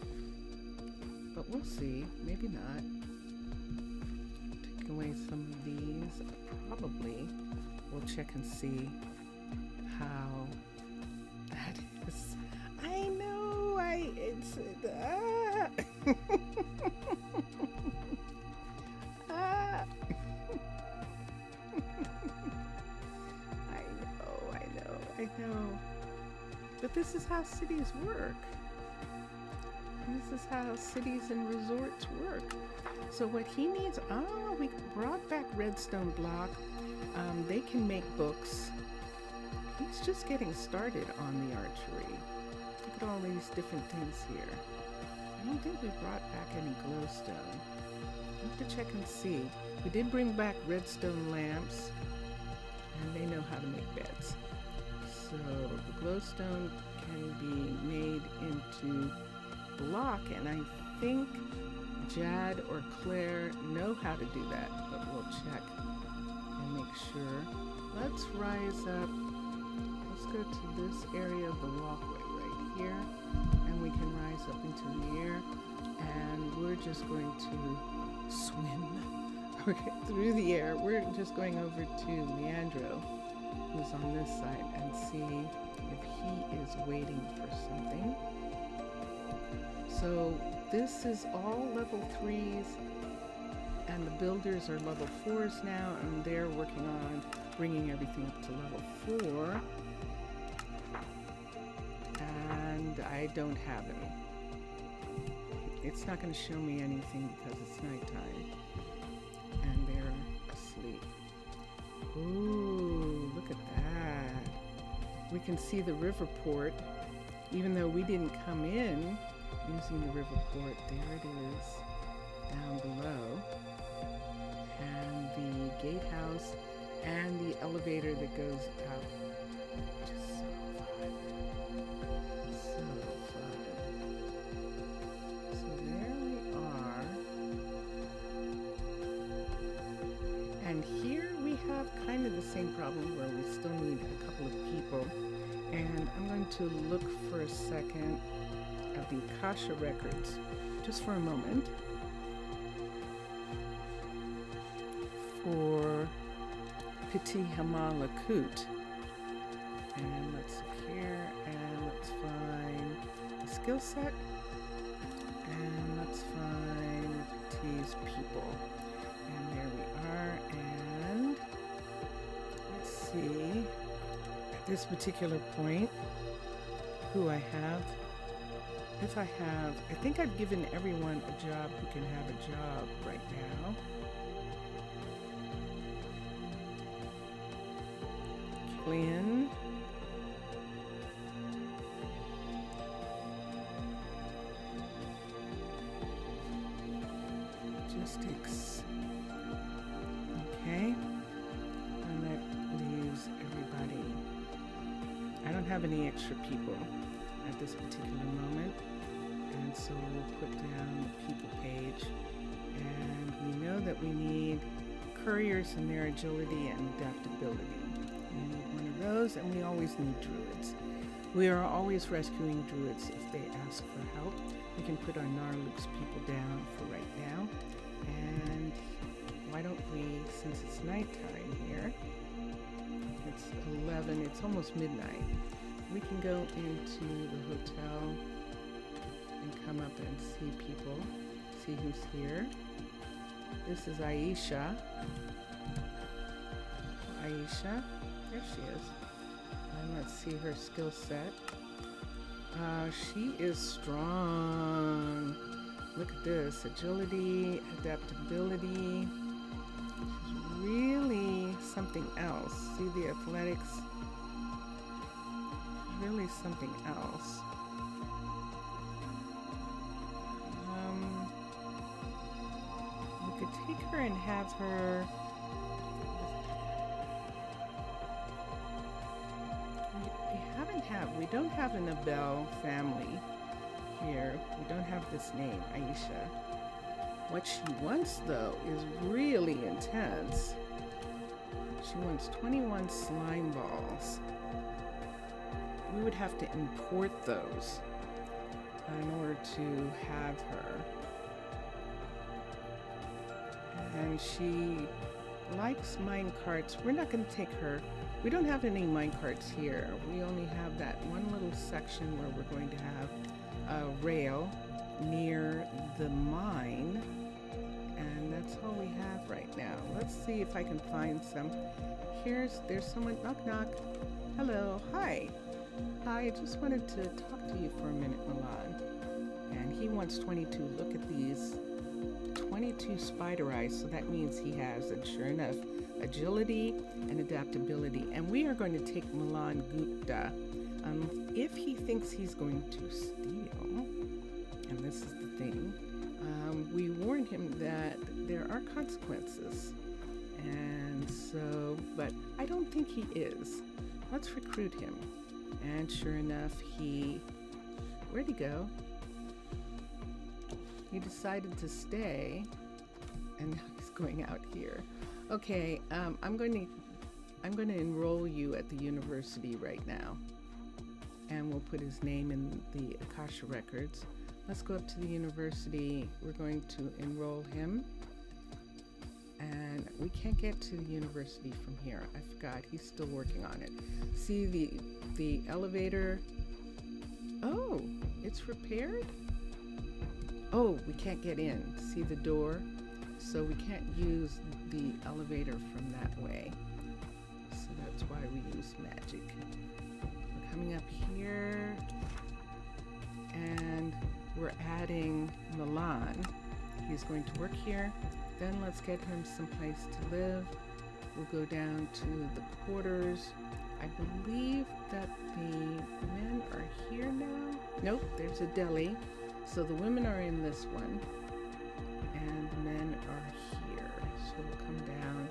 But we'll see. Maybe not. Take away some of these. Probably. We'll check and see how that is. I know. It's. I know. But this is how cities work. This is how cities and resorts work. So what he needs, we brought back redstone block. They can make books. He's just getting started on the archery. Look at all these different things here. I don't think we brought back any glowstone. I have to check and see. We did bring back redstone lamps, and they know how to make beds. So the glowstone can be made into block, and I think Jad or Claire know how to do that, but we'll check and make sure. Let's rise up. Let's go to this area of the walkway right here, and we can rise up into the air, and we're just going to swim through the air. We're just going over to Leandro, who's on this side, and see if he is waiting for something. So this is all level 3s, and the builders are level 4s now, and they're working on bringing everything up to level 4. And I don't have any. It's not going to show me anything because it's nighttime, and they're asleep. Ooh, look at that. We can see the river port, even though we didn't come in using the river port. There it is, down below. And the gatehouse and the elevator that goes out. Just so fun. So fun. So there we are. And here we have kind of the same problem where we still need a couple of people. And I'm going to look for a second at the Akasha records, just for a moment, for Pitti Hamaalakut. And let's look here, and let's find the skill set, and let's find Pitti's people. And there we are, and let's see, at this particular point, who I have. If I have, I think I've given everyone a job who can have a job right now. Killian. Logistics. Okay. And that leaves everybody. I don't have any extra people at this particular moment, and so we'll put down the people page, and we know that we need couriers and their agility and adaptability. We need one of those, and we always need druids. We are always rescuing druids if they ask for help. We can put our Arnaaluk's people down for right now, and why don't we, since it's nighttime here, it's 11, it's almost midnight, we can go into the hotel and come up and see people, see who's here. This is Aisha. Aisha, there she is. And let's see her skill set. She is strong. Look at this, agility, adaptability. She's really something else. See the athletics? Really something else. We could take her and have her. We don't have an Abel family here. We don't have this name, Aisha. What she wants, though, is really intense. She wants 21 slime balls. We would have to import those in order to have her. And she likes mine carts. We're not going to take her. We don't have any mine carts here. We only have that one little section where we're going to have a rail near the mine. And that's all we have right now. Let's see if I can find some. There's someone. Knock, knock. Hello. Hi. Hi, I just wanted to talk to you for a minute, Milan. And he wants 22. Look at these. 22 spider eyes, so that means he has, and sure enough, agility and adaptability. And we are going to take Milan Gupta. If he thinks he's going to steal, and this is the thing, we warn him that there are consequences. And so, but I don't think he is. Let's recruit him. And sure enough, where'd he go? He decided to stay, and now he's going out here. Okay, I'm going to enroll you at the university right now, and we'll put his name in the Akasha records. Let's go up to the university. We're going to enroll him, and we can't get to the university from here. I forgot. He's still working on it. See the elevator? Oh, it's repaired? Oh, we can't get in. See the door? So we can't use the elevator from that way. So that's why we use magic. We're coming up here, and we're adding Milan. He's going to work here. Then let's get him someplace to live. We'll go down to the quarters. I believe that the men are here now. Nope, there's a deli. So the women are in this one, and the men are here. So we'll come down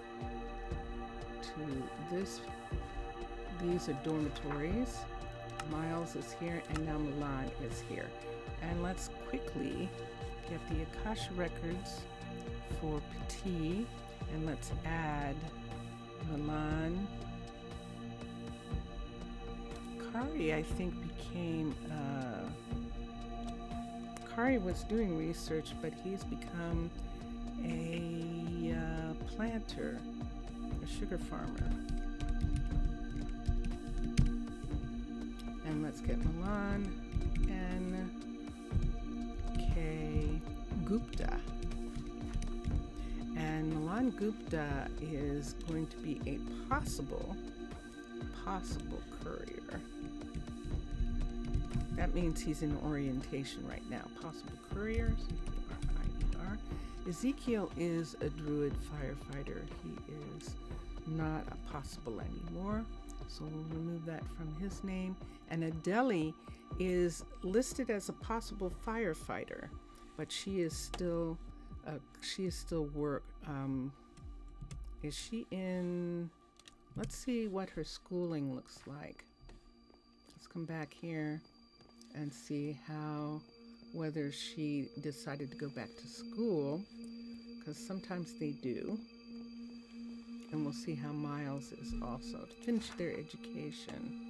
to this. These are dormitories. Miles is here, and now Milan is here. And let's quickly get the Akasha records for Pitti, and let's add Milan. Kari, I think, became Kari was doing research, but he's become a planter, a sugar farmer. And let's get Milan and K. Gupta. And Milan Gupta is going to be a possible courier. That means he's in orientation right now. Possible couriers. R-I-E-R. Ezekiel is a druid firefighter. He is not a possible anymore. So we'll remove that from his name. And Adeli is listed as a possible firefighter, but she is still work. Is she in? Let's see what her schooling looks like. Let's come back here and see whether she decided to go back to school, because sometimes they do. And we'll see how Miles is also to finish their education.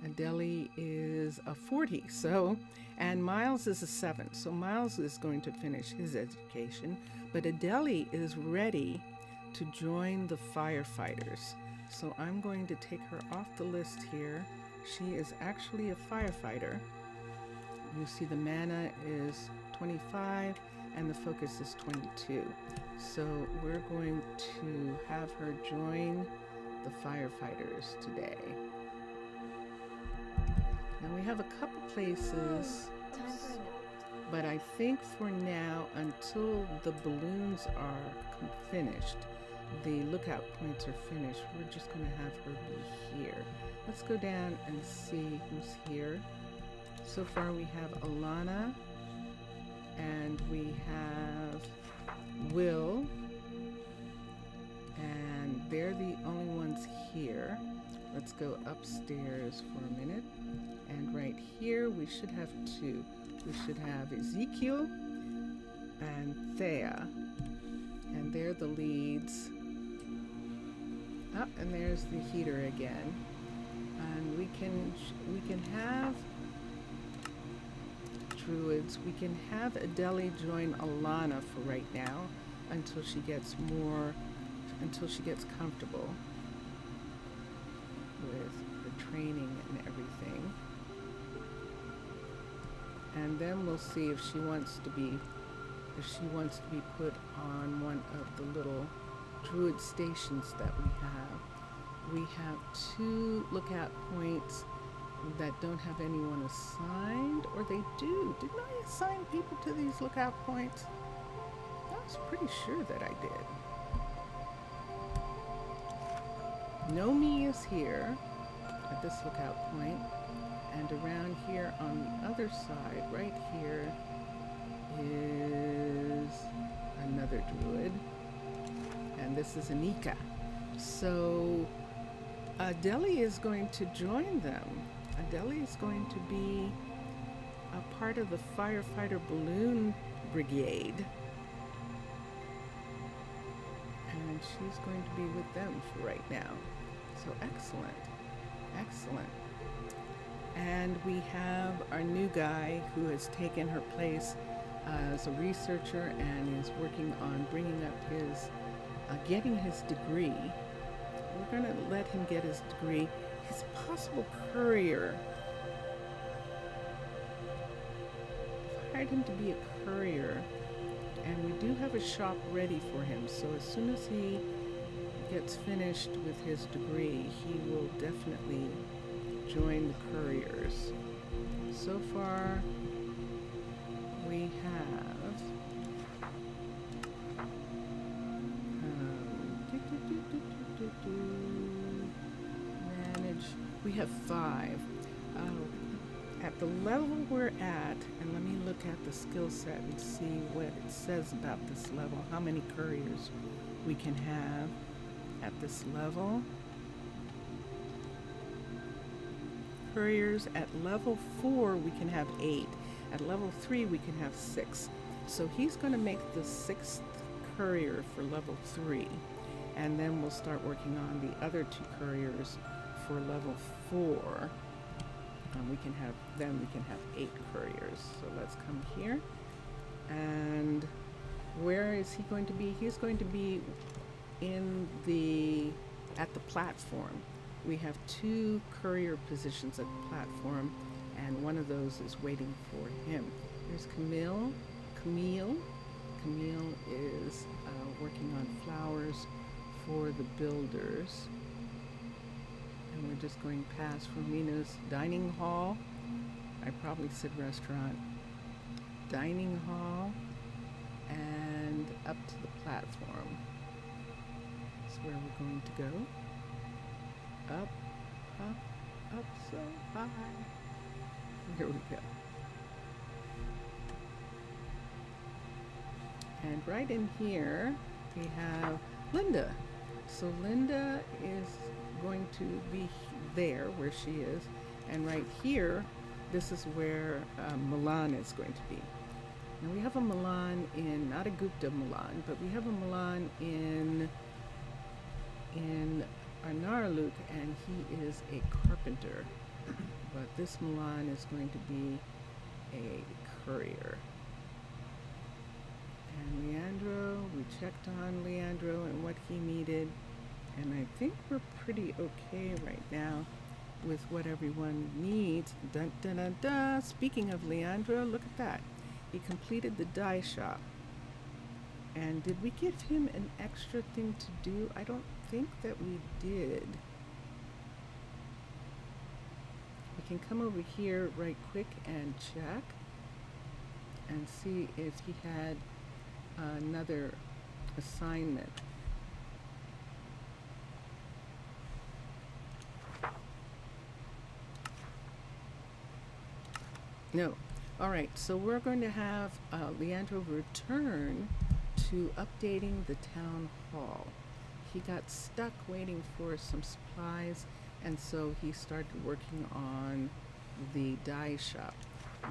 Adeli is a 40. So, and Miles is a 7. So Miles is going to finish his education, but Adele is ready to join the firefighters. So I'm going to take her off the list here. She is actually a firefighter. You see the mana is 25 and the focus is 22. So we're going to have her join the firefighters today. Now we have a couple places, but I think for now, until the balloons are finished, the lookout points are finished, we're just going to have her be here. Let's go down and see who's here. So far we have Alana, and we have Will, and they're the only ones here. Let's go upstairs for a minute. And right here we should have 2. We should have Ezekiel and Thea, and they're the leads. Oh, and there's the heater again. And we can have druids. We can have Adele join Alana for right now until she gets comfortable with the training and everything. And then we'll see if she wants to be put on one of the little druid stations that we have. We have 2 lookout points that don't have anyone assigned, or they do. Didn't I assign people to these lookout points? I was pretty sure that I did. Nomi is here at this lookout point, and around here on the other side, right here, is another druid, and this is Anika. So Adele is going to join them. Adele is going to be a part of the firefighter balloon brigade, and she's going to be with them for right now. So excellent, excellent. And we have our new guy who has taken her place as a researcher and is working on bringing up his, getting his degree. We're going to let him get his degree. His possible courier. I've hired him to be a courier, and we do have a shop ready for him. So as soon as he gets finished with his degree, he will definitely join the couriers. So far, we have manage. We have 5. At the level we're at, and let me look at the skill set and see what it says about this level, how many couriers we can have at this level. Couriers at level 4 we can have 8. At level 3 we can have 6. So he's going to make the 6th courier for level 3, and then we'll start working on the other 2 couriers for level 4. We can have 8 couriers. So let's come here. And where is he going to be? He's going to be at the platform. We have 2 courier positions at the platform, and one of those is waiting for him. There's Camille. Camille is working on flowers for the builders. And we're just going past Romina's dining hall. I probably said restaurant. Dining hall, and up to the platform. That's where we're going to go. Up, up so high. Here we go. And right in here, we have Linda. So Linda is going to be there where she is. And right here, this is where Milan is going to be. Now we have a Milan in, not a Gupta Milan, but we have a Milan in Arnaaluk, and he is a carpenter. But this Milan is going to be a courier. And Leandro, we checked on Leandro and what he needed. And I think we're pretty okay right now with what everyone needs. Dun dun dun dun. Speaking of Leandro, look at that. He completed the dye shop. And did we give him an extra thing to do? I don't think that we did. We can come over here right quick and check and see if he had another assignment. No. All right, so we're going to have Leandro return to updating the town hall. He got stuck waiting for some supplies, and so he started working on the dye shop.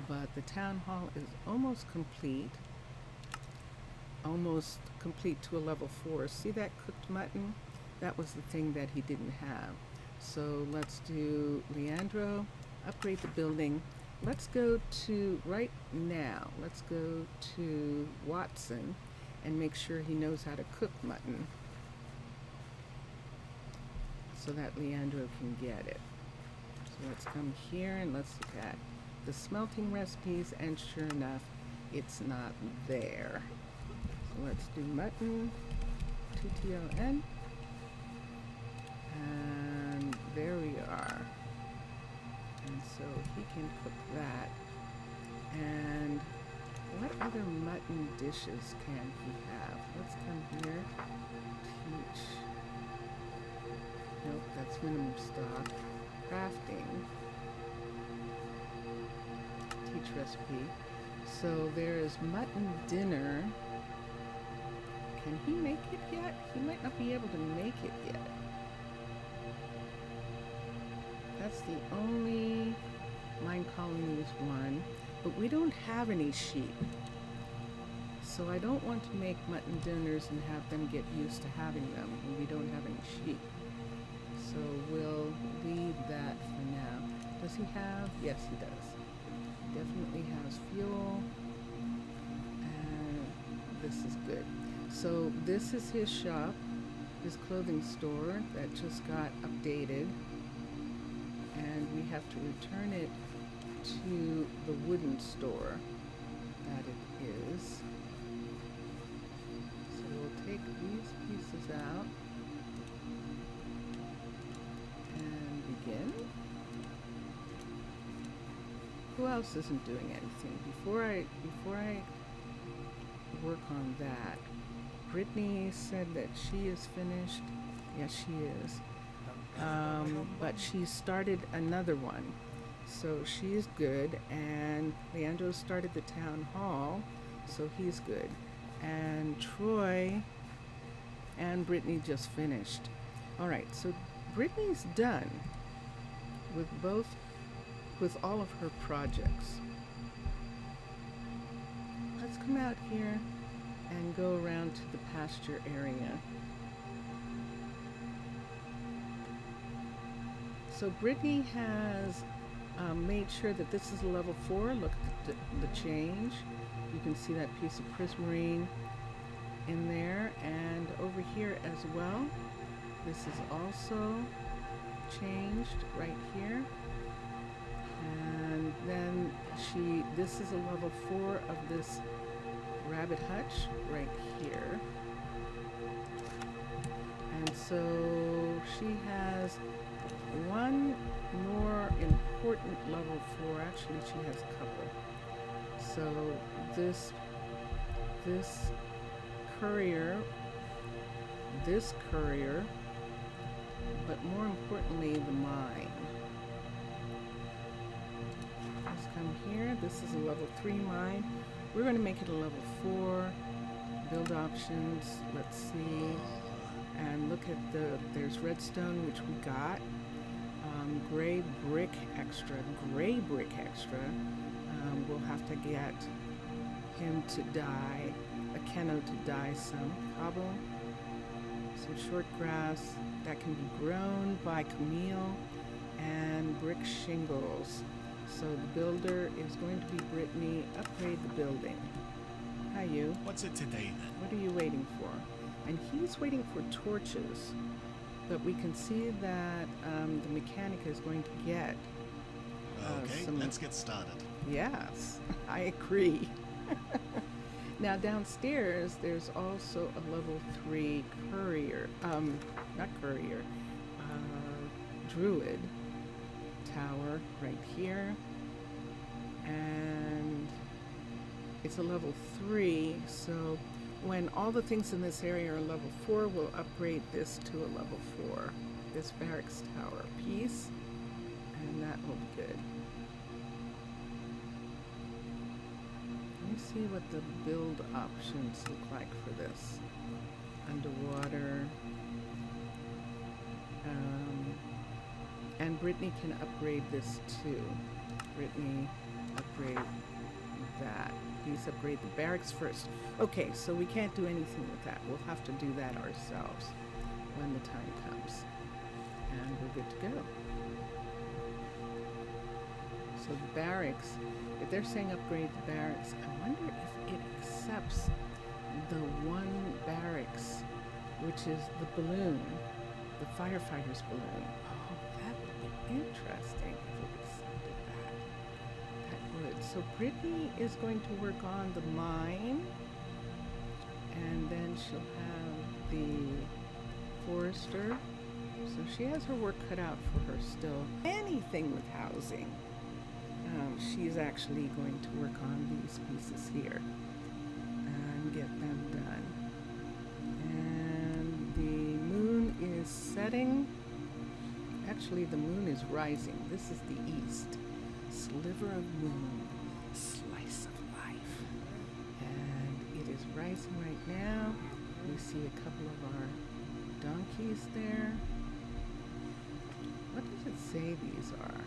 But the town hall is almost complete to a level 4. See that cooked mutton? That was the thing that he didn't have. So let's do Leandro, upgrade the building. Let's go to, right now, let's go to Watson and make sure he knows how to cook mutton so that Leandro can get it. So let's come here and let's look at the smelting recipes, and sure enough, it's not there. So let's do mutton, TTON, and there we are. And so he can cook that. And what other mutton dishes can he have? Let's come here. Teach. Nope, that's minimum stock. Crafting. Teach recipe. So there is mutton dinner. Can he make it yet? He might not be able to make it yet. That's the only Minecolonies one, but we don't have any sheep. So I don't want to make mutton dinners and have them get used to having them when we don't have any sheep. So we'll leave that for now. Does he have? Yes, he does. Definitely has fuel. And this is good. So this is his shop, his clothing store that just got updated. And we have to return it to the wooden store that it is. So we'll take these pieces out and begin. Who else isn't doing anything? Before I work on that, Brittany said that she is finished. Yes, she is. But she started another one, so she's good. And Leandro started the town hall, so he's good. And Troy and Brittany just finished. All right, so Brittany's done with all of her projects. Let's come out here and go around to the pasture area. So Brittany has made sure that this is a level 4. Look at the change. You can see that piece of prismarine in there, and over here as well. This is also changed right here. And then this is a level 4 of this rabbit hutch right here. And so she has one more important level 4. Actually, she has a couple. So this courier, but more importantly, the mine. Let's come here. This is a level 3 mine. We're going to make it a level 4. Build options. Let's see. And look at there's redstone, which we got. Gray brick extra. We'll have to get him to dye, a Keno to dye some cobble, some short grass that can be grown by Camille. and brick shingles. So the builder is going to be Brittany. Upgrade the building. Hi, you. What's it today then? What are you waiting for? And he's waiting for torches. But we can see that the mechanic is going to get Okay, let's get started. Yes, I agree. Now downstairs, there's also a level 3 druid tower right here. And it's a level 3, so when all the things in this area are level 4, we'll upgrade this to a level 4. This barracks tower piece, and that will be good. Let me see what the build options look like for this. Underwater. And Brittany can upgrade this too. Brittany, upgrade that. Please upgrade the barracks first. Okay, so we can't do anything with that. We'll have to do that ourselves when the time comes. And we're good to go. So the barracks, if they're saying upgrade the barracks, I wonder if it accepts the one barracks, which is the balloon, the firefighter's balloon. Oh, that would be interesting if it accepted that. That would. So Brittany is going to work on the mine, and then she'll have the forester. So she has her work cut out for her still. Anything with housing. She's actually going to work on these pieces here and get them done. And the moon is setting. Actually, the moon is rising. This is the east. Sliver of moon, slice of life. And it is rising right now. We see a couple of our donkeys there. What does it say these are?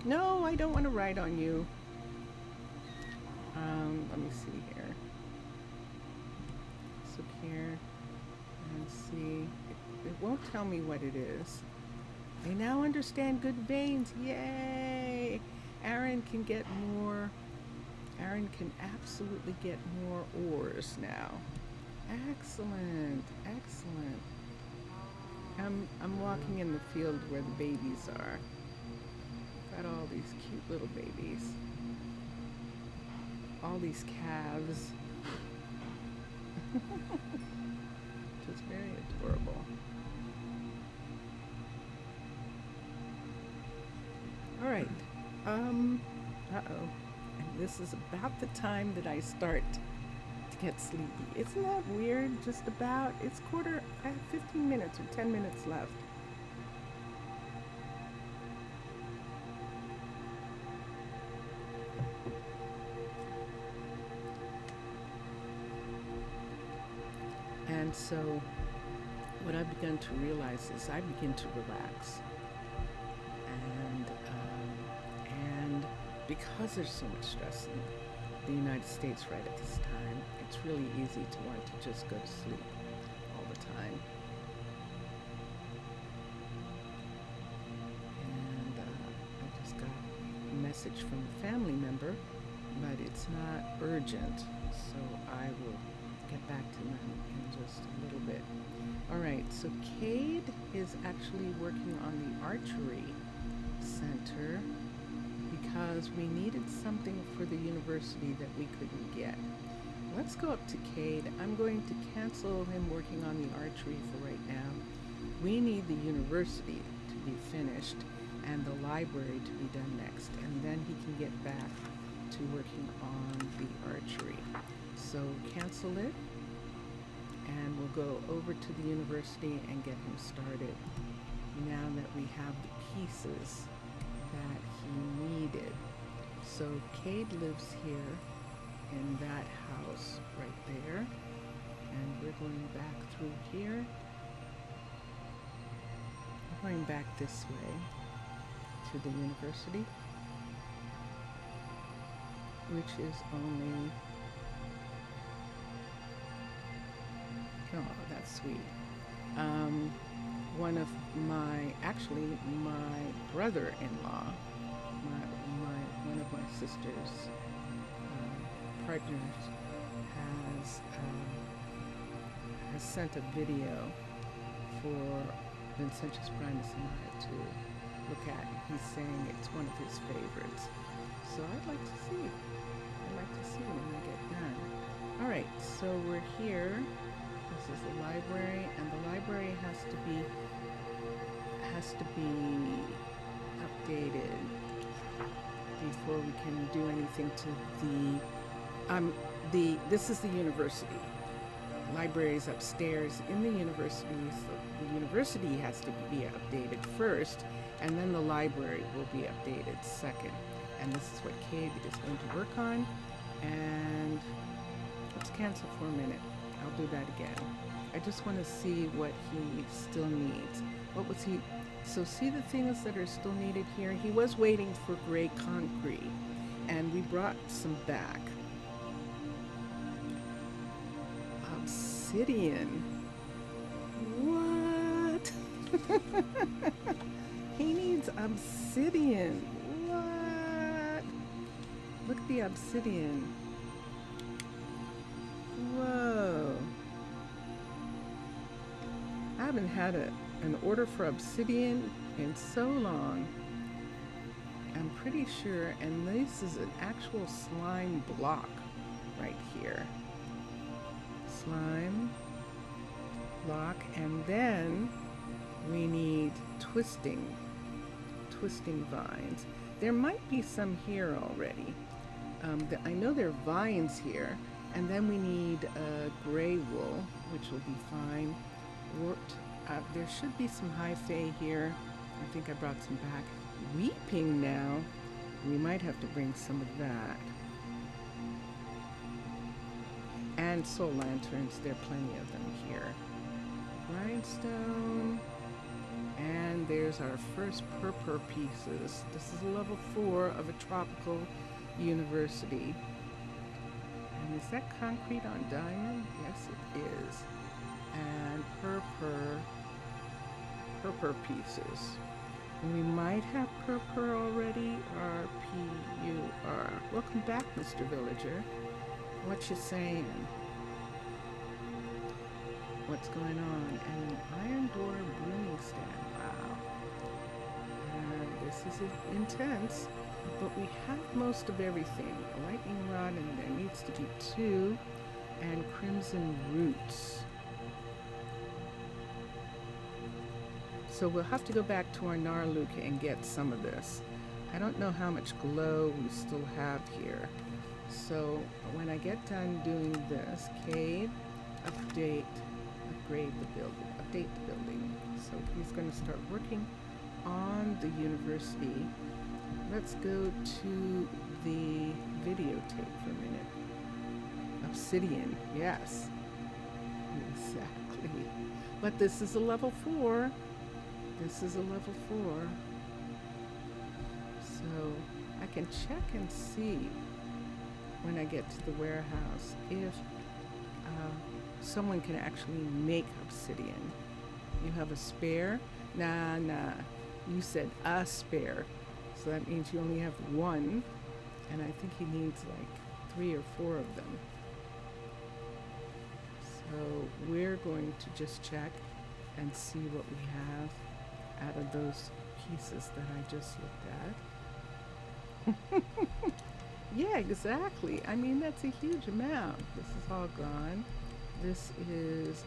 No, I don't want to ride on you. Let me see here. Let's look here and see. It won't tell me what it is. They now understand good veins. Yay! Aaron can get more. Aaron can absolutely get more ores now. Excellent, excellent. I'm walking in the field where the babies are. Got all these cute little babies. All these calves. Just very adorable. All right. Uh-oh. And this is about the time that I start to get sleepy. Isn't that weird? Just about. It's I have 15 minutes or 10 minutes left. And so what I've begun to realize is I begin to relax. And because there's so much stress in the United States right at this time, it's really easy to want to just go to sleep all the time. And I just got a message from a family member, but it's not urgent, so I will get back to them in just a little bit. All right, so Cade is actually working on the archery center because we needed something for the university that we couldn't get. Let's go up to Cade. I'm going to cancel him working on the archery for right now. We need the university to be finished and the library to be done next, and then he can get back to working on the archery. So cancel it, and we'll go over to the university and get him started now that we have the pieces that he needed. So Cade lives here in that house right there, and we're going back through here. We're going back this way to the university, which is only, oh, that's sweet. one of actually my brother-in-law, one of my sister's partners has sent a video for Vincentius Primus and I to look at. He's saying it's one of his favorites. So I'd like to see. I'd like to see when I get done. All right, so we're here. This is the library, and the library has to be updated before we can do anything to this is the university. Library is upstairs in the university, so the university has to be updated first, and then the library will be updated second. And this is what Cade is going to work on. And let's cancel for a minute. I'll do that again. I just want to see what he still needs. What was he? So see the things that are still needed here? He was waiting for gray concrete, and we brought some back. Obsidian. What? He needs obsidian. What? Look at the obsidian. Whoa. I haven't had an order for obsidian in so long. I'm pretty sure, and this is an actual slime block right here. Slime block, and then we need twisting vines. There might be some here already. I know there are vines here, and then we need gray wool, which will be fine. Warped. There should be some Hive here. I think I brought some back. Weeping now. We might have to bring some of that. And soul lanterns. There are plenty of them here. Grindstone. And there's our first purple pieces. This is level 4 of a tropical university. And is that concrete on diamond? Yes, it is. And purple pieces. We might have purple already. R-P-U-R. Welcome back, Mr. Villager. What you saying? What's going on? And an iron door brooming stand. Wow. And this is intense, but we have most of everything. A lightning rod, and there needs to be 2, and crimson roots. So we'll have to go back to Arnaaluk and get some of this. I don't know how much glow we still have here. So when I get done doing this, Cade, upgrade the building. So he's going to start working on the university. Let's go to the videotape for a minute. Obsidian, yes. Exactly. But this is a level 4. This is a level 4. So I can check and see when I get to the warehouse if someone can actually make obsidian. You have a spare? Nah. You said a spare. So that means you only have 1. And I think he needs like 3 or 4 of them. So we're going to just check and see what we have out of those pieces that I just looked at. Yeah, exactly. I mean, that's a huge amount. This is all gone. This is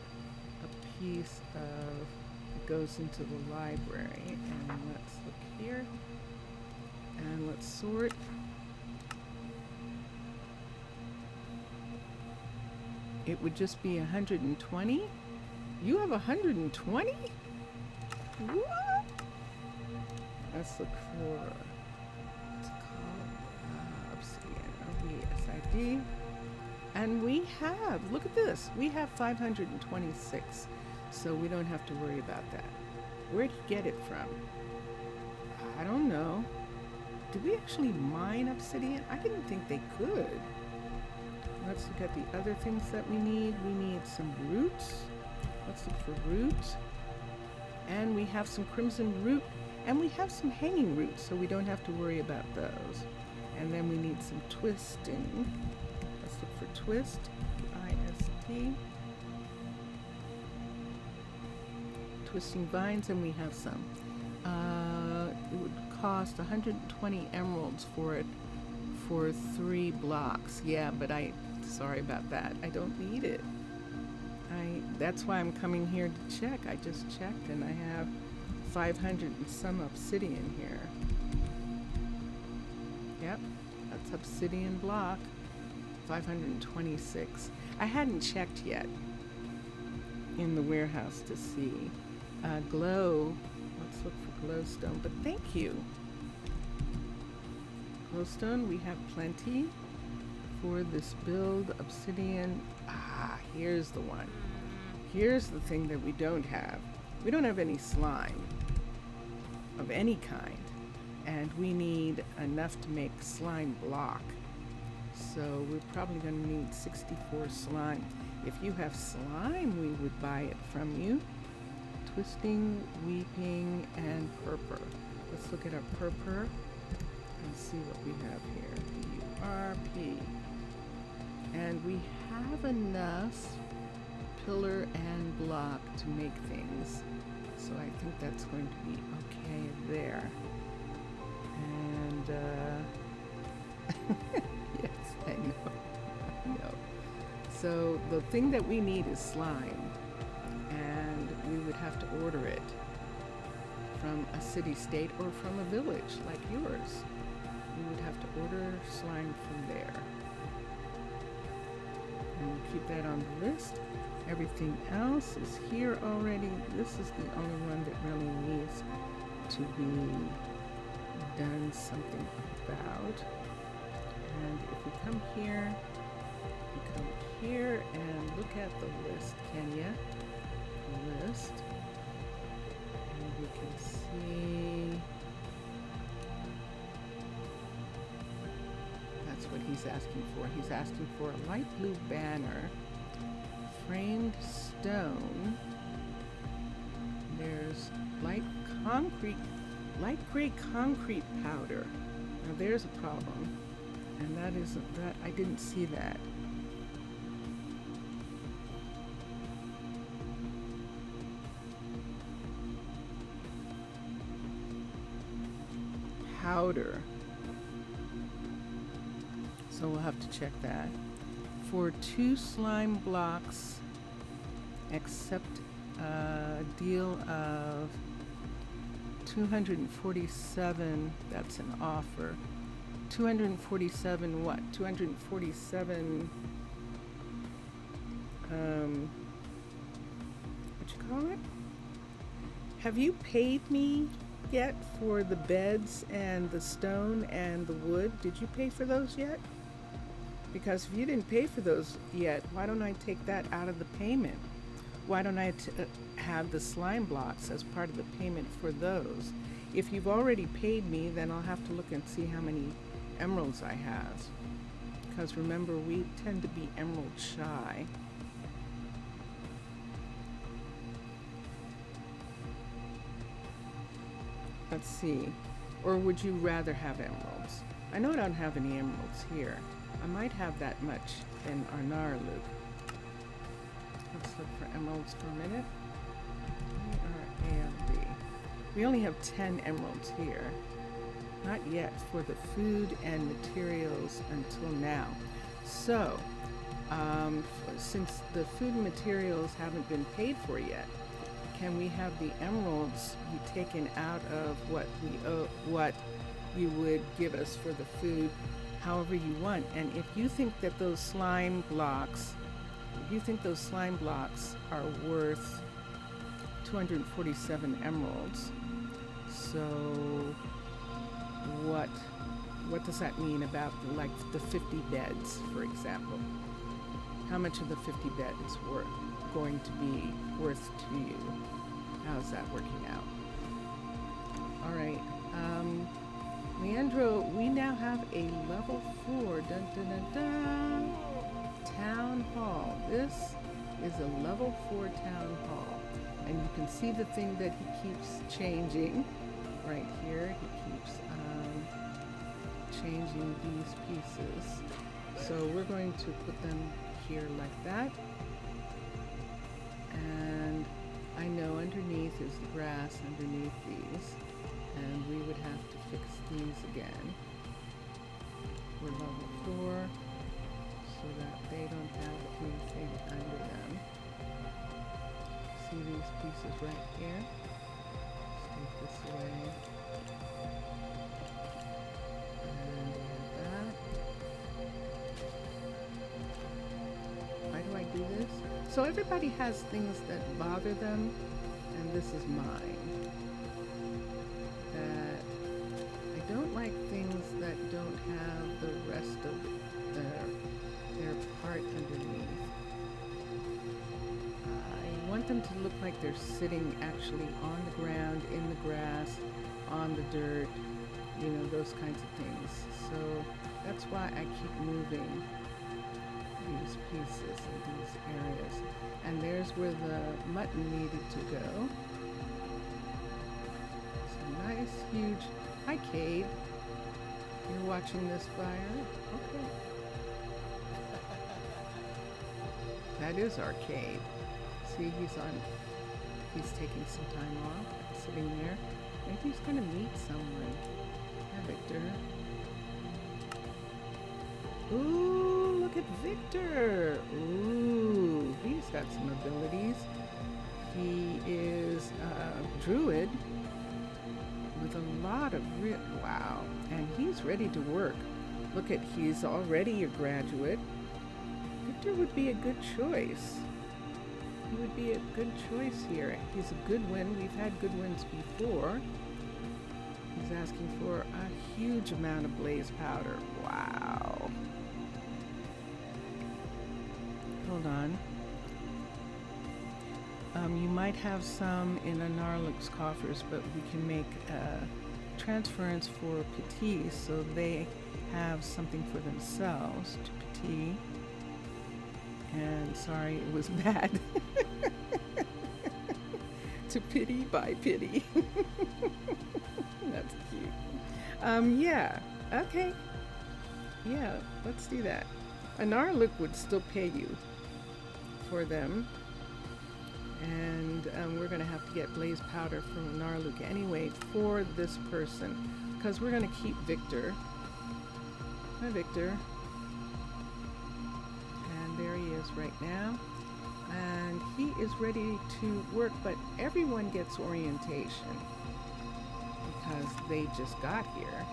a piece of, it goes into the library. And let's look here. And let's sort. It would just be 120. You have 120? What? Let's look for, what's it called? Obsidian. OBSID. And we have, look at this. We have 526. So we don't have to worry about that. Where'd he get it from? I don't know. Did we actually mine obsidian? I didn't think they could. Let's look at the other things that we need. We need some roots. Let's look for roots. And we have some crimson root, and we have some hanging roots, so we don't have to worry about those. And then we need some twisting. Let's look for twist, I-S-T. Twisting vines, and we have some. It would cost 120 emeralds for it for 3 blocks. Yeah, but sorry about that. I don't need it. That's why I'm coming here to check. I just checked and I have 500 and some obsidian here. Yep, that's obsidian block. 526. I hadn't checked yet in the warehouse to see. Glow. Let's look for glowstone, but thank you. Glowstone, we have plenty for this build. Obsidian. Here's the one. Here's the thing that we don't have. We don't have any slime of any kind, and we need enough to make slime block. So we're probably going to need 64 slime. If you have slime, we would buy it from you. Twisting, weeping, and purpur. Let's look at our purpur and see what we have here. P-U-R-P. And we have enough pillar and block to make things. So I think that's going to be okay there. And, yes, I know. So the thing that we need is slime. And we would have to order it from a city-state or from a village like yours. We would have to order slime from there. And we'll keep that on the list. Everything else is here already. This is the only one that really needs to be done something about. And if we come here and look at the list, Kenya. List. And we can see that's what he's asking for. He's asking for a light blue banner, framed stone. There's light gray concrete powder. Now there's a problem, and that isn't that. I didn't see that. Powder. So we'll have to check that. For 2 slime blocks, accept a deal of 247. That's an offer. 247 what? 247 what you call it? Have you paid me yet for the beds and the stone and the wood? Did you pay for those yet? Because if you didn't pay for those yet, why don't I take that out of the payment? Why don't I have the slime blocks as part of the payment for those? If you've already paid me, then I'll have to look and see how many emeralds I have. Because remember, we tend to be emerald shy. Let's see. Or would you rather have emeralds? I know I don't have any emeralds here. I might have that much in Arnaaluk. Let's look for emeralds for a minute. E-R-A-L-D. We only have 10 emeralds here. Not yet for the food and materials until now. So, since the food and materials haven't been paid for yet, can we have the emeralds be taken out of what you would give us for the food, however you want? And if you think that those slime blocks are worth 247 emeralds, so what does that mean about the 50 beds, for example? How much of the 50 beds going to be worth to you? How's that working out? All right, Leandro, we now have a level 4 town hall. This is a level 4 town hall. And you can see the thing that he keeps changing right here. He keeps changing these pieces. So we're going to put them here like that. And I know underneath is the grass underneath these, and we would have to fix these again. We're level 4 so that they don't have anything under them. See these pieces right here? Let's take this away. And we have that. Why do I do this? So everybody has things that bother them, and this is mine. That I don't like things that don't have the rest of their part underneath. I want them to look like they're sitting actually on the ground, in the grass, on the dirt, you know, those kinds of things. So that's why I keep moving these pieces in these areas. And there's where the mutton needed to go. It's a nice, huge... Hi, Cade. You're watching this fire? Okay. That is Arcade. See, he's taking some time off, sitting there. Maybe he's going to meet someone. Hi, Victor. Ooh, look at Victor. Ooh, he's got some abilities. He is a druid with a lot of wow, and he's ready to work. Look at, he's already a graduate. Victor would be a good choice. He would be a good choice here. He's a good win. We've had good wins before. He's asking for a huge amount of blaze powder. Wow. Hold on. You might have some in Arnaaluk's coffers, but we can make transference for Pitti, so they have something for themselves to Pitti. And sorry, it was bad. To pity by pity. That's cute. Yeah, okay. Yeah, let's do that. Arnaaluk would still pay you for them. And we're going to have to get blaze powder from Arnaaluk anyway for this person, because we're going to keep Victor. Hi, Victor. And there he is right now. And he is ready to work, but everyone gets orientation because they just got here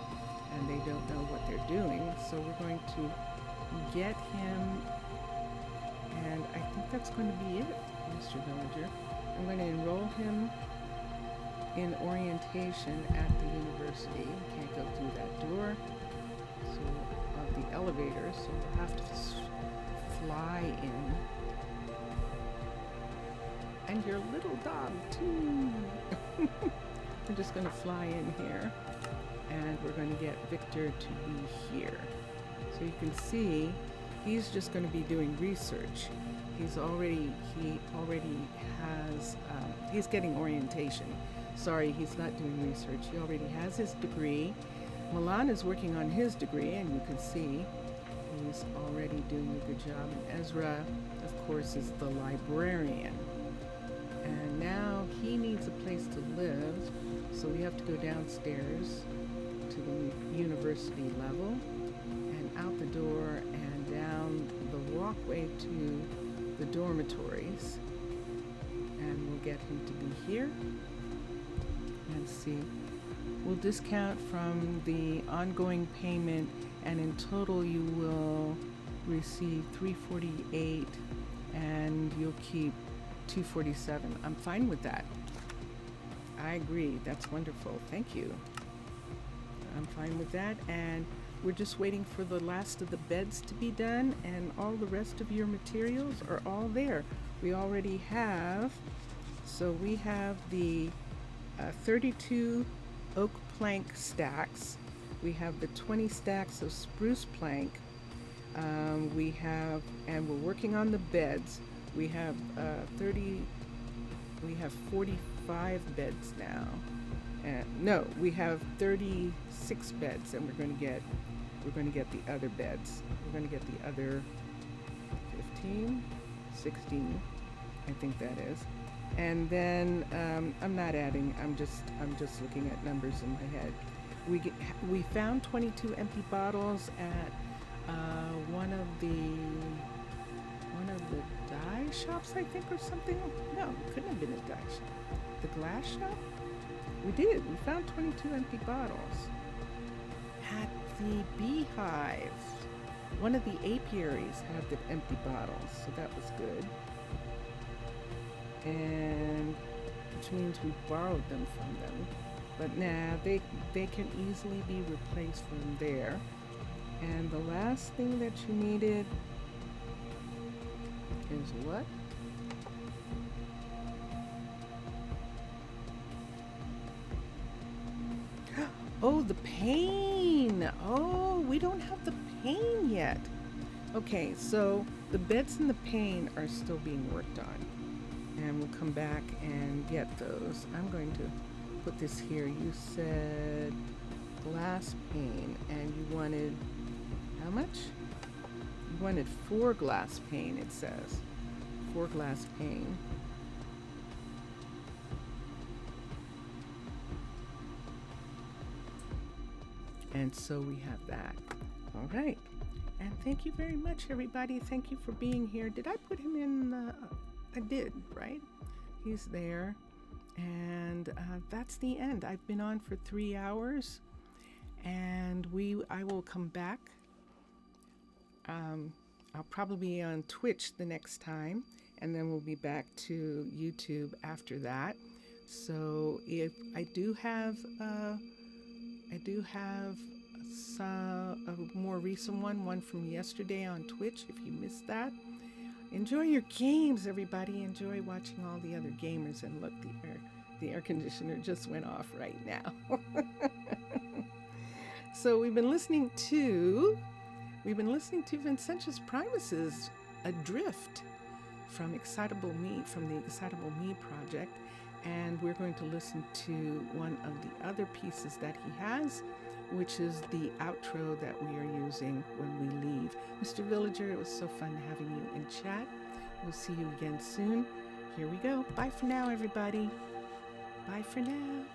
and they don't know what they're doing. So we're going to get him, and I think that's going to be it, Mr. Villager. I'm going to enroll him in orientation at the university. Can't go through that door, so of the elevator, so we'll have to fly in. And your little dog too. We're just going to fly in here, and we're going to get Victor to be here. So you can see he's just going to be doing research. He already has, he's getting orientation. Sorry, he's not doing research. He already has his degree. Milan is working on his degree, and you can see he's already doing a good job. And Ezra, of course, is the librarian. And now he needs a place to live, so we have to go downstairs to the university level and out the door and down the walkway to the dormitories. And we'll get him to be here. Let's see. We'll discount from the ongoing payment, and in total you will receive $348 and you'll keep $247. I'm fine with that. I agree. That's wonderful. Thank you. I'm fine with that. And we're just waiting for the last of the beds to be done, and all the rest of your materials are all there. We already have, so we have the 32 oak plank stacks. We have the 20 stacks of spruce plank. We have, and we're working on the beds. We have 30 we have 45 beds now. No, we have 36 beds, and we're going to get the other beds. We're going to get the other 15, 16, I think that is. And then I'm not adding. I'm just looking at numbers in my head. We found 22 empty bottles at one of the dye shops, I think, or something. No, it couldn't have been a dye shop. The glass shop? We did. We found 22 empty bottles at the beehive. One of the apiaries had the empty bottles, so that was good. And which means we borrowed them from them. But nah, they can easily be replaced from there. And the last thing that you needed is what? Oh, the pane. Oh, we don't have the pane yet. Okay, so the beds in the pane are still being worked on. And we'll come back and get those. I'm going to put this here. You said glass pane, and you wanted how much? You wanted 4 glass pane, it says. 4 glass pane. And so we have that. All right. And thank you very much, everybody. Thank you for being here. Did I put him in? I did, right? He's there. And that's the end. I've been on for 3 hours. And I will come back. I'll probably be on Twitch the next time. And then we'll be back to YouTube after that. So if I do have a more recent one from yesterday on Twitch, if you missed that. Enjoy your games, everybody. Enjoy watching all the other gamers. And look, the air conditioner just went off right now. So we've been listening to Vincentius Primus's Adrift from the Excitable Me project. And we're going to listen to one of the other pieces that he has, which is the outro that we are using when we leave. Mr. Villager, it was so fun having you in chat. We'll see you again soon. Here we go. Bye for now, everybody. Bye for now.